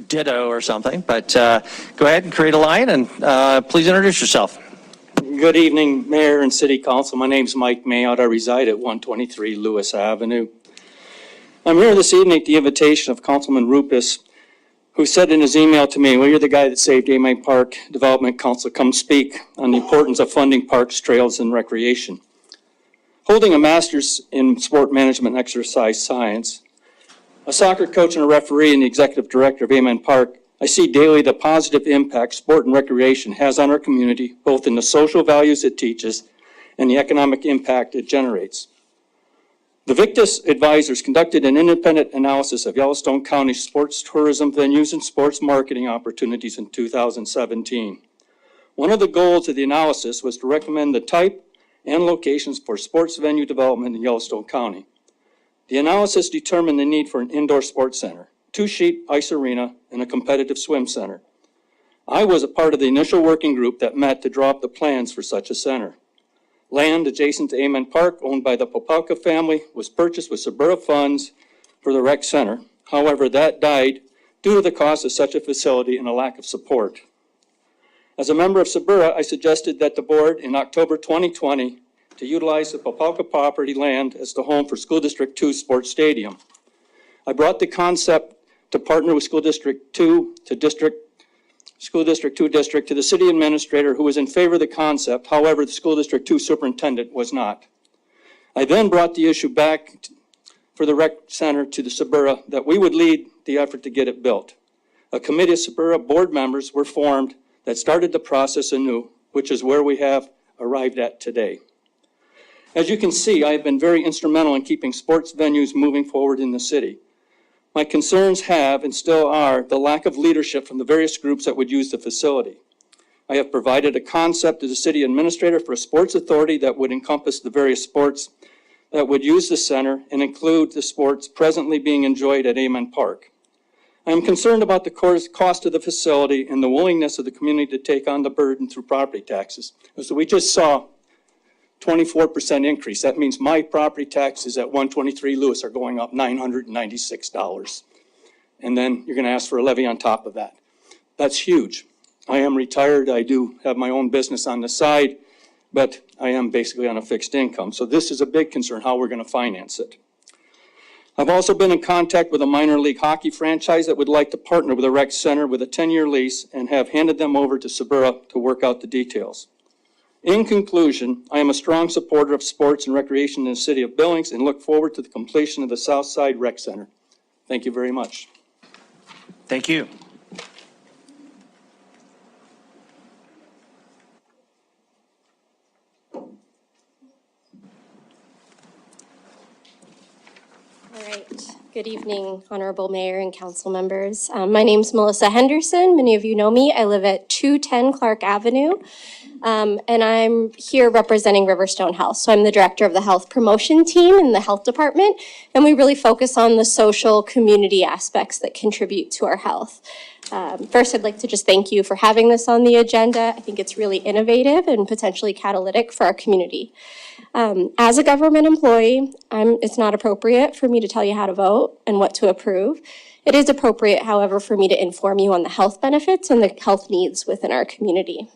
ditto or something, but go ahead and create a line, and please introduce yourself. Good evening, Mayor and City Council. My name's Mike Mayotte. I reside at 123 Lewis Avenue. I'm here this evening at the invitation of Councilman Rupes, who said in his email to me, well, you're the guy that saved Amite Park Development Council. Come speak on the importance of funding parks, trails, and recreation. Holding a master's in sport management and exercise science, a soccer coach and a referee and the executive director of Amite Park, I see daily the positive impact sport and recreation has on our community, both in the social values it teaches and the economic impact it generates. The Victus advisors conducted an independent analysis of Yellowstone County sports tourism venues and sports marketing opportunities in 2017. One of the goals of the analysis was to recommend the type and locations for sports venue development in Yellowstone County. The analysis determined the need for an indoor sports center, 2-sheet ice arena, and a competitive swim center. I was a part of the initial working group that met to draw up the plans for such a center. Land adjacent to Amen Park, owned by the Popalka family, was purchased with Suburra funds for the rec center. However, that died due to the cost of such a facility and a lack of support. As a member of Suburra, I suggested that the board in October 2020 to utilize the Popalka property land as the home for School District 2 Sports Stadium. I brought the concept to partner with School District 2 to School District 2 district to the city administrator, who was in favor of the concept. However, the School District 2 superintendent was not. I then brought the issue back for the rec center to the Suburra that we would lead the effort to get it built. A committee of Suburra board members were formed that started the process anew, which is where we have arrived at today. As you can see, I have been very instrumental in keeping sports venues moving forward in the city. My concerns have and still are the lack of leadership from the various groups that would use the facility. I have provided a concept to the city administrator for a sports authority that would encompass the various sports that would use the center and include the sports presently being enjoyed at Amen Park. I am concerned about the cost of the facility and the willingness of the community to take on the burden through property taxes. So we just saw 24% increase. That means my property taxes at 123 Lewis are going up $996. And then you're going to ask for a levy on top of that. That's huge. I am retired. I do have my own business on the side, but I am basically on a fixed income. So this is a big concern, how we're going to finance it. I've also been in contact with a minor league hockey franchise that would like to partner with a rec center with a 10-year lease and have handed them over to Suburra to work out the details. In conclusion, I am a strong supporter of sports and recreation in the city of Billings and look forward to the completion of the South Side Rec Center. Thank you very much. Thank you. All right. Good evening, Honorable Mayor and council members. My name is Melissa Henderson. Many of you know me. I live at 210 Clark Avenue, and I'm here representing Riverstone Health. So I'm the director of the health promotion team in the health department, and we really focus on the social community aspects that contribute to our health. First, I'd like to just thank you for having this on the agenda. I think it's really innovative and potentially catalytic for our community. As a government employee, it's not appropriate for me to tell you how to vote and what to approve. It is appropriate, however, for me to inform you on the health benefits and the health needs within our community.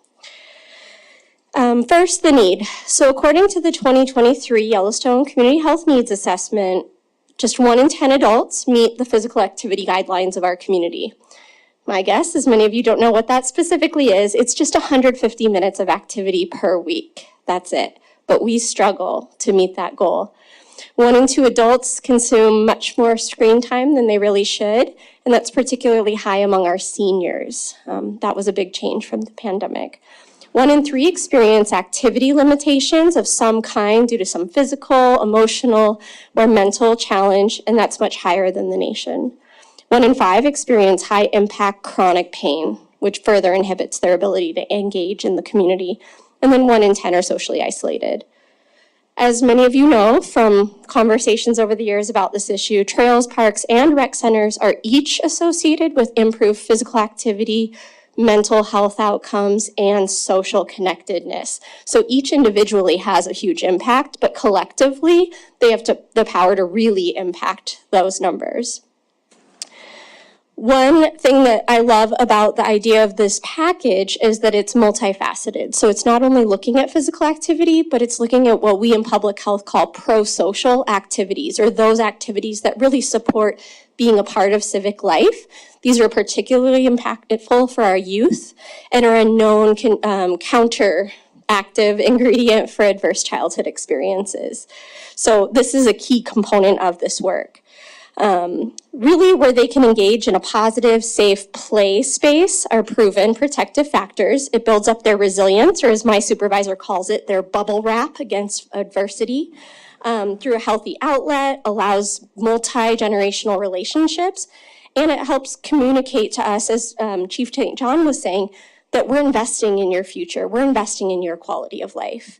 First, the need. So according to the 2023 Yellowstone Community Health Needs Assessment, just 1 in 10 adults meet the physical activity guidelines of our community. My guess, as many of you don't know what that specifically is, it's just 150 minutes of activity per week. That's it. But we struggle to meet that goal. 1 in 2 adults consume much more screen time than they really should, and that's particularly high among our seniors. That was a big change from the pandemic. 1 in 3 experience activity limitations of some kind due to some physical, emotional, or mental challenge, and that's much higher than the nation. 1 in 5 experience high-impact chronic pain, which further inhibits their ability to engage in the community. And then 1 in 10 are socially isolated. As many of you know from conversations over the years about this issue, trails, parks, and rec centers are each associated with improved physical activity, mental health outcomes, and social connectedness. So each individually has a huge impact, but collectively, they have the power to really impact those numbers. One thing that I love about the idea of this package is that it's multifaceted. So it's not only looking at physical activity, but it's looking at what we in public health call pro-social activities, or those activities that really support being a part of civic life. These are particularly impactful for our youth and are a known counteractive ingredient for adverse childhood experiences. So this is a key component of this work. Really where they can engage in a positive, safe play space are proven protective factors. It builds up their resilience, or as my supervisor calls it, their bubble wrap against adversity. Through a healthy outlet, allows multi-generational relationships, and it helps communicate to us, as Chief St. John was saying, that we're investing in your future. We're investing in your quality of life.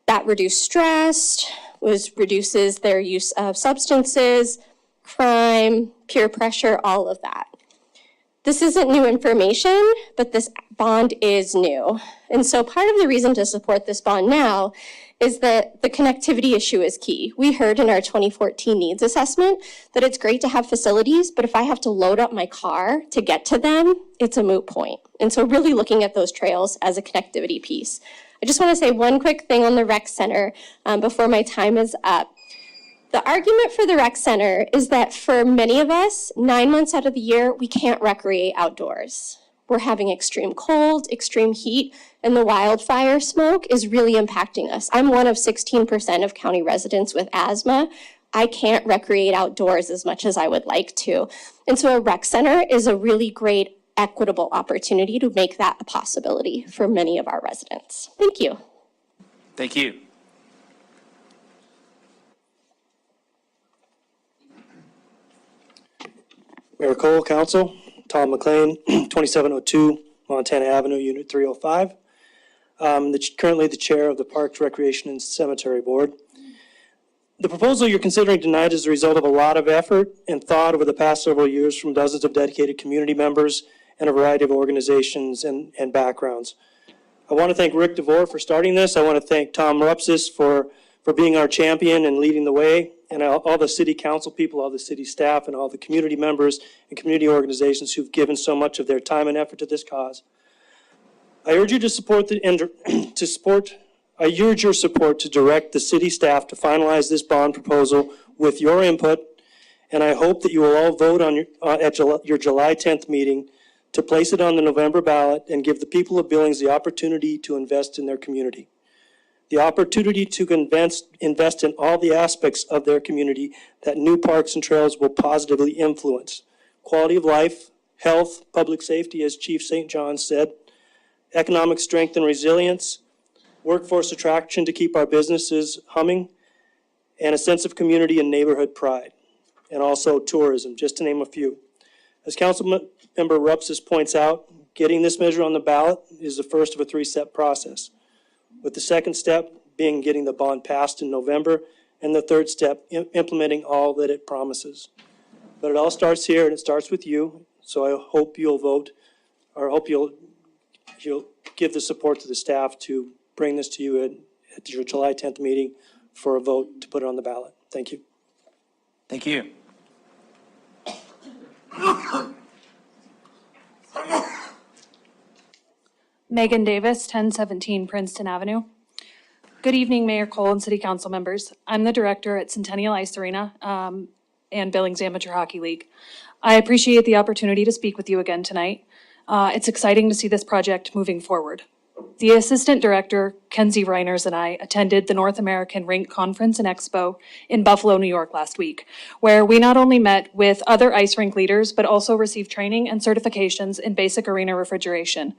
That reduces stress, reduces their use of substances, crime, peer pressure, all of that. This isn't new information, but this bond is new. And so part of the reason to support this bond now is that the connectivity issue is key. We heard in our 2014 needs assessment that it's great to have facilities, but if I have to load up my car to get to them, it's a moot point. And so really looking at those trails as a connectivity piece. I just want to say one quick thing on the rec center before my time is up. The argument for the rec center is that for many of us, 9 months out of the year, we can't recreate outdoors. We're having extreme cold, extreme heat, and the wildfire smoke is really impacting us. I'm one of 16% of county residents with asthma. I can't recreate outdoors as much as I would like to. And so a rec center is a really great equitable opportunity to make that a possibility for many of our residents. Thank you. Thank you. Mayor Cole, Council, Tom McLean, 2702 Montana Avenue, Unit 305. Currently the chair of the Parks, Recreation, and Cemetery Board. The proposal you're considering tonight is the result of a lot of effort and thought over the past several years from dozens of dedicated community members and a variety of organizations and backgrounds. I want to thank Rick DeVore for starting this. I want to thank Tom Rupsis for being our champion and leading the way, and all the city council people, all the city staff, and all the community members and community organizations who've given so much of their time and effort to this cause. I urge you to I urge your support to direct the city staff to finalize this bond proposal with your input, and I hope that you will all vote on at your July 10th meeting to place it on the November ballot and give the people of Billings the opportunity to invest in their community. The opportunity to invest in all the aspects of their community that new parks and trails will positively influence. Quality of life, health, public safety, as Chief St. John said, economic strength and resilience, workforce attraction to keep our businesses humming, and a sense of community and neighborhood pride, and also tourism, just to name a few. As Councilmember Rupsis points out, getting this measure on the ballot is the first of a three-step process, with the second step being getting the bond passed in November, and the third step, implementing all that it promises. But it all starts here, and it starts with you, so I hope you'll vote, or I hope you'll give the support to the staff to bring this to you at your July 10th meeting for a vote to put it on the ballot. Thank you. Thank you. Megan Davis, 1017 Princeton Avenue. Good evening, Mayor Cole and City Council members. I'm the director at Centennial Ice Arena and Billings Amateur Hockey League. I appreciate the opportunity to speak with you again tonight. It's exciting to see this project moving forward. The Assistant Director, Kenzie Reiners, and I attended the North American Rink Conference and Expo in Buffalo, New York last week, where we not only met with other ice rink leaders, but also received training and certifications in basic arena refrigeration.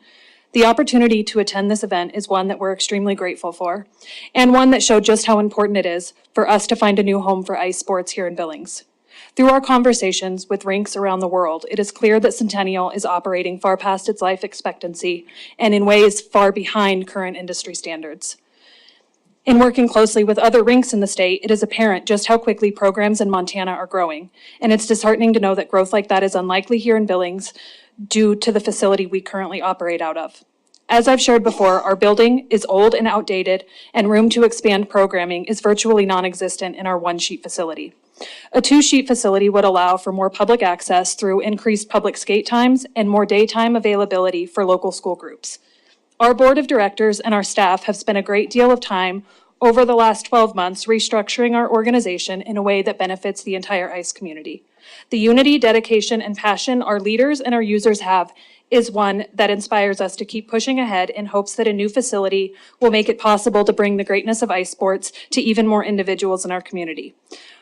The opportunity to attend this event is one that we're extremely grateful for, and one that showed just how important it is for us to find a new home for ice sports here in Billings. Through our conversations with rinks around the world, it is clear that Centennial is operating far past its life expectancy and in ways far behind current industry standards. In working closely with other rinks in the state, it is apparent just how quickly programs in Montana are growing, and it's disheartening to know that growth like that is unlikely here in Billings due to the facility we currently operate out of. As I've shared before, our building is old and outdated, and room to expand programming is virtually non-existent in our one-sheet facility. A two-sheet facility would allow for more public access through increased public skate times and more daytime availability for local school groups. Our board of directors and our staff have spent a great deal of time over the last 12 months restructuring our organization in a way that benefits the entire ICE community. The unity, dedication, and passion our leaders and our users have is one that inspires us to keep pushing ahead in hopes that a new facility will make it possible to bring the greatness of ice sports to even more individuals in our community.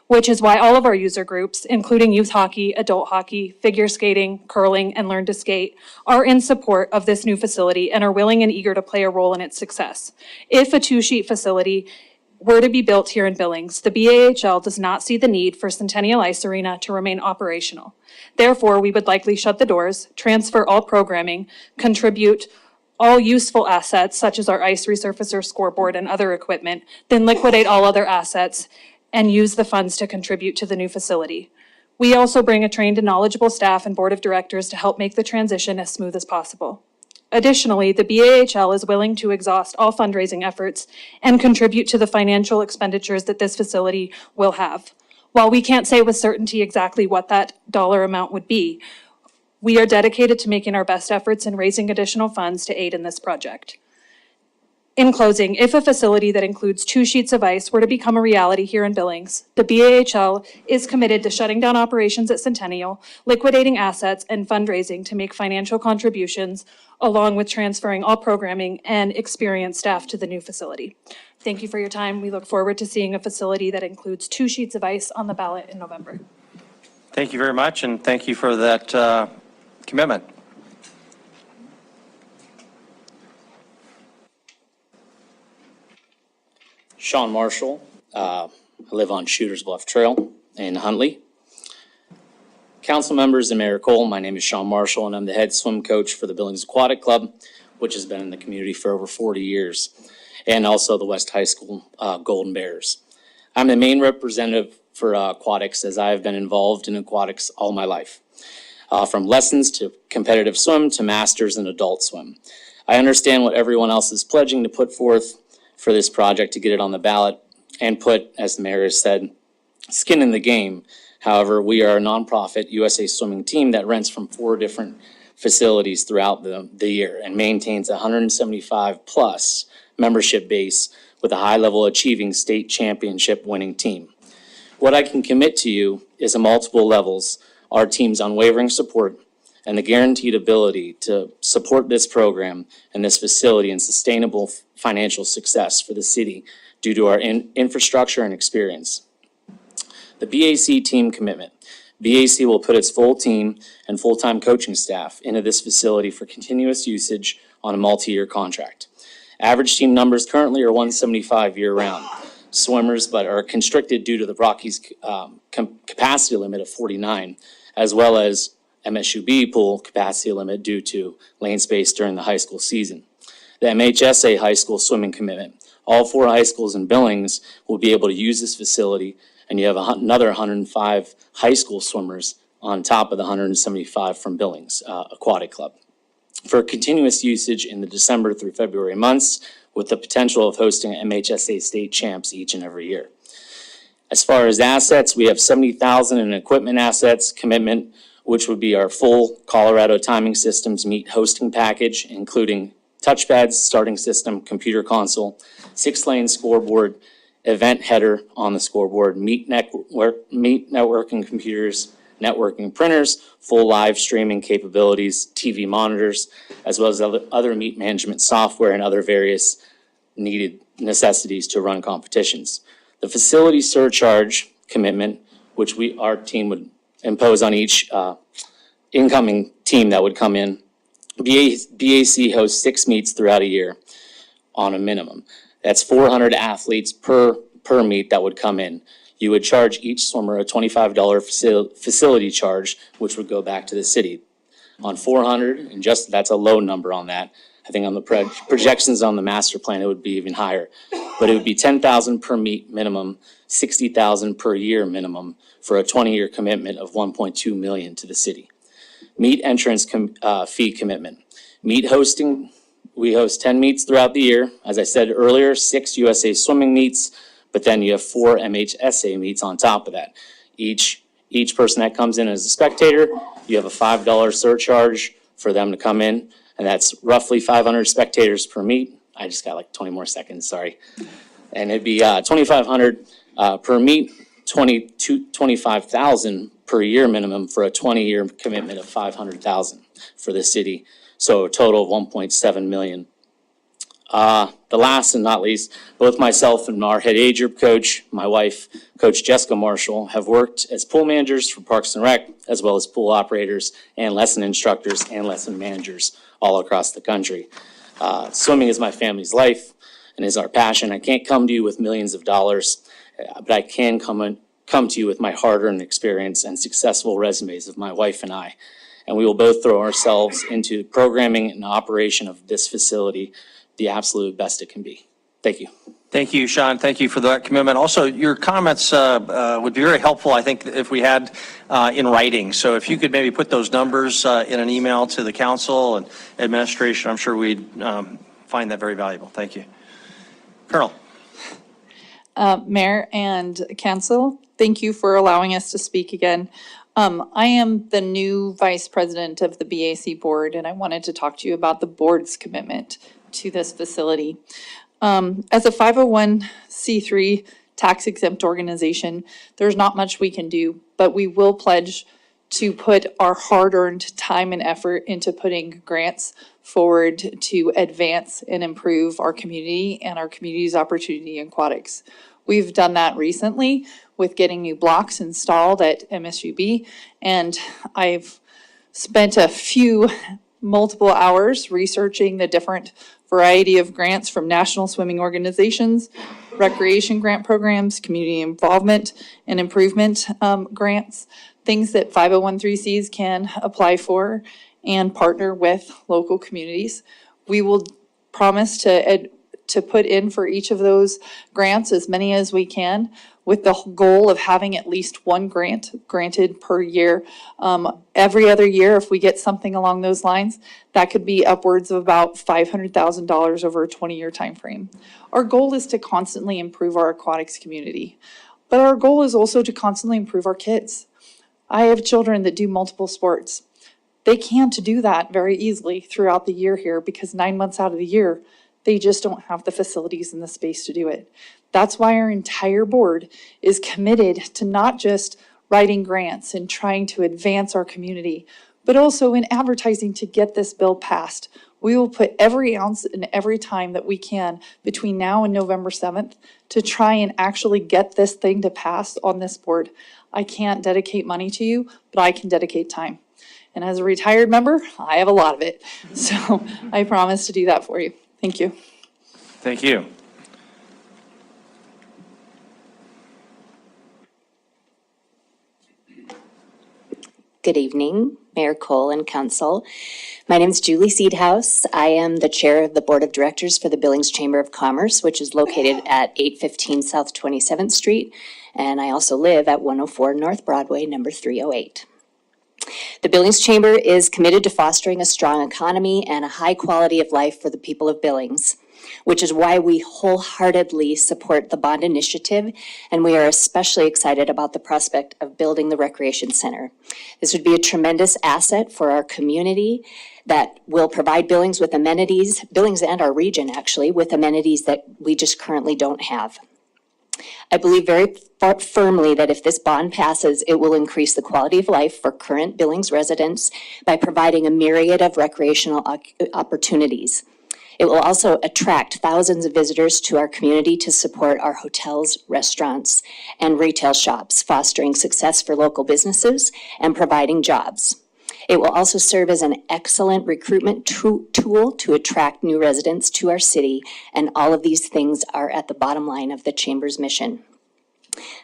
Which is why all of our user groups, including youth hockey, adult hockey, figure skating, curling, and learn to skate, are in support of this new facility and are willing and eager to play a role in its success. If a two-sheet facility were to be built here in Billings, the BAHL does not see the need for Centennial Ice Arena to remain operational. Therefore, we would likely shut the doors, transfer all programming, contribute all useful assets such as our ice resurfacer, scoreboard, and other equipment, then liquidate all other assets and use the funds to contribute to the new facility. We also bring a trained and knowledgeable staff and board of directors to help make the transition as smooth as possible. Additionally, the BAHL is willing to exhaust all fundraising efforts and contribute to the financial expenditures that this facility will have. While we can't say with certainty exactly what that dollar amount would be, we are dedicated to making our best efforts in raising additional funds to aid in this project. In closing, if a facility that includes 2 sheets of ice were to become a reality here in Billings, the BAHL is committed to shutting down operations at Centennial, liquidating assets, and fundraising to make financial contributions, along with transferring all programming and experienced staff to the new facility. Thank you for your time. We look forward to seeing a facility that includes 2 sheets of ice on the ballot in November. Thank you very much, and thank you for that commitment. Sean Marshall. I live on Shooters Bluff Trail in Huntley. Council members and Mayor Cole, my name is Sean Marshall, and I'm the head swim coach for the Billings Aquatic Club, which has been in the community for over 40 years, and also the West High School Golden Bears. I'm the main representative for aquatics, as I have been involved in aquatics all my life, from lessons to competitive swim to masters and adult swim. I understand what everyone else is pledging to put forth for this project to get it on the ballot and put, as the mayor has said, skin in the game. However, we are a nonprofit USA Swimming team that rents from 4 different facilities throughout the year and maintains a 175 plus membership base with a high level achieving state championship winning team. What I can commit to you is, at multiple levels, our team's unwavering support and the guaranteed ability to support this program and this facility and sustainable financial success for the city due to our infrastructure and experience. The BAC team commitment. BAC will put its full team and full-time coaching staff into this facility for continuous usage on a multi-year contract. Average team numbers currently are 175 year-round swimmers, but are constricted due to the Rockies' capacity limit of 49, as well as MSUB pool capacity limit due to lane space during the high school season. The MHSA high school swimming commitment. All 4 high schools in Billings will be able to use this facility, and you have another 105 high school swimmers on top of the 175 from Billings Aquatic Club. For continuous usage in the December through February months, with the potential of hosting MHSA state champs each and every year. As far as assets, we have $70,000 in equipment assets commitment, which would be our full Colorado timing systems meet hosting package, including touchpads, starting system, computer console, 6-lane scoreboard, event header on the scoreboard, meet networking computers, networking printers, full live streaming capabilities, TV monitors, as well as other meet management software and other various needed necessities to run competitions. The facility surcharge commitment, which our team would impose on each incoming team that would come in. BAC hosts 6 meets throughout a year on a minimum. That's 400 athletes per meet that would come in. You would charge each swimmer a $25 facility charge, which would go back to the city. On 400, and just that's a low number on that. I think on the projections on the master plan, it would be even higher. But it would be 10,000 per meet minimum, 60,000 per year minimum for a 20-year commitment of 1.2 million to the city. Meet entrance fee commitment. Meet hosting, we host 10 meets throughout the year. As I said earlier, 6 USA swimming meets, but then you have 4 MHSA meets on top of that. Each person that comes in as a spectator, you have a $5 surcharge for them to come in, and that's roughly 500 spectators per meet. I just got like 20 more seconds, sorry. And it'd be 2,500 per meet, 25,000 per year minimum for a 20-year commitment of 500,000 for the city. So a total of 1.7 million. The last and not least, both myself and our head age group coach, my wife, Coach Jessica Marshall, have worked as pool managers for Parks and Rec, as well as pool operators and lesson instructors and lesson managers all across the country. Swimming is my family's life and is our passion. I can't come to you with millions of dollars, but I can come to you with my hard-earned experience and successful resumes of my wife and I. And we will both throw ourselves into programming and operation of this facility the absolute best it can be. Thank you. Thank you, Sean. Thank you for that commitment. Also, your comments would be very helpful, I think, if we had in writing. So if you could maybe put those numbers in an email to the council and administration, I'm sure we'd find that very valuable. Thank you. Colonel. Mayor and council, thank you for allowing us to speak again. I am the new vice president of the BAC board, and I wanted to talk to you about the board's commitment to this facility. As a 501c3 tax exempt organization, there's not much we can do, but we will pledge to put our hard-earned time and effort into putting grants forward to advance and improve our community and our community's opportunity in aquatics. We've done that recently with getting new blocks installed at MSUB, and I've spent multiple hours researching the different variety of grants from national swimming organizations, recreation grant programs, community involvement and improvement grants, things that 501(c)(3)s can apply for and partner with local communities. We will promise to put in for each of those grants as many as we can, with the goal of having at least one grant granted per year. Every other year, if we get something along those lines, that could be upwards of about $500,000 over a 20-year time frame. Our goal is to constantly improve our aquatics community, but our goal is also to constantly improve our kids. I have children that do multiple sports. They can't do that very easily throughout the year here because 9 months out of the year, they just don't have the facilities and the space to do it. That's why our entire board is committed to not just writing grants and trying to advance our community, but also in advertising to get this bill passed. We will put every ounce and every time that we can between now and November 7th to try and actually get this thing to pass on this board. I can't dedicate money to you, but I can dedicate time. And as a retired member, I have a lot of it. So I promise to do that for you. Thank you. Thank you. Good evening, Mayor Cole and Council. My name is Julie Seedhouse. I am the chair of the Board of Directors for the Billings Chamber of Commerce, which is located at 815 South 27th Street, and I also live at 104 North Broadway, number 308. The Billings Chamber is committed to fostering a strong economy and a high quality of life for the people of Billings, which is why we wholeheartedly support the bond initiative, and we are especially excited about the prospect of building the recreation center. This would be a tremendous asset for our community that will provide Billings with amenities, Billings and our region actually, with amenities that we just currently don't have. I believe very firmly that if this bond passes, it will increase the quality of life for current Billings residents by providing a myriad of recreational opportunities. It will also attract thousands of visitors to our community to support our hotels, restaurants, and retail shops, fostering success for local businesses and providing jobs. It will also serve as an excellent recruitment tool to attract new residents to our city, and all of these things are at the bottom line of the Chamber's mission.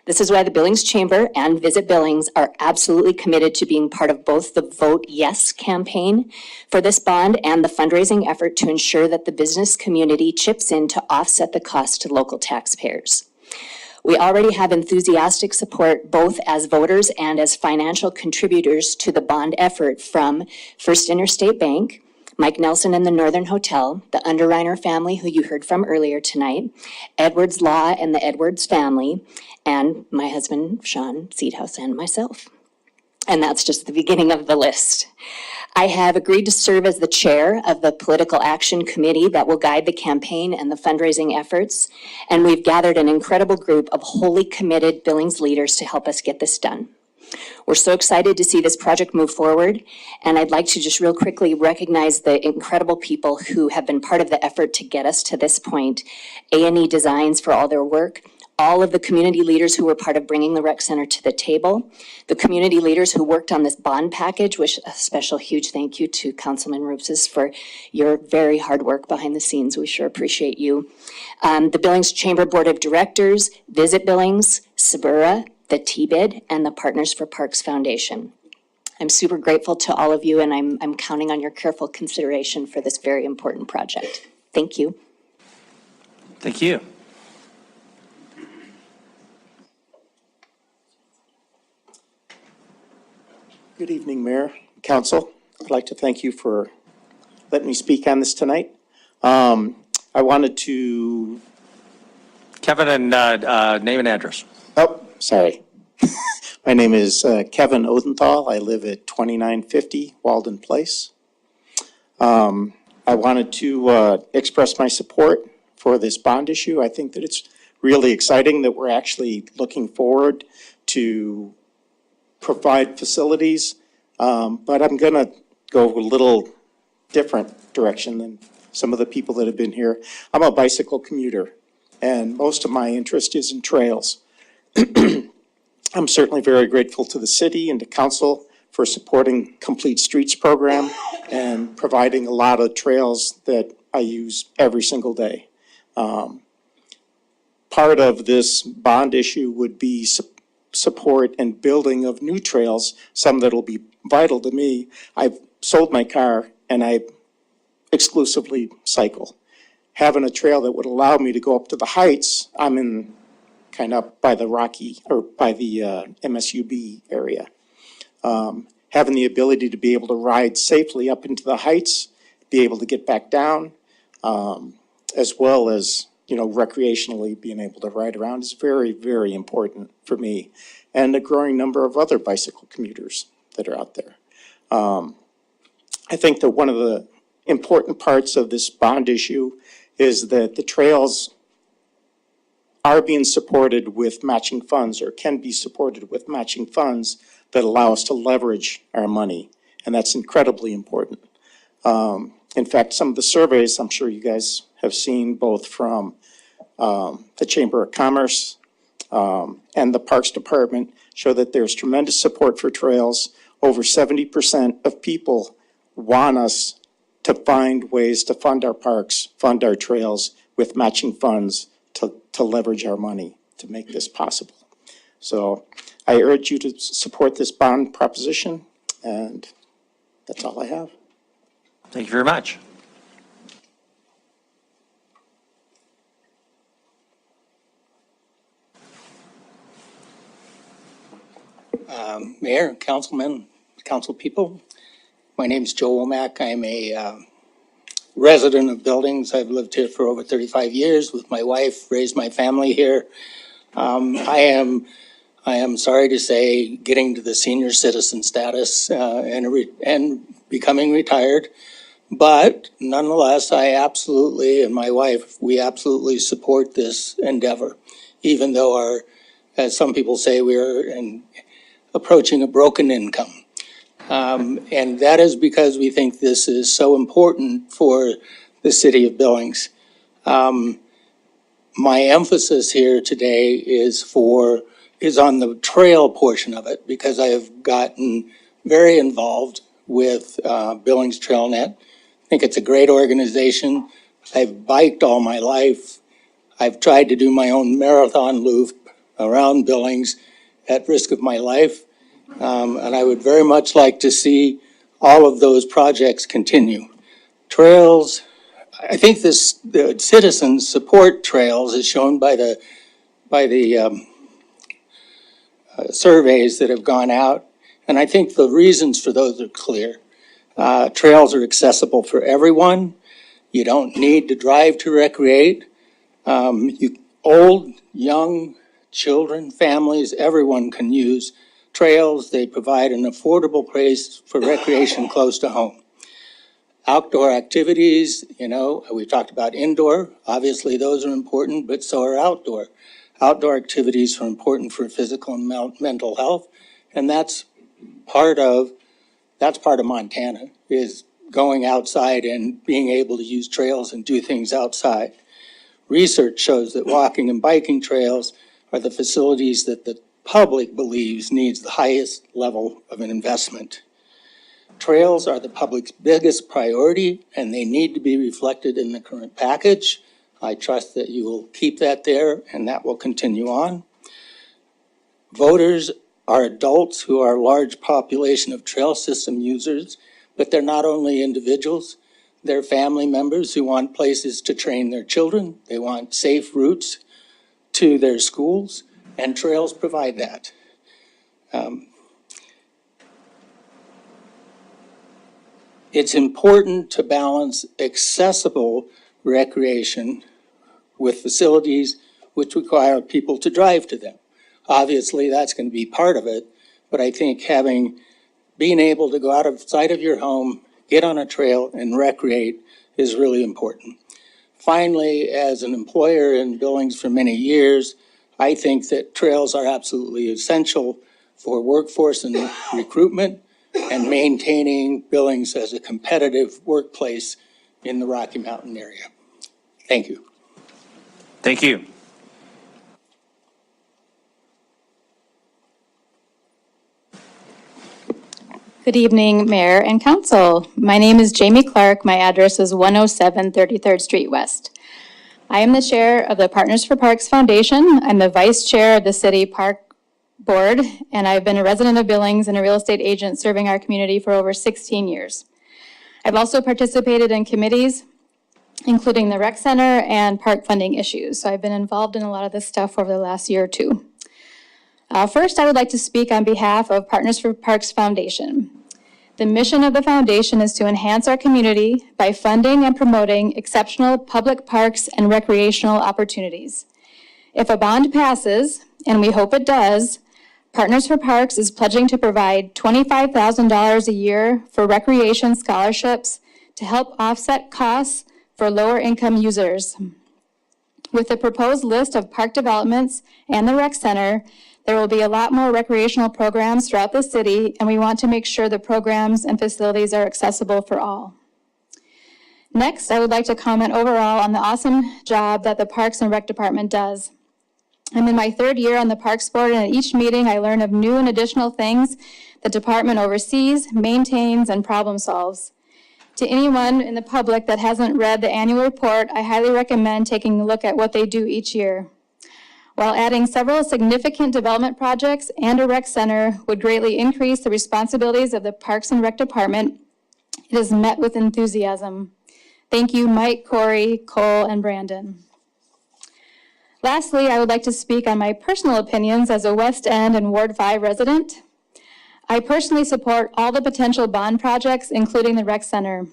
This is why the Billings Chamber and Visit Billings are absolutely committed to being part of both the Vote Yes campaign for this bond and the fundraising effort to ensure that the business community chips in to offset the cost to local taxpayers. We already have enthusiastic support both as voters and as financial contributors to the bond effort from First Interstate Bank, Mike Nelson and the Northern Hotel, the Underreiner family, who you heard from earlier tonight, Edwards Law and the Edwards family, and my husband, Sean Seedhouse, and myself. And that's just the beginning of the list. I have agreed to serve as the chair of the Political Action Committee that will guide the campaign and the fundraising efforts. And we've gathered an incredible group of wholly committed Billings leaders to help us get this done. We're so excited to see this project move forward. And I'd like to just real quickly recognize the incredible people who have been part of the effort to get us to this point. A&E Designs for all their work. All of the community leaders who were part of bringing the rec center to the table, the community leaders who worked on this bond package, which a special huge thank you to Councilman Rupes for your very hard work behind the scenes. We sure appreciate you. The Billings Chamber Board of Directors, Visit Billings, Sabura, the TBID, and the Partners for Parks Foundation. I'm super grateful to all of you, and I'm counting on your careful consideration for this very important project. Thank you. Thank you. Good evening, Mayor, Council. I'd like to thank you for letting me speak on this tonight. I wanted to... Kevin, and name and address. Oh, sorry. My name is Kevin Odenthal. I live at 2950 Walden Place. I wanted to express my support for this bond issue. I think that it's really exciting that we're actually looking forward to provide facilities, but I'm going to go a little different direction than some of the people that have been here. I'm a bicycle commuter, and most of my interest is in trails. I'm certainly very grateful to the city and to council for supporting Complete Streets program and providing a lot of trails that I use every single day. Part of this bond issue would be support and building of new trails, some that'll be vital to me. I've sold my car and I exclusively cycle. Having a trail that would allow me to go up to the heights, I'm in kind of up by the Rocky, or by the MSUB area. Having the ability to be able to ride safely up into the heights, be able to get back down, as well as, you know, recreationally being able to ride around is very, very important for me and a growing number of other bicycle commuters that are out there. I think that one of the important parts of this bond issue is that the trails are being supported with matching funds, or can be supported with matching funds that allow us to leverage our money. And that's incredibly important. In fact, some of the surveys I'm sure you guys have seen, both from the Chamber of Commerce and the Parks Department, show that there's tremendous support for trails. Over 70% of people want us to find ways to fund our parks, fund our trails with matching funds to leverage our money to make this possible. So I urge you to support this bond proposition, and that's all I have. Thank you very much. Mayor, councilmen, council people, my name is Joe Womack. I'm a resident of Billings. I've lived here for over 35 years with my wife, raised my family here. I am sorry to say, getting to the senior citizen status and becoming retired. But nonetheless, I absolutely, and my wife, we absolutely support this endeavor, even though as some people say, we are approaching a broken income. And that is because we think this is so important for the city of Billings. My emphasis here today is on the trail portion of it, because I have gotten very involved with Billings TrailNet. I think it's a great organization. I've biked all my life. I've tried to do my own marathon loop around Billings at risk of my life. And I would very much like to see all of those projects continue. Trails, I think the citizens support trails as shown by the surveys that have gone out. And I think the reasons for those are clear. Trails are accessible for everyone. You don't need to drive to recreate. Old, young, children, families, everyone can use trails. They provide an affordable place for recreation close to home. Outdoor activities, we talked about indoor. Obviously, those are important, but so are outdoor. Outdoor activities are important for physical and mental health, and that's part of Montana, is going outside and being able to use trails and do things outside. Research shows that walking and biking trails are the facilities that the public believes needs the highest level of an investment. Trails are the public's biggest priority, and they need to be reflected in the current package. I trust that you will keep that there, and that will continue on. Voters are adults who are a large population of trail system users, but they're not only individuals. They're family members who want places to train their children. They want safe routes to their schools, and trails provide that. It's important to balance accessible recreation with facilities which require people to drive to them. Obviously, that's going to be part of it, but I think being able to go outside of your home, get on a trail and recreate is really important. Finally, as an employer in Billings for many years, I think that trails are absolutely essential for workforce and recruitment and maintaining Billings as a competitive workplace in the Rocky Mountain area. Thank you. Thank you. Good evening, Mayor and Council. My name is Jamie Clark. My address is 107 33rd Street West. I am the chair of the Partners for Parks Foundation. I'm the vice chair of the City Park Board, and I've been a resident of Billings and a real estate agent serving our community for over 16 years. I've also participated in committees, including the rec center and park funding issues. So I've been involved in a lot of this stuff over the last year or two. First, I would like to speak on behalf of Partners for Parks Foundation. The mission of the foundation is to enhance our community by funding and promoting exceptional public parks and recreational opportunities. If a bond passes, and we hope it does, Partners for Parks is pledging to provide $25,000 a year for recreation scholarships to help offset costs for lower income users. With the proposed list of park developments and the rec center, there will be a lot more recreational programs throughout the city, and we want to make sure the programs and facilities are accessible for all. Next, I would like to comment overall on the awesome job that the Parks and Rec Department does. I'm in my third year on the Parks Board, and at each meeting I learn of new and additional things the department oversees, maintains, and problem solves. To anyone in the public that hasn't read the annual report, I highly recommend taking a look at what they do each year. While adding several significant development projects and a rec center would greatly increase the responsibilities of the Parks and Rec Department, it is met with enthusiasm. Thank you, Mike, Corey, Cole, and Brandon. Lastly, I would like to speak on my personal opinions as a West End and Ward 5 resident. I personally support all the potential bond projects, including the rec center.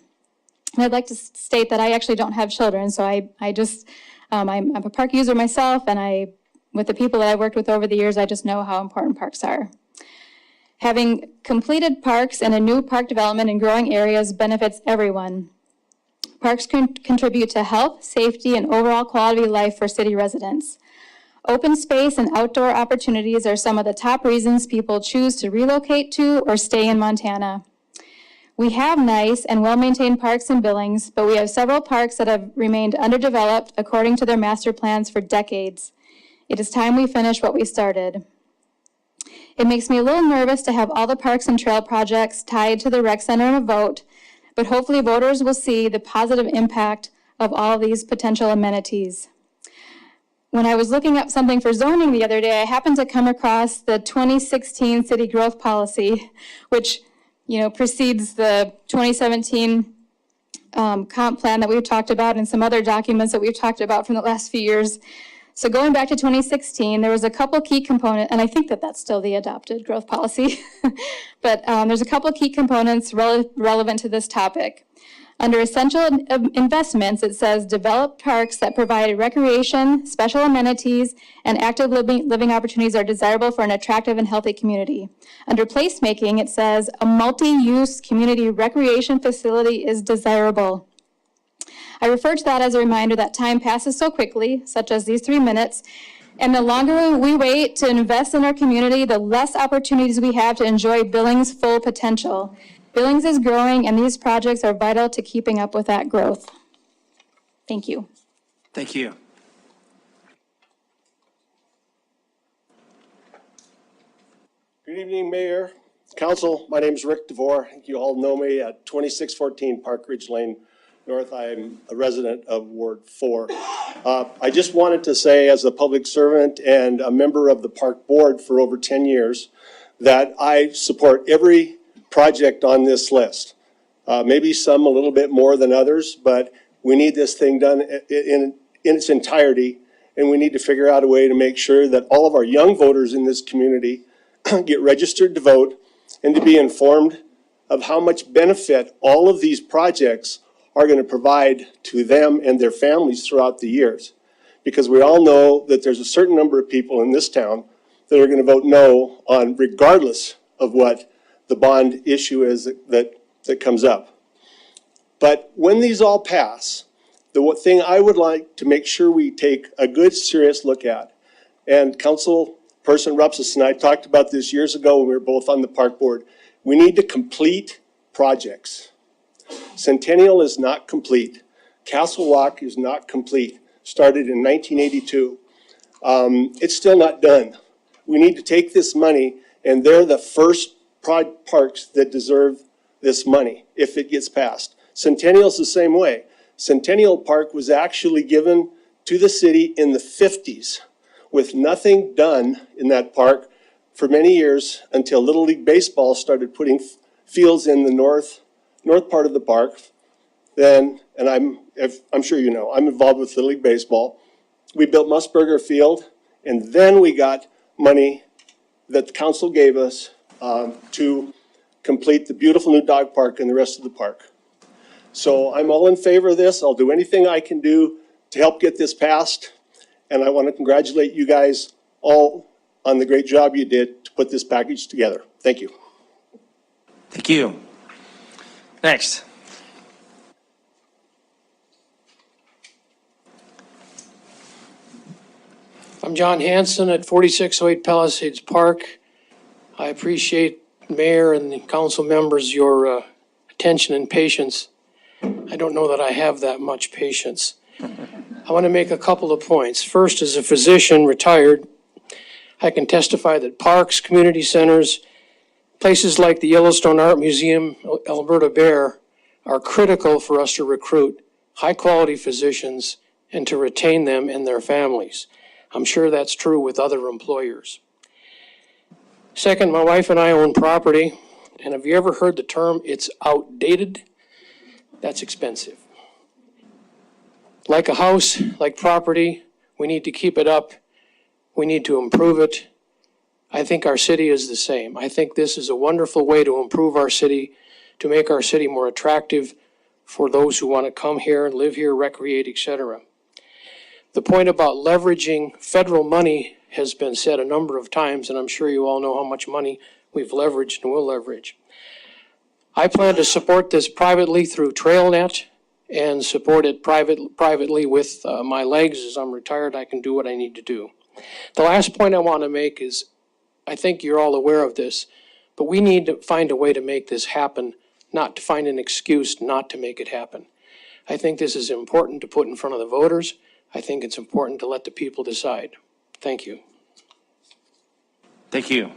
And I'd like to state that I actually don't have children, so I'm a park user myself, and with the people that I've worked with over the years, I just know how important parks are. Having completed parks and a new park development in growing areas benefits everyone. Parks can contribute to health, safety, and overall quality of life for city residents. Open space and outdoor opportunities are some of the top reasons people choose to relocate to or stay in Montana. We have nice and well-maintained parks in Billings, but we have several parks that have remained underdeveloped according to their master plans for decades. It is time we finish what we started. It makes me a little nervous to have all the parks and trail projects tied to the rec center in a vote, but hopefully voters will see the positive impact of all these potential amenities. when I was looking up something for zoning the other day, I happened to come across the 2016 city growth policy, which, precedes the 2017 comp plan that we've talked about and some other documents that we've talked about from the last few years. So going back to 2016, there was a couple key components, and I think that that's still the adopted growth policy, but there's a couple key components relevant to this topic. Under essential investments, it says develop parks that provide recreation, special amenities, and active living opportunities are desirable for an attractive and healthy community. Under placemaking, it says a multi-use community recreation facility is desirable. I refer to that as a reminder that time passes so quickly, such as these 3 minutes, and the longer we wait to invest in our community, the less opportunities we have to enjoy Billings' full potential. Billings is growing, and these projects are vital to keeping up with that growth. Thank you. Thank you. Good evening, Mayor, Council. My name is Rick DeVore. I think you all know me at 2614 Park Ridge Lane North. I'm a resident of Ward 4. I just wanted to say, as a public servant and a member of the Park Board for over 10 years, that I support every project on this list. Maybe some a little bit more than others, but we need this thing done in its entirety, and we need to figure out a way to make sure that all of our young voters in this community get registered to vote and to be informed of how much benefit all of these projects are going to provide to them and their families throughout the years. Because we all know that there's a certain number of people in this town that are going to vote no on regardless of what the bond issue is that comes up. But when these all pass, the thing I would like to make sure we take a good, serious look at, and Councilperson Rupsis and I talked about this years ago when we were both on the Park Board, we need to complete projects. Centennial is not complete. Castle Rock is not complete. Started in 1982. It's still not done. We need to take this money, and they're the first parks that deserve this money if it gets passed. Centennial's the same way. Centennial Park was actually given to the city in the 50s with nothing done in that park for many years until Little League Baseball started putting fields in the north part of the park. Then, and I'm sure you know, I'm involved with Little League Baseball. We built Musburger Field, and then we got money that the council gave us to complete the beautiful new dog park and the rest of the park. So I'm all in favor of this. I'll do anything I can do to help get this passed. And I want to congratulate you guys all on the great job you did to put this package together. Thank you. Thank you. Next. I'm John Hanson at 4608 Palisades Park. I appreciate Mayor and the council members your attention and patience. I don't know that I have that much patience. I want to make a couple of points. First, as a physician, retired, I can testify that parks, community centers, places like the Yellowstone Art Museum, Alberta Bear, are critical for us to recruit high-quality physicians and to retain them and their families. I'm sure that's true with other employers. Second, my wife and I own property, and have you ever heard the term, it's outdated? That's expensive. Like a house, like property, we need to keep it up. We need to improve it. I think our city is the same. I think this is a wonderful way to improve our city, to make our city more attractive for those who want to come here, live here, recreate, etc. The point about leveraging federal money has been said a number of times, and I'm sure you all know how much money we've leveraged and will leverage. I plan to support this privately through TrailNet and support it privately with my legs. As I'm retired, I can do what I need to do. The last point I want to make is, I think you're all aware of this, but we need to find a way to make this happen, not to find an excuse not to make it happen. I think this is important to put in front of the voters. I think it's important to let the people decide. Thank you. Thank you.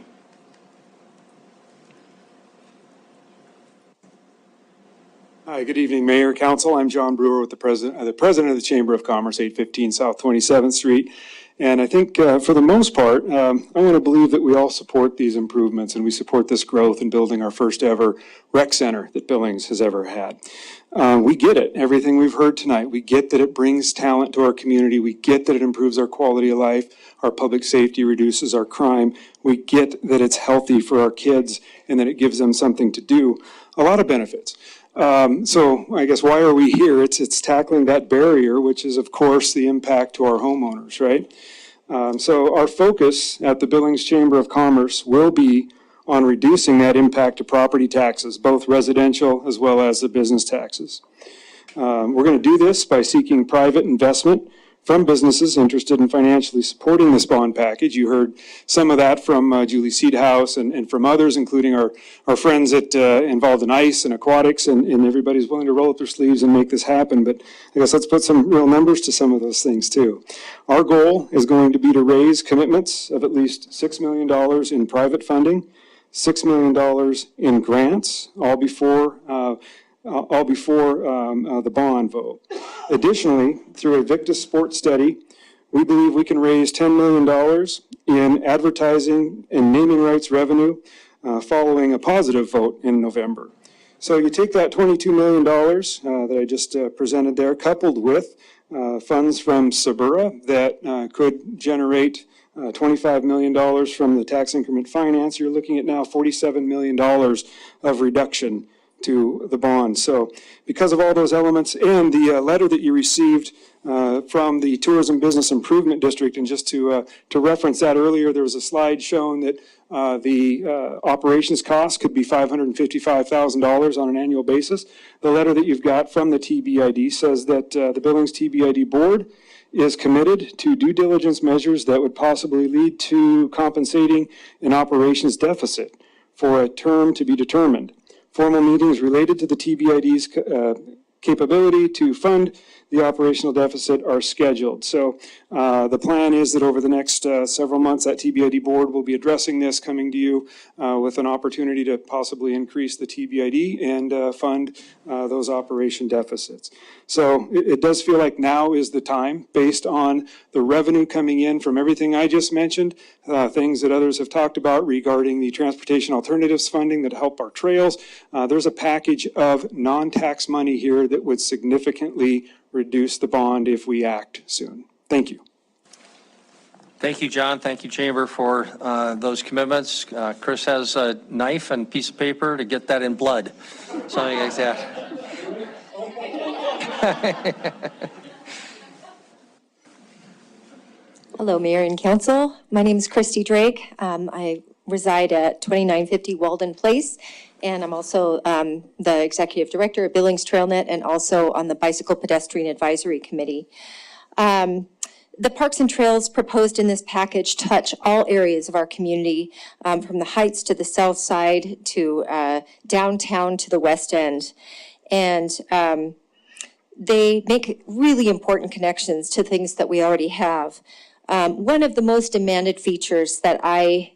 Hi, good evening, Mayor, Council. I'm John Brewer with the President of the Chamber of Commerce, 815 South 27th Street. And I think for the most part, I want to believe that we all support these improvements and we support this growth in building our first ever rec center that Billings has ever had. We get it, everything we've heard tonight. We get that it brings talent to our community. We get that it improves our quality of life, our public safety, reduces our crime. We get that it's healthy for our kids and that it gives them something to do. A lot of benefits. So I guess why are we here? It's tackling that barrier, which is of course the impact to our homeowners, right? So our focus at the Billings Chamber of Commerce will be on reducing that impact to property taxes, both residential as well as the business taxes. We're going to do this by seeking private investment from businesses interested in financially supporting this bond package. You heard some of that from Julie Seedhouse and from others, including our friends that involved in ice and aquatics, and everybody's willing to roll up their sleeves and make this happen. But I guess let's put some real numbers to some of those things too. Our goal is going to be to raise commitments of at least $6 million in private funding, $6 million in grants, all before the bond vote. Additionally, through a Victus Sports study, we believe we can raise $10 million in advertising and naming rights revenue following a positive vote in November. So you take that $22 million that I just presented there, coupled with funds from Sabura that could generate $25 million from the tax increment finance, you're looking at now $47 million of reduction to the bond. So because of all those elements and the letter that you received from the Tourism Business Improvement District, and just to reference that earlier, there was a slide showing that the operations cost could be $555,000 on an annual basis. The letter that you've got from the TBID says that the Billings TBID Board is committed to due diligence measures that would possibly lead to compensating an operations deficit for a term to be determined. Formal meetings related to the TBID's capability to fund the operational deficit are scheduled. So the plan is that over the next several months, that TBID board will be addressing this, coming to you with an opportunity to possibly increase the TBID and fund those operation deficits. So it does feel like now is the time, based on the revenue coming in from everything I just mentioned, things that others have talked about regarding the transportation alternatives funding that help our trails. There's a package of non-tax money here that would significantly reduce the bond if we act soon. Thank you. Thank you, John. Thank you, Chamber, for those commitments. Chris has a knife and piece of paper to get that in blood. Something like that. Hello, Mayor and Council. My name is Christy Drake. I reside at 2950 Walden Place, and I'm also the Executive Director of Billings TrailNet and also on the Bicycle Pedestrian Advisory Committee. The parks and trails proposed in this package touch all areas of our community, from the Heights to the South Side to downtown to the West End. And they make really important connections to things that we already have. One of the most demanded features that I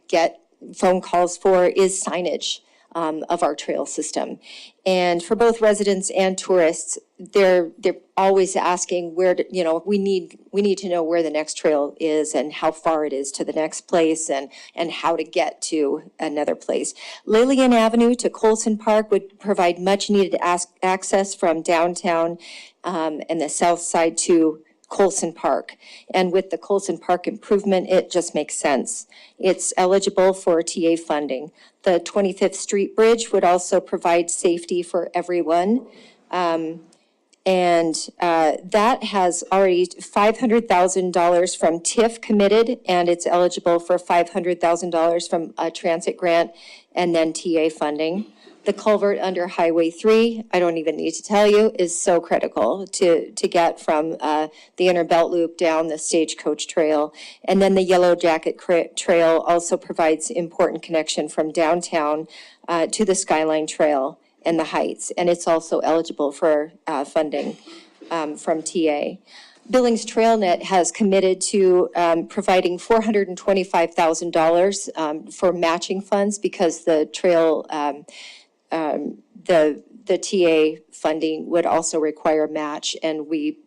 get phone calls for is signage of our trail system. And for both residents and tourists, they're always asking where to, we need to know where the next trail is and how far it is to the next place and how to get to another place. Lillian Avenue to Colson Park would provide much needed access from downtown and the south side to Colson Park. And with the Colson Park improvement, it just makes sense. It's eligible for TA funding. The 25th Street Bridge would also provide safety for everyone. And that has already $500,000 from TIF committed, and it's eligible for $500,000 from a transit grant and then TA funding. The culvert under Highway 3, I don't even need to tell you, is so critical to get from the inner belt loop down the Stagecoach Trail. And then the Yellow Jacket Trail also provides important connection from downtown to the Skyline Trail and the Heights. And it's also eligible for funding from TA. Billings TrailNet has committed to providing $425,000 for matching funds because the trail the TA funding would also require a match, and we,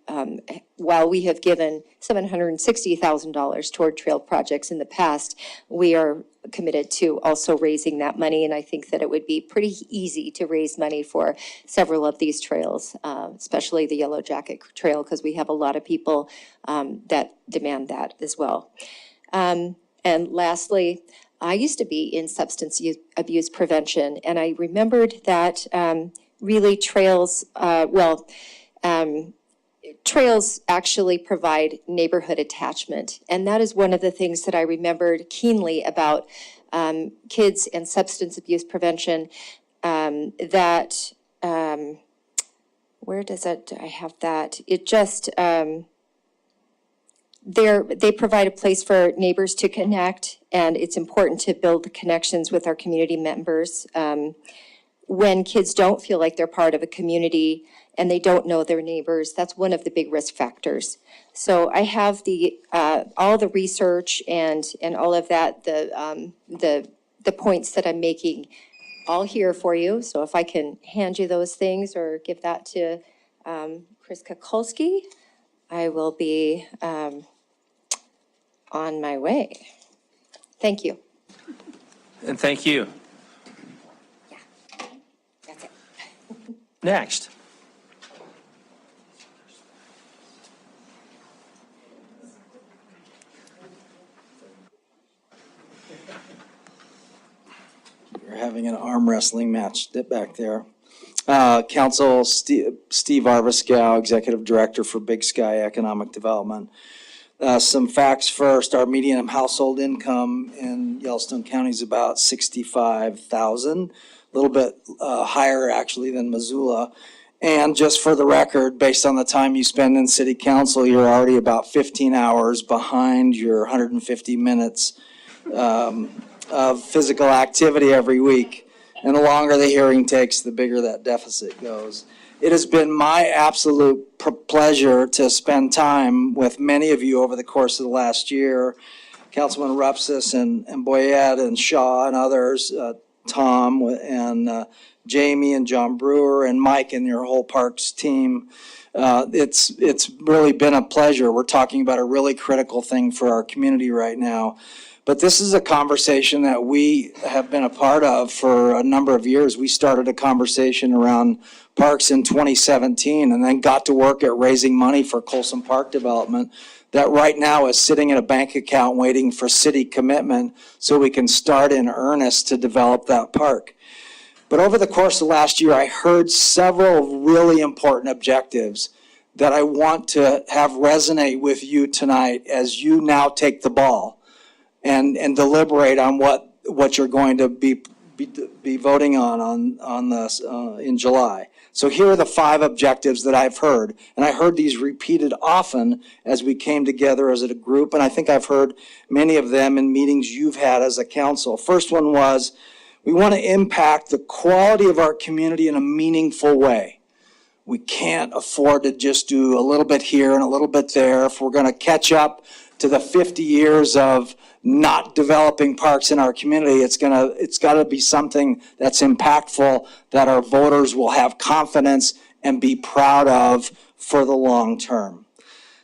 while we have given $760,000 toward trail projects in the past, we are committed to also raising that money, and I think that it would be pretty easy to raise money for several of these trails, especially the Yellow Jacket Trail, because we have a lot of people that demand that as well. And lastly, I used to be in substance abuse prevention, and I remembered that really trails, trails actually provide neighborhood attachment. And that is one of the things that I remembered keenly about kids and substance abuse prevention, that, where does it, I have that, it just, they provide a place for neighbors to connect, and it's important to build the connections with our community members. When kids don't feel like they're part of a community and they don't know their neighbors, that's one of the big risk factors. So I have the all the research and all of that, the points that I'm making all here for you. So if I can hand you those things or give that to Chris Kukulski, I will be on my way. Thank you. And thank you. That's it. Next. We're having an arm wrestling match back there. Council, Steve Arviskow, Executive Director for Big Sky Economic Development. Some facts first. Our median household income in Yellowstone County is about $65,000, a little bit higher actually than Missoula. And just for the record, based on the time you spend in city council, you're already about 15 hours behind your 150 minutes of physical activity every week. And the longer the hearing takes, the bigger that deficit goes. It has been my absolute pleasure to spend time with many of you over the course of the last year. Councilman Rupsis and Boyette and Shaw and others, Tom and Jamie and John Brewer and Mike and your whole parks team. It's really been a pleasure. We're talking about a really critical thing for our community right now. But this is a conversation that we have been a part of for a number of years. We started a conversation around parks in 2017 and then got to work at raising money for Colson Park development that right now is sitting in a bank account waiting for city commitment so we can start in earnest to develop that park. But over the course of last year, I heard several really important objectives that I want to have resonate with you tonight as you now take the ball and deliberate on what you're going to be voting on this in July. So here are the 5 objectives that I've heard, and I heard these repeated often as we came together as a group, and I think I've heard many of them in meetings you've had as a council. First one was, we want to impact the quality of our community in a meaningful way. We can't afford to just do a little bit here and a little bit there. If we're going to catch up to the 50 years of not developing parks in our community, it's got to be something that's impactful, that our voters will have confidence and be proud of for the long term.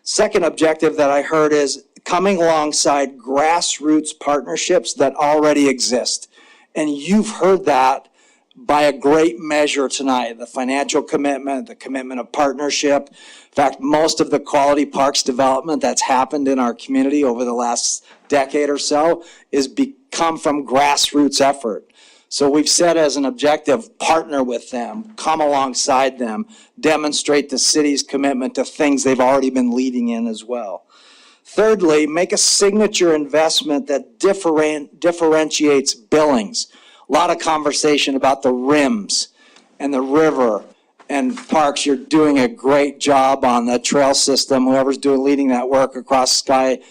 Second objective that I heard is coming alongside grassroots partnerships that already exist. And you've heard that by a great measure tonight, the financial commitment, the commitment of partnership. In fact, most of the quality parks development that's happened in our community over the last decade or so is come from grassroots effort. So we've set as an objective, partner with them, come alongside them, demonstrate the city's commitment to things they've already been leading in as well. Thirdly, make a signature investment that differentiates Billings. A lot of conversation about the rims and the river and parks. You're doing a great job on the trail system. Whoever's leading that work across the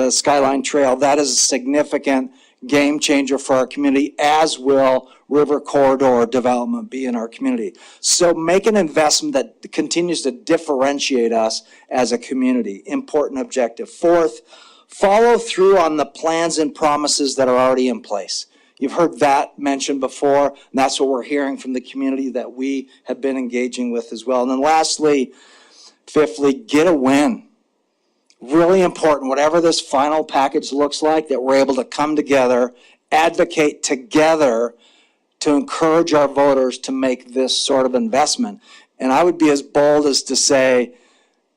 Skyline Trail, that is a significant game changer for our community, as will river corridor development be in our community. So make an investment that continues to differentiate us as a community. Important objective. Fourth, follow through on the plans and promises that are already in place. You've heard that mentioned before, and that's what we're hearing from the community that we have been engaging with as well. And then lastly, fifthly, get a win. Really important, whatever this final package looks like, that we're able to come together, advocate together to encourage our voters to make this sort of investment. And I would be as bold as to say,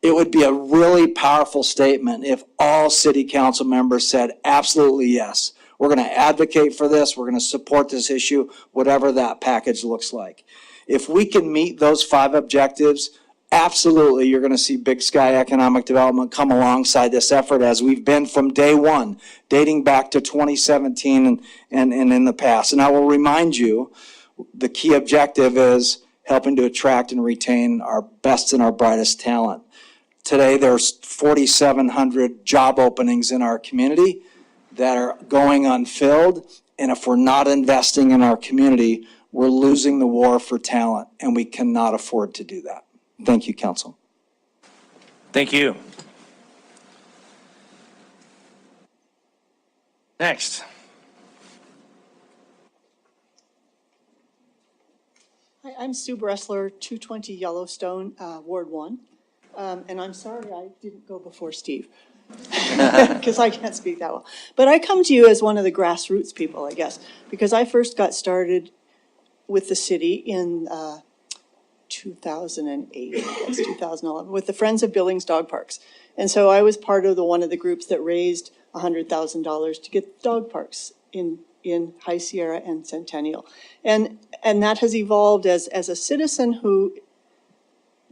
it would be a really powerful statement if all city council members said, absolutely yes. We're going to advocate for this. We're going to support this issue, whatever that package looks like. If we can meet those 5 objectives, absolutely, you're going to see Big Sky Economic Development come alongside this effort, as we've been from day one, dating back to 2017 and in the past. And I will remind you, the key objective is helping to attract and retain our best and our brightest talent. Today, there's 4,700 job openings in our community that are going unfilled. And if we're not investing in our community, we're losing the war for talent, and we cannot afford to do that. Thank you, Council. Thank you. Next. Hi, I'm Sue Bressler, 220 Yellowstone, Ward 1. And I'm sorry I didn't go before Steve, because I can't speak that well. But I come to you as one of the grassroots people, I guess, because I first got started with the city in 2008, I guess, 2011, with the Friends of Billings Dog Parks. And so I was part of one of the groups that raised $100,000 to get dog parks in High Sierra and Centennial. And that has evolved as a citizen who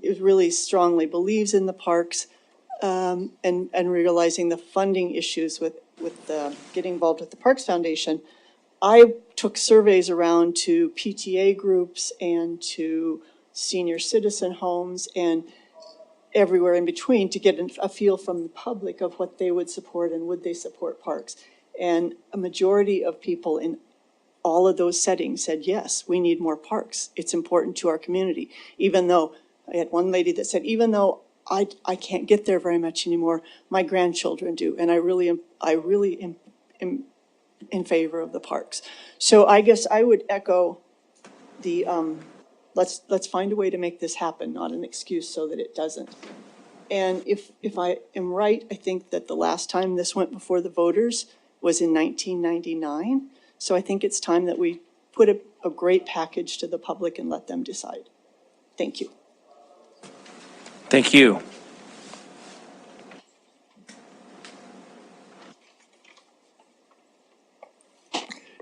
is really strongly believes in the parks, and realizing the funding issues with getting involved with the Parks Foundation. I took surveys around to PTA groups and to senior citizen homes and everywhere in between to get a feel from the public of what they would support and would they support parks. And a majority of people in all of those settings said, yes, we need more parks. It's important to our community. Even though, I had one lady that said, even though I can't get there very much anymore, my grandchildren do. And I really am in favor of the parks. So I guess I would echo the, let's find a way to make this happen, not an excuse so that it doesn't. And if I am right, I think that the last time this went before the voters was in 1999. So I think it's time that we put a great package to the public and let them decide. Thank you. Thank you.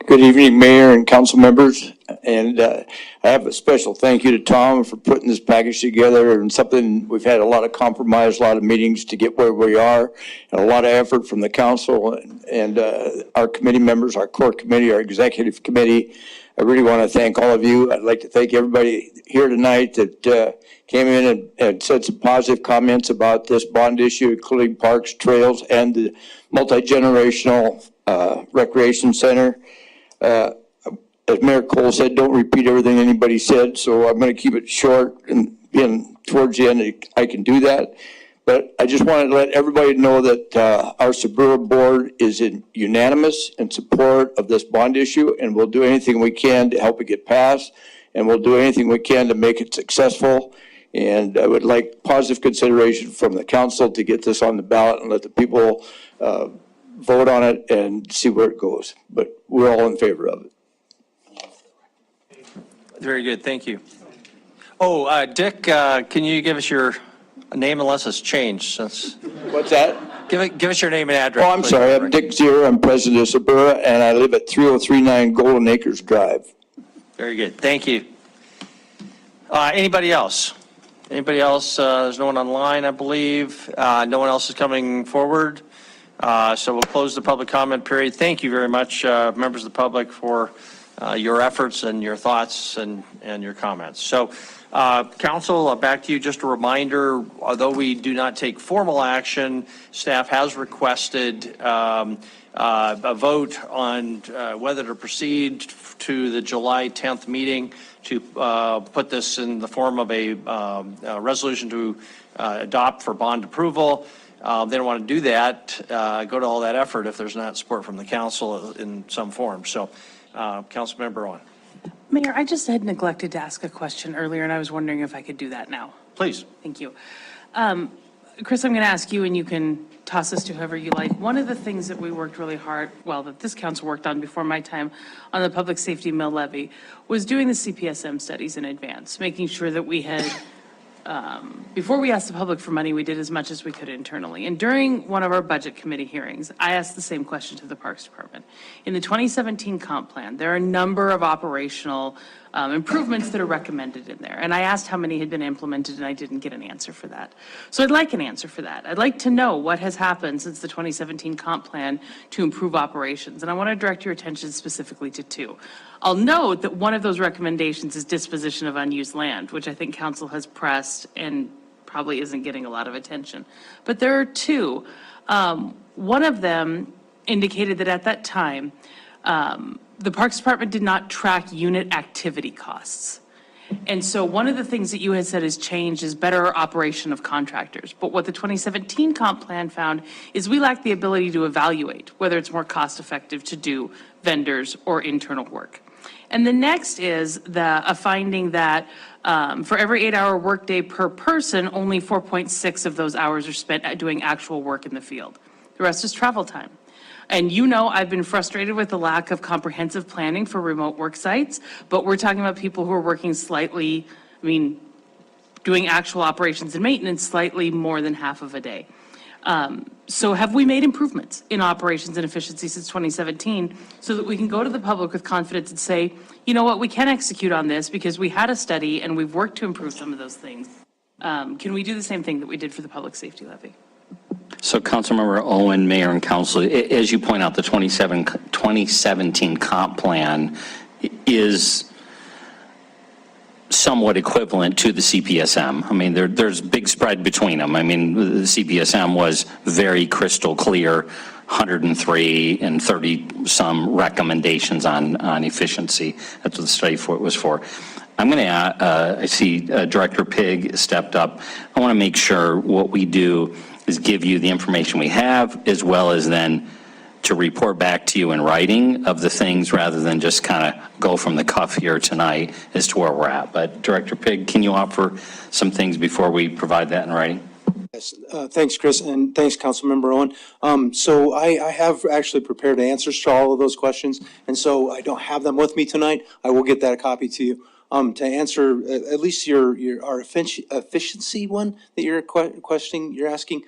Good evening, Mayor and council members. And I have a special thank you to Tom for putting this package together, and something we've had a lot of compromise, a lot of meetings to get where we are, and a lot of effort from the council and our committee members, our core committee, our executive committee. I really want to thank all of you. I'd like to thank everybody here tonight that came in and said some positive comments about this bond issue, including parks, trails, and the multi-generational recreation center. As Mayor Cole said, don't repeat everything anybody said, so I'm going to keep it short, and being towards the end, I can do that. But I just wanted to let everybody know that our Suburban Board is unanimous in support of this bond issue, and we'll do anything we can to help it get passed, and we'll do anything we can to make it successful. And I would like positive consideration from the council to get this on the ballot and let the people vote on it and see where it goes. But we're all in favor of it. Very good, thank you. Oh, Dick, can you give us your name unless it's changed since? What's that? Give us your name and address. Oh, I'm sorry, I'm Dick Zier, I'm president of Suburra, and I live at 3039 Golden Acres Drive. Very good, thank you. Anybody else? Anybody else? There's no one online, I believe. No one else is coming forward. So we'll close the public comment period. Thank you very much, members of the public, for your efforts and your thoughts and your comments. So, council, back to you. Just a reminder, although we do not take formal action, staff has requested a vote on whether to proceed to the July 10th meeting to put this in the form of a resolution to adopt for bond approval. They don't want to do that, go to all that effort if there's not support from the council in some form. So Councilmember Owen. Mayor, I just had neglected to ask a question earlier, and I was wondering if I could do that now. Please. Thank you. Chris, I'm going to ask you, and you can toss this to whoever you like. One of the things that we worked really hard, well, that this council worked on before my time on the public safety mill levy, was doing the CPSM studies in advance, making sure that we had, before we asked the public for money, we did as much as we could internally. And during one of our budget committee hearings, I asked the same question to the Parks Department. In the 2017 comp plan, there are a number of operational improvements that are recommended in there. And I asked how many had been implemented, and I didn't get an answer for that. So I'd like an answer for that. I'd like to know what has happened since the 2017 comp plan to improve operations. And I want to direct your attention specifically to two. I'll note that one of those recommendations is disposition of unused land, which I think council has pressed and probably isn't getting a lot of attention. But there are two. One of them indicated that at that time, the Parks Department did not track unit activity costs. And so one of the things that you had said has changed is better operation of contractors. But what the 2017 comp plan found is we lack the ability to evaluate whether it's more cost effective to do vendors or internal work. And the next is a finding that for every 8-hour workday per person, only 4.6 of those hours are spent doing actual work in the field. The rest is travel time. And you know, I've been frustrated with the lack of comprehensive planning for remote work sites, but we're talking about people who are working slightly, doing actual operations and maintenance slightly more than half of a day. So have we made improvements in operations and efficiency since 2017 so that we can go to the public with confidence and say, you know what, we can execute on this because we had a study and we've worked to improve some of those things. Can we do the same thing that we did for the public safety levy? So Councilmember Owen, Mayor and Council, as you point out, the 2017 comp plan is somewhat equivalent to the CPSM. There's big spread between them. The CPSM was very crystal clear, 103 and 30 some recommendations on efficiency. That's what the study was for. I'm going to, I see Director Pig stepped up. I want to make sure what we do is give you the information we have, as well as then to report back to you in writing of the things rather than just kind of go from the cuff here tonight as to where we're at. But Director Pig, can you offer some things before we provide that in writing? Yes, thanks, Chris, and thanks, Councilmember Owen. So I have actually prepared answers to all of those questions, and so I don't have them with me tonight. I will get that copy to you. To answer at least our efficiency one that you're asking,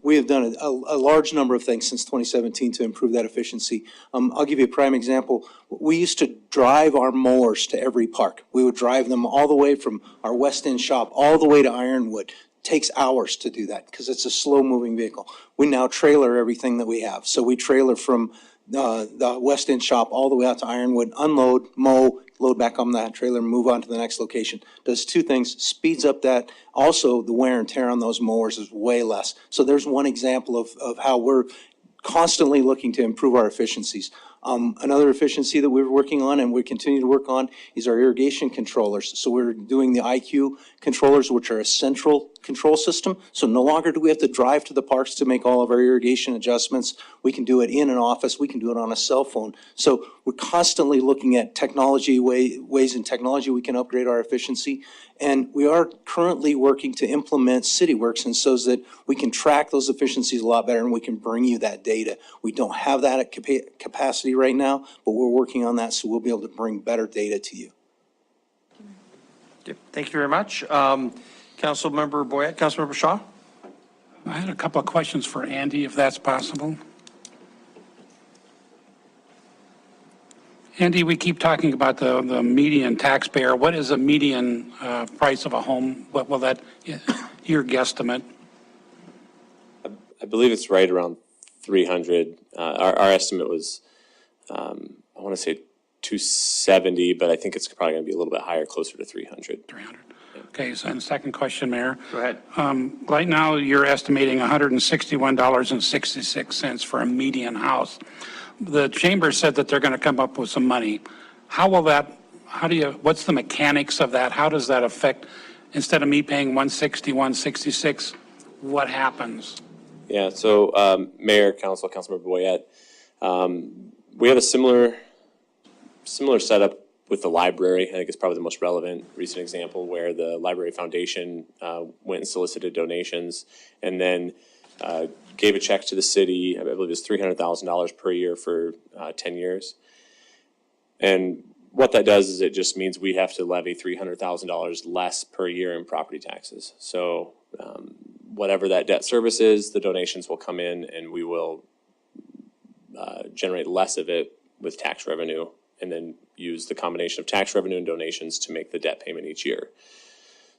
we have done a large number of things since 2017 to improve that efficiency. I'll give you a prime example. We used to drive our mowers to every park. We would drive them all the way from our West End shop all the way to Ironwood. It takes hours to do that because it's a slow-moving vehicle. We now trailer everything that we have. So we trailer from the West End shop all the way out to Ironwood, unload, mow, load back on that trailer, move on to the next location. Does two things, speeds up that. Also, the wear and tear on those mowers is way less. So there's one example of how we're constantly looking to improve our efficiencies. Another efficiency that we're working on and we continue to work on is our irrigation controllers. So we're doing the IQ controllers, which are a central control system. So no longer do we have to drive to the parks to make all of our irrigation adjustments. We can do it in an office. We can do it on a cell phone. So we're constantly looking at technology, ways in technology we can upgrade our efficiency. And we are currently working to implement CityWorks, and so that we can track those efficiencies a lot better and we can bring you that data. We don't have that at capacity right now, but we're working on that, so we'll be able to bring better data to you. Thank you very much. Councilmember Boyette, Councilmember Shaw? I had a couple of questions for Andy, if that's possible. Andy, we keep talking about the median taxpayer. What is the median price of a home? What will that, your guesstimate? I believe it's right around 300. Our estimate was, I want to say 270, but I think it's probably going to be a little bit higher, closer to 300. 300. Okay, so the second question, Mayor. Go ahead. Right now, you're estimating $161.66 for a median house. The chamber said that they're going to come up with some money. What's the mechanics of that? How does that affect, instead of me paying 160, 166, what happens? Yeah, so Mayor, Councilmember Boyette, we have a similar similar setup with the library. I think it's probably the most relevant recent example where the Library Foundation went and solicited donations and then gave a check to the city. I believe it was $300,000 per year for 10 years. And what that does is it just means we have to levy $300,000 less per year in property taxes. So whatever that debt service is, the donations will come in and we will generate less of it with tax revenue and then use the combination of tax revenue and donations to make the debt payment each year.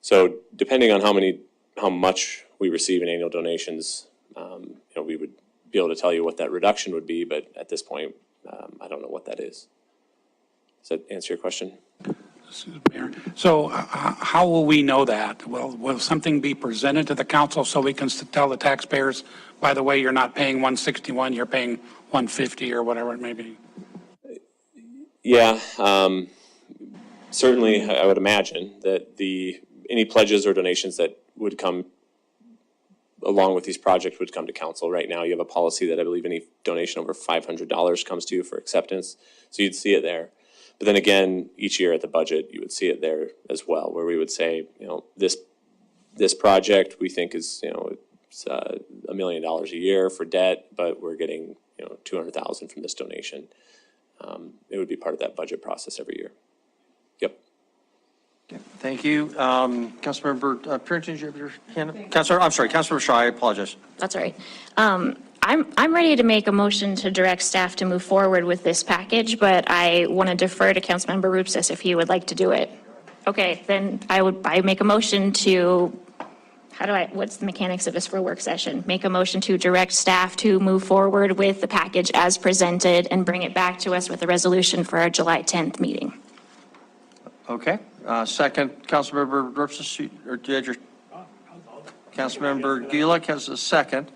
So depending on how much we receive in annual donations, we would be able to tell you what that reduction would be, but at this point, I don't know what that is. Does that answer your question? Mayor. So how will we know that? Will something be presented to the council so we can tell the taxpayers, by the way, you're not paying 161, you're paying 150 or whatever it may be? Yeah, certainly I would imagine that any pledges or donations that would come along with these projects would come to council. Right now you have a policy that I believe any donation over $500 comes to you for acceptance. So you'd see it there. But then again, each year at the budget, you would see it there as well, where we would say, this project we think is, it's $1 million a year for debt, but we're getting, $200,000 from this donation. It would be part of that budget process every year. Yep. Okay, thank you. Councilmember Purinton, did you have your hand up? Councilmember Shaw, I apologize. That's all right. I'm ready to make a motion to direct staff to move forward with this package, but I want to defer to Councilmember Rupsis if he would like to do it. Okay, then I make a motion to, what's the mechanics of this for a work session? Make a motion to direct staff to move forward with the package as presented and bring it back to us with a resolution for our July 10th meeting. Okay, second, Councilmember Rupsis, or did your, Councilmember Gulak has a second.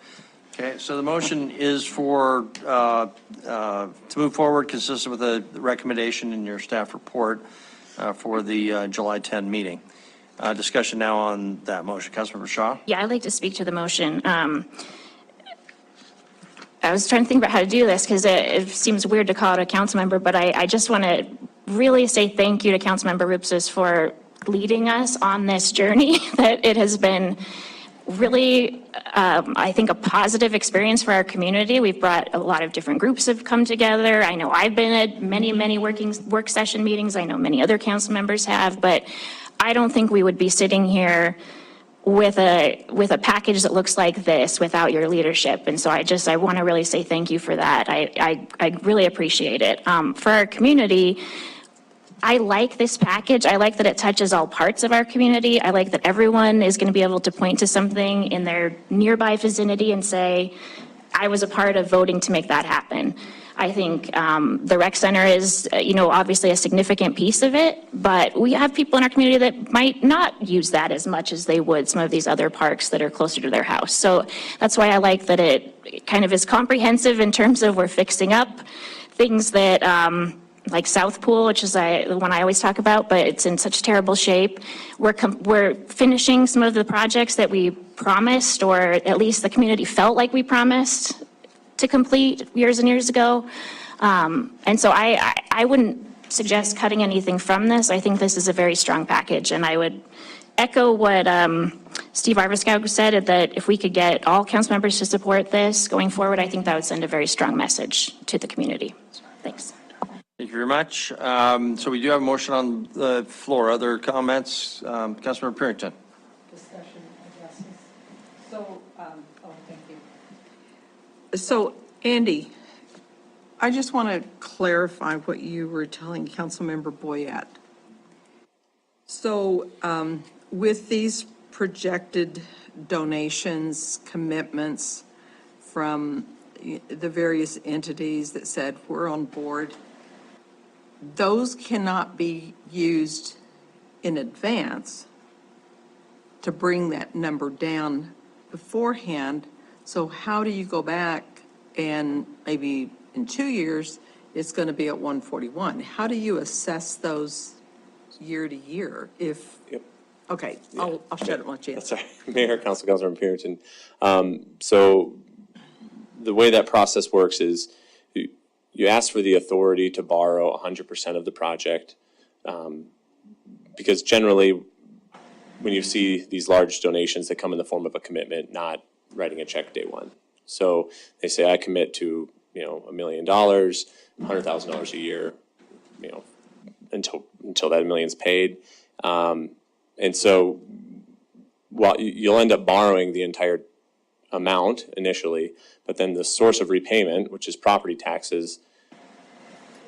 Okay, so the motion is for, to move forward consistent with the recommendation in your staff report for the July 10 meeting. Discussion now on that motion. Councilmember Shaw? Yeah, I'd like to speak to the motion. I was trying to think about how to do this because it seems weird to call it a council member, but I just want to really say thank you to Councilmember Rupsis for leading us on this journey. That it has been really, I think, a positive experience for our community. We've brought a lot of different groups have come together. I know I've been at many work session meetings. I know many other council members have, but I don't think we would be sitting here with a package that looks like this without your leadership. And so I want to really say thank you for that. I really appreciate it. For our community, I like this package. I like that it touches all parts of our community. I like that everyone is going to be able to point to something in their nearby vicinity and say, I was a part of voting to make that happen. I think the rec center is, obviously a significant piece of it, but we have people in our community that might not use that as much as they would some of these other parks that are closer to their house. So that's why I like that it kind of is comprehensive in terms of we're fixing up things that, like South Pool, which is the one I always talk about, but it's in such terrible shape. We're finishing some of the projects that we promised, or at least the community felt like we promised to complete years and years ago. And so I wouldn't suggest cutting anything from this. I think this is a very strong package, and I would echo what Steve Arviskow said, that if we could get all council members to support this going forward, I think that would send a very strong message to the community. Thanks. Thank you very much. So we do have a motion on the floor. Other comments? Councilmember Purinton. Discussion, I guess. So, thank you. So, Andy, I just want to clarify what you were telling Councilmember Boyette. So, with these projected donations, commitments from the various entities that said we're on board, those cannot be used in advance to bring that number down beforehand. So how do you go back and maybe in 2 years, it's going to be at 141? How do you assess those year to year if, Yep. Okay, I'll shut it once you That's right. Mayor, Councilmember Purinton. So the way that process works is you ask for the authority to borrow 100% of the project, because generally, when you see these large donations that come in the form of a commitment, not writing a check day one. So they say, I commit to, $1 million, $100,000 a year, until that million's paid. And so while you'll end up borrowing the entire amount initially, but then the source of repayment, which is property taxes,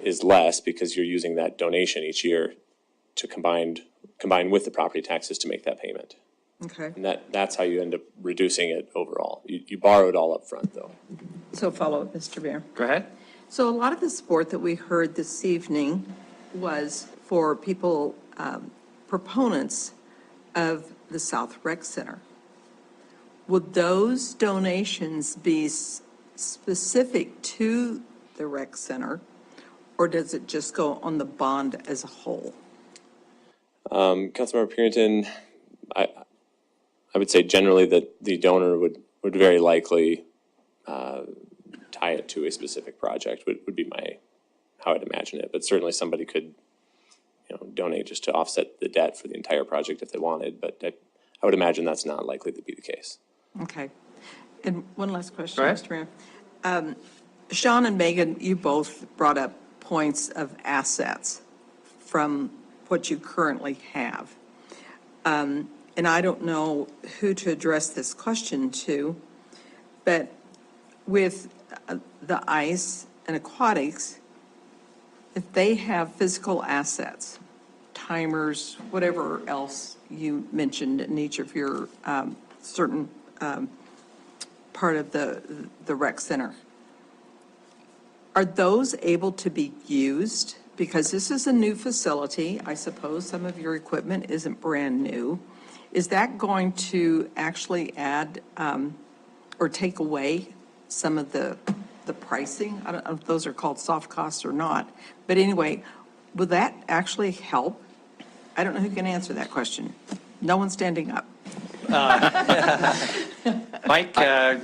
is less because you're using that donation each year to combine with the property taxes to make that payment. Okay. And that's how you end up reducing it overall. You borrow it all up front, though. So follow up, Mr. Mayor. Go ahead. So a lot of the support that we heard this evening was for people, proponents of the South Rec Center. Would those donations be specific to the rec center, or does it just go on the bond as a whole? Councilmember Purinton, I would say generally that the donor would very likely tie it to a specific project would be how I'd imagine it. But certainly somebody could, donate just to offset the debt for the entire project if they wanted. But I would imagine that's not likely to be the case. Okay. And one last question, Go ahead. Mr. Mayor. Sean and Megan, you both brought up points of assets from what you currently have. And I don't know who to address this question to, but with the ice and aquatics, if they have physical assets, timers, whatever else you mentioned in each of your certain part of the rec center, are those able to be used? Because this is a new facility. I suppose some of your equipment isn't brand new. Is that going to actually add or take away some of the pricing? I don't know if those are called soft costs or not. But anyway, would that actually help? I don't know who can answer that question. No one's standing up. Mike,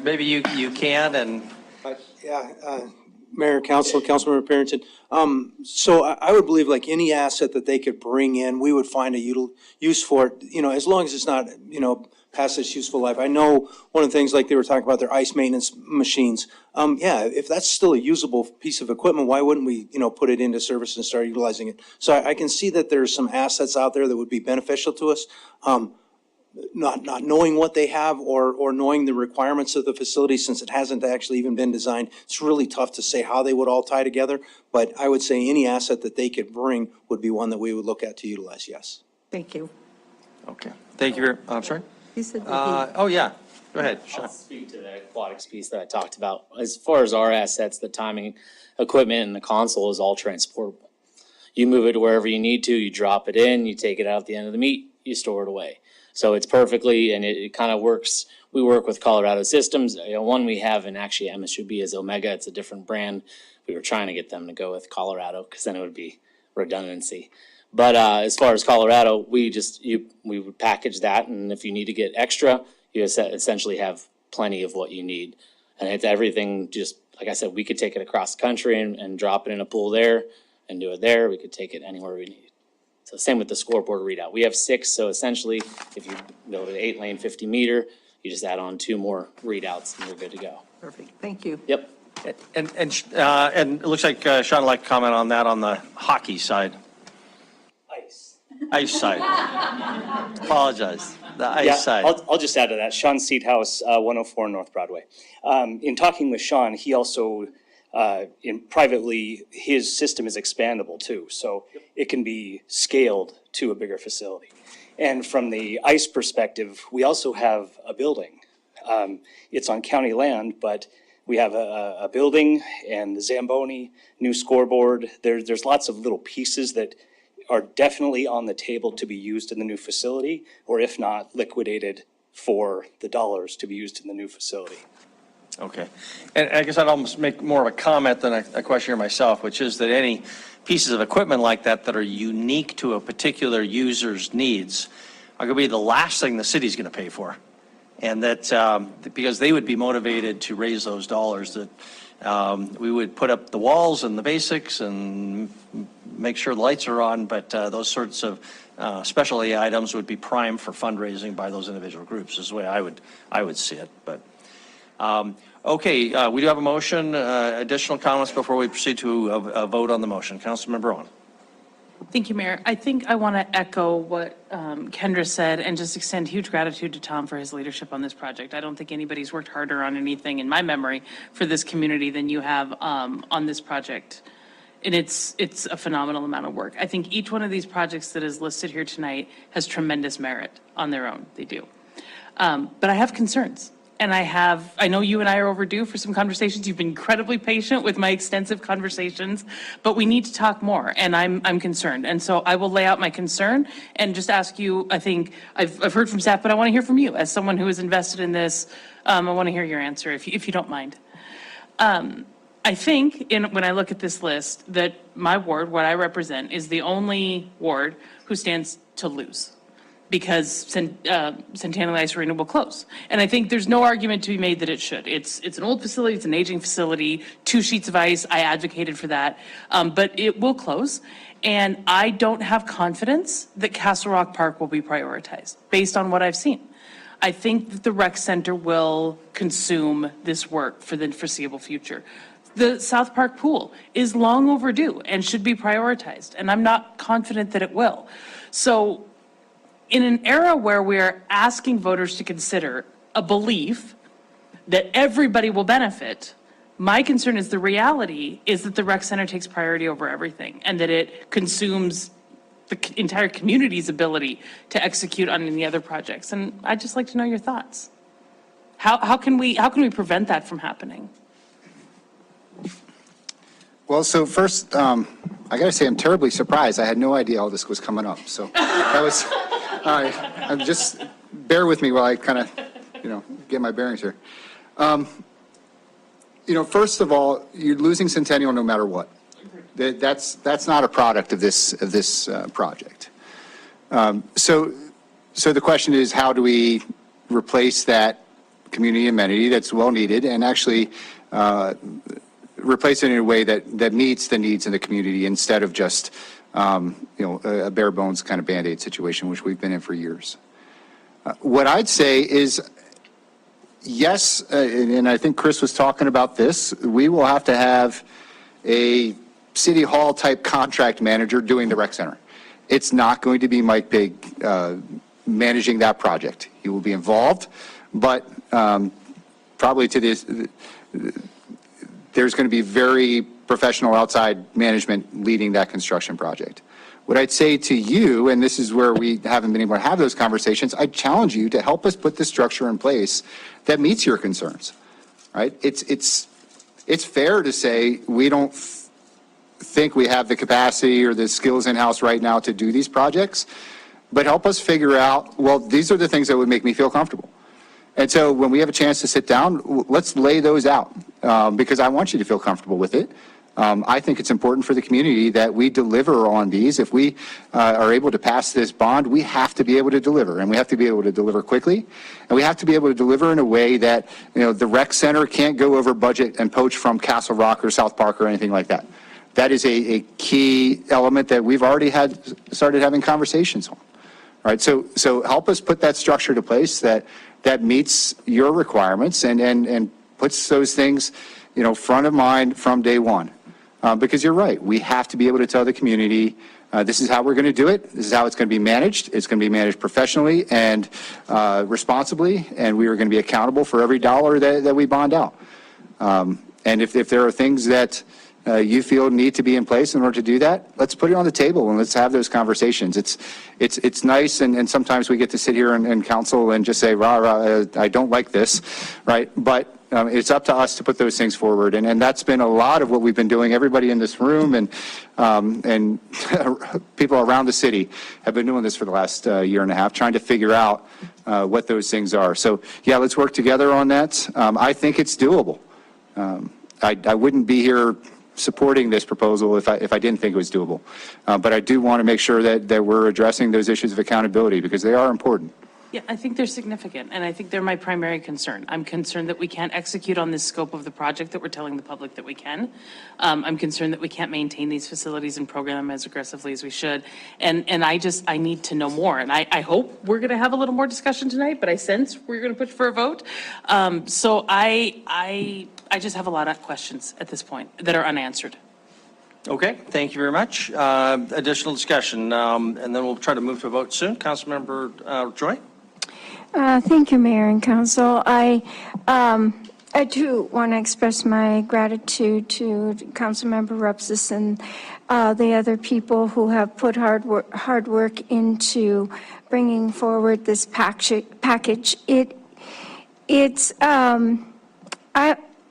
maybe you can, and Mayor, Councilmember Parrington. So I would believe like any asset that they could bring in, we would find a use for it, as long as it's not, past its useful life. I know one of the things like they were talking about their ice maintenance machines. If that's still a usable piece of equipment, why wouldn't we, put it into service and start utilizing it? So I can see that there's some assets out there that would be beneficial to us. Not knowing what they have or knowing the requirements of the facility, since it hasn't actually even been designed, it's really tough to say how they would all tie together. But I would say any asset that they could bring would be one that we would look at to utilize, yes. Thank you. okay. Thank you. I'm sorry. He said Oh, yeah. Go ahead, Sean. I'll speak to the aquatics piece that I talked about. As far as our assets, the timing equipment and the console is all transportable. You move it to wherever you need to, you drop it in, you take it out at the end of the meet, you store it away. So it's perfectly, and it kind of works. We work with Colorado Systems. One we have in actually MSUB is Omega. It's a different brand. We were trying to get them to go with Colorado because then it would be redundancy. But as far as Colorado, we would package that, and if you need to get extra, you essentially have plenty of what you need. And it's everything, just like I said, we could take it across the country and drop it in a pool there and do it there. We could take it anywhere we need. So same with the scoreboard readout. We have 6, so essentially, if you build an 8-lane 50-meter, you just add on 2 more readouts and you're good to go. Perfect. Thank you. Yep. And it looks like Sean would like to comment on that on the hockey side. Ice side. Apologize. The ice side. I'll just add to that. Sean Seathouse, 104 North Broadway. In talking with Sean, he also, privately, his system is expandable too. So it can be scaled to a bigger facility. And from the ice perspective, we also have a building. It's on county land, but we have a building and the Zamboni, new scoreboard. There's lots of little pieces that are definitely on the table to be used in the new facility, or if not, liquidated for the dollars to be used in the new facility. Okay. And I guess I'd almost make more of a comment than a question here myself, which is that any pieces of equipment like that that are unique to a particular user's needs are going to be the last thing the city's going to pay for. And that because they would be motivated to raise those dollars, that We would put up the walls and the basics and make sure the lights are on, but those sorts of specialty items would be prime for fundraising by those individual groups, is the way I would see it. But okay, we do have a motion. Additional comments before we proceed to a vote on the motion. Councilmember Owen. Thank you, Mayor. I think I want to echo what Kendra said and just extend huge gratitude to Tom for his leadership on this project. I don't think anybody's worked harder on anything in my memory for this community than you have on this project. And it's a phenomenal amount of work. I think each one of these projects that is listed here tonight has tremendous merit on their own. They do. But I have concerns. And I know you and I are overdue for some conversations. You've been incredibly patient with my extensive conversations, but we need to talk more, and I'm concerned. And so I will lay out my concern and just ask you, I think, I've heard from staff, but I want to hear from you as someone who is invested in this. I want to hear your answer if you don't mind. I think when I look at this list that my ward, what I represent, is the only ward who stands to lose, because Centennial Ice Arena will close. And I think there's no argument to be made that it should. It's an old facility, it's an aging facility, 2 sheets of ice, I advocated for that, but it will close. And I don't have confidence that Castle Rock Park will be prioritized, based on what I've seen. I think that the rec center will consume this work for the foreseeable future. The South Park pool is long overdue and should be prioritized, and I'm not confident that it will. So, in an era where we're asking voters to consider a belief that everybody will benefit, my concern is the reality is that the rec center takes priority over everything and that it consumes the entire community's ability to execute on any other projects. And I'd just like to know your thoughts. How can we prevent that from happening? Well, so first, I got to say I'm terribly surprised. I had no idea all this was coming up. So that was... I'm just, bear with me while I kind of, get my bearings here. First of all, you're losing Centennial no matter what. That's not a product of this project. So the question is, how do we replace that community amenity that's well needed and actually replace it in a way that meets the needs in the community instead of just a bare bones kind of Band-Aid situation, which we've been in for years. What I'd say is, yes, and I think Chris was talking about this, we will have to have a city hall type contract manager doing the rec center. It's not going to be Mike Big managing that project. He will be involved, but probably to this, there's going to be very professional outside management leading that construction project. What I'd say to you, and this is where we haven't been able to have those conversations, I challenge you to help us put the structure in place that meets your concerns, right? It's fair to say we don't think we have the capacity or the skills in-house right now to do these projects, but help us figure out, well, these are the things that would make me feel comfortable. And so when we have a chance to sit down, let's lay those out because I want you to feel comfortable with it. I think it's important for the community that we deliver on these. If we are able to pass this bond, we have to be able to deliver, and we have to be able to deliver quickly, and we have to be able to deliver in a way that the rec center can't go over budget and poach from Castle Rock or South Park or anything like that. That is a key element that we've already started having conversations on. All right, so help us put that structure to place that meets your requirements and puts those things, front of mind from day one. Because you're right, we have to be able to tell the community, this is how we're going to do it. This is how it's going to be managed. It's going to be managed professionally and responsibly, and we are going to be accountable for every dollar that we bond out. And if there are things that you feel need to be in place in order to do that, let's put it on the table and let's have those conversations. It's nice, and sometimes we get to sit here in council and just say, rah, rah, I don't like this, right? But it's up to us to put those things forward, and that's been a lot of what we've been doing. Everybody in this room and people around the city have been doing this for the last year and a half, trying to figure out what those things are. So yeah, let's work together on that. I think it's doable. I wouldn't be here supporting this proposal if I didn't think it was doable. But I do want to make sure that we're addressing those issues of accountability because they are important. Yeah, I think they're significant, and I think they're my primary concern. I'm concerned that we can't execute on this scope of the project that we're telling the public that we can. I'm concerned that we can't maintain these facilities and program them as aggressively as we should. And I need to know more. And I hope we're going to have a little more discussion tonight, but I sense we're going to push for a vote. So I just have a lot of questions at this point that are unanswered. Okay, thank you very much. Additional discussion, and then we'll try to move to a vote soon. Councilmember Joy? Thank you, Mayor and Council. I too want to express my gratitude to Councilmember Rupsis and the other people who have put hard work into bringing forward this package.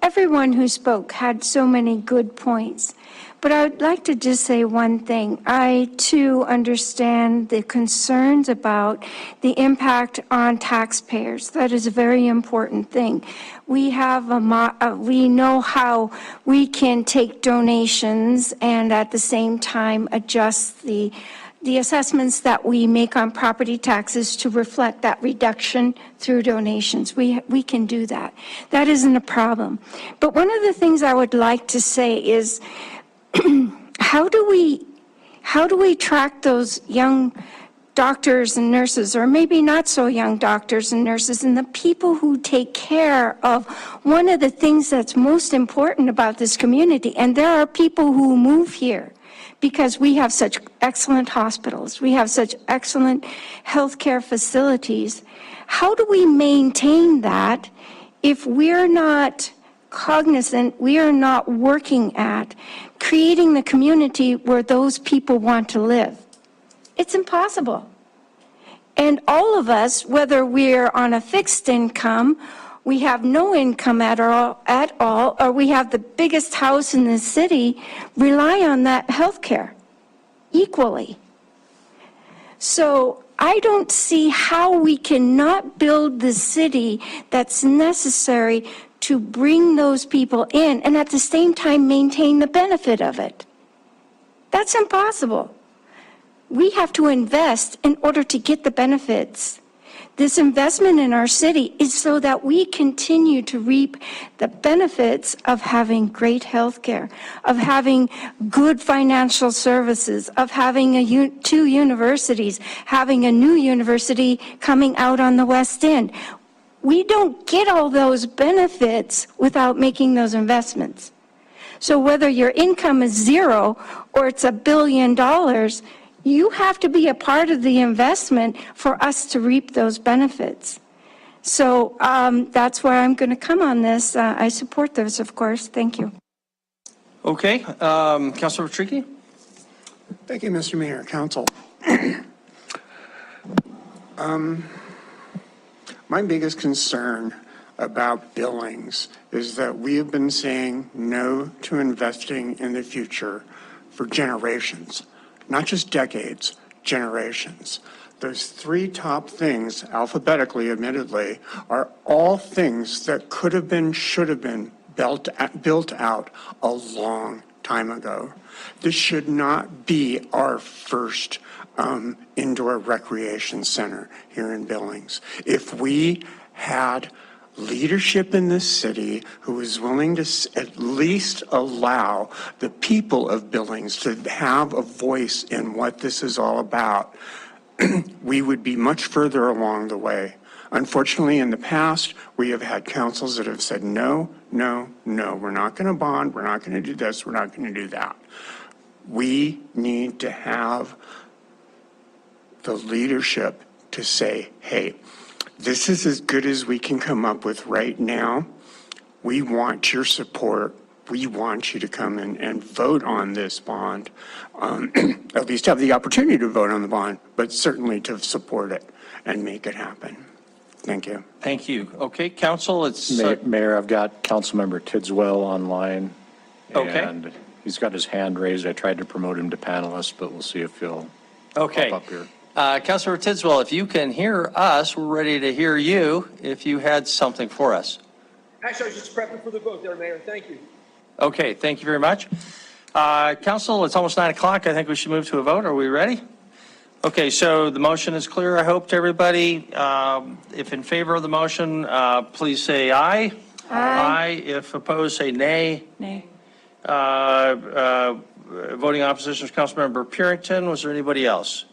Everyone who spoke had so many good points. But I would like to just say one thing. I, too, understand the concerns about the impact on taxpayers. That is a very important thing. We know how we can take donations and at the same time adjust the assessments that we make on property taxes to reflect that reduction through donations. We can do that. That isn't a problem. But one of the things I would like to say is, how do we track those young doctors and nurses, or maybe not so young doctors and nurses, and the people who take care of one of the things that's most important about this community? And there are people who move here because we have such excellent hospitals, we have such excellent healthcare facilities. How do we maintain that if we're not cognizant, we are not working at creating the community where those people want to live? It's impossible. And all of us, whether we're on a fixed income, we have no income at all, or we have the biggest house in the city, rely on that health care equally. So I don't see how we cannot build the city that's necessary to bring those people in and at the same time maintain the benefit of it. That's impossible. We have to invest in order to get the benefits. This investment in our city is so that we continue to reap the benefits of having great health care, of having good financial services, of having two universities, having a new university coming out on the West End. We don't get all those benefits without making those investments. So whether your income is zero or it's $1 billion, you have to be a part of the investment for us to reap those benefits. So that's where I'm going to come on this. I support this, of course. Thank you. Okay, Councilor Tricky? Thank you, Mr. Mayor, Council. My biggest concern about Billings is that we have been saying no to investing in the future for generations, not just decades, generations. Those three top things, alphabetically, admittedly, are all things that could have been, should have been built out a long time ago. This should not be our first indoor recreation center here in Billings. If we had leadership in this city who was willing to at least allow the people of Billings to have a voice in what this is all about, we would be much further along the way. Unfortunately, in the past, we have had councils that have said, no, no, no, we're not going to bond, we're not going to do this, we're not going to do that. We need to have the leadership to say, hey, this is as good as we can come up with right now. We want your support. We want you to come in and vote on this bond, at least have the opportunity to vote on the bond, but certainly to support it and make it happen. Thank you. Thank you. Okay, Council, it's... Mayor, I've got Councilmember Tidswell online. Okay. And he's got his hand raised. I tried to promote him to panelist, but we'll see if he'll pop up here. Councilor Tidswell, if you can hear us, we're ready to hear you if you had something for us. Actually, I was just prepping for the vote there, Mayor. Thank you. Okay, thank you very much. Council, it's almost 9 o'clock. I think we should move to a vote. Are we ready? Okay, so the motion is clear, I hope, to everybody. If in favor of the motion, please say aye. Aye. If opposed, say nay. Nay. Voting opposition was Councilmember Purington. Was there anybody else?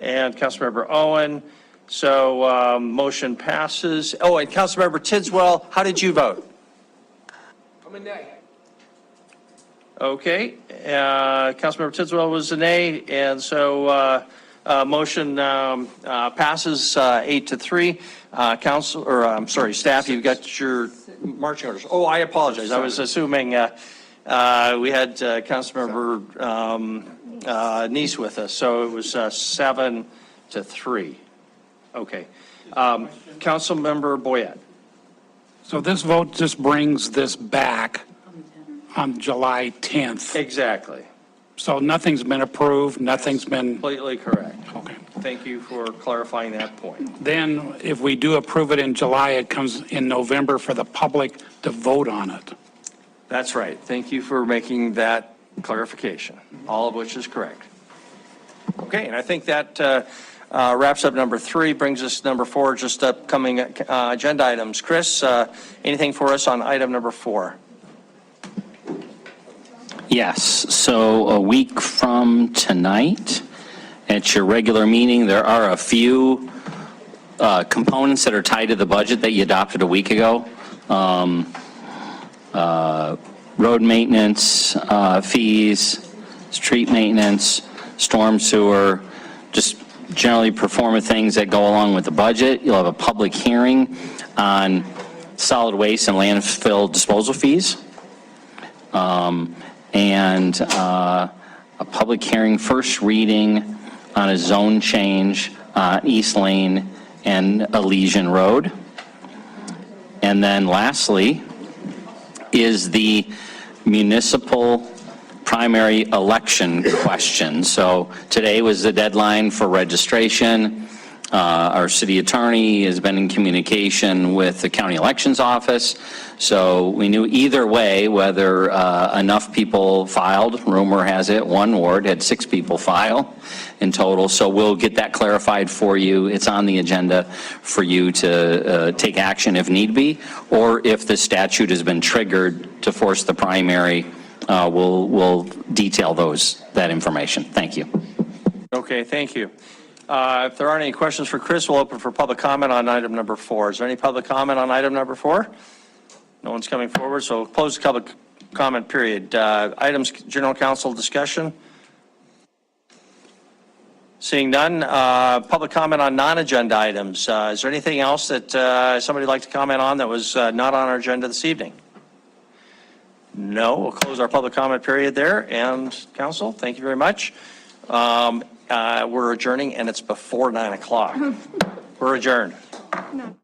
And Councilmember Owen. So motion passes. Oh, and Councilmember Tidswell, how did you vote? I'm a nay. Okay, Councilmember Tidswell was a nay, and so motion passes 8-3. Staff, you've got your marching orders. Oh, I apologize. I was assuming we had Councilmember Neese with us, so it was 7-3. Okay. Councilmember Boyette. So this vote just brings this back on July 10th. Exactly. So nothing's been approved, nothing's been, Completely correct. okay. Thank you for clarifying that point. Then if we do approve it in July, it comes in November for the public to vote on it. That's right. Thank you for making that clarification, all of which is correct. Okay, and I think that wraps up number 3, brings us to number 4, just upcoming agenda items. Chris, anything for us on item number 4? Yes, so a week from tonight, at your regular meeting, there are a few components that are tied to the budget that you adopted a week ago. Road maintenance fees, street maintenance, storm sewer, just generally performing things that go along with the budget. You'll have a public hearing on solid waste and landfill disposal fees. And a public hearing, first reading on a zone change on East Lane and Elysian Road. And then lastly is the municipal primary election question. So today was the deadline for registration. Our city attorney has been in communication with the county elections office. So we knew either way whether enough people filed. Rumor has it one ward had 6 people file in total. So we'll get that clarified for you. It's on the agenda for you to take action if need be, or if the statute has been triggered to force the primary, we'll detail that information. Thank you. Okay, thank you. If there aren't any questions for Chris, we'll open for public comment on item number 4. Is there any public comment on item number 4? No one's coming forward, so we'll close the public comment period. Items, general council discussion. Seeing none, public comment on non-agenda items. Is there anything else that somebody would like to comment on that was not on our agenda this evening? No, we'll close our public comment period there. And council, thank you very much. We're adjourning, and it's before 9 o'clock. We're adjourned. No.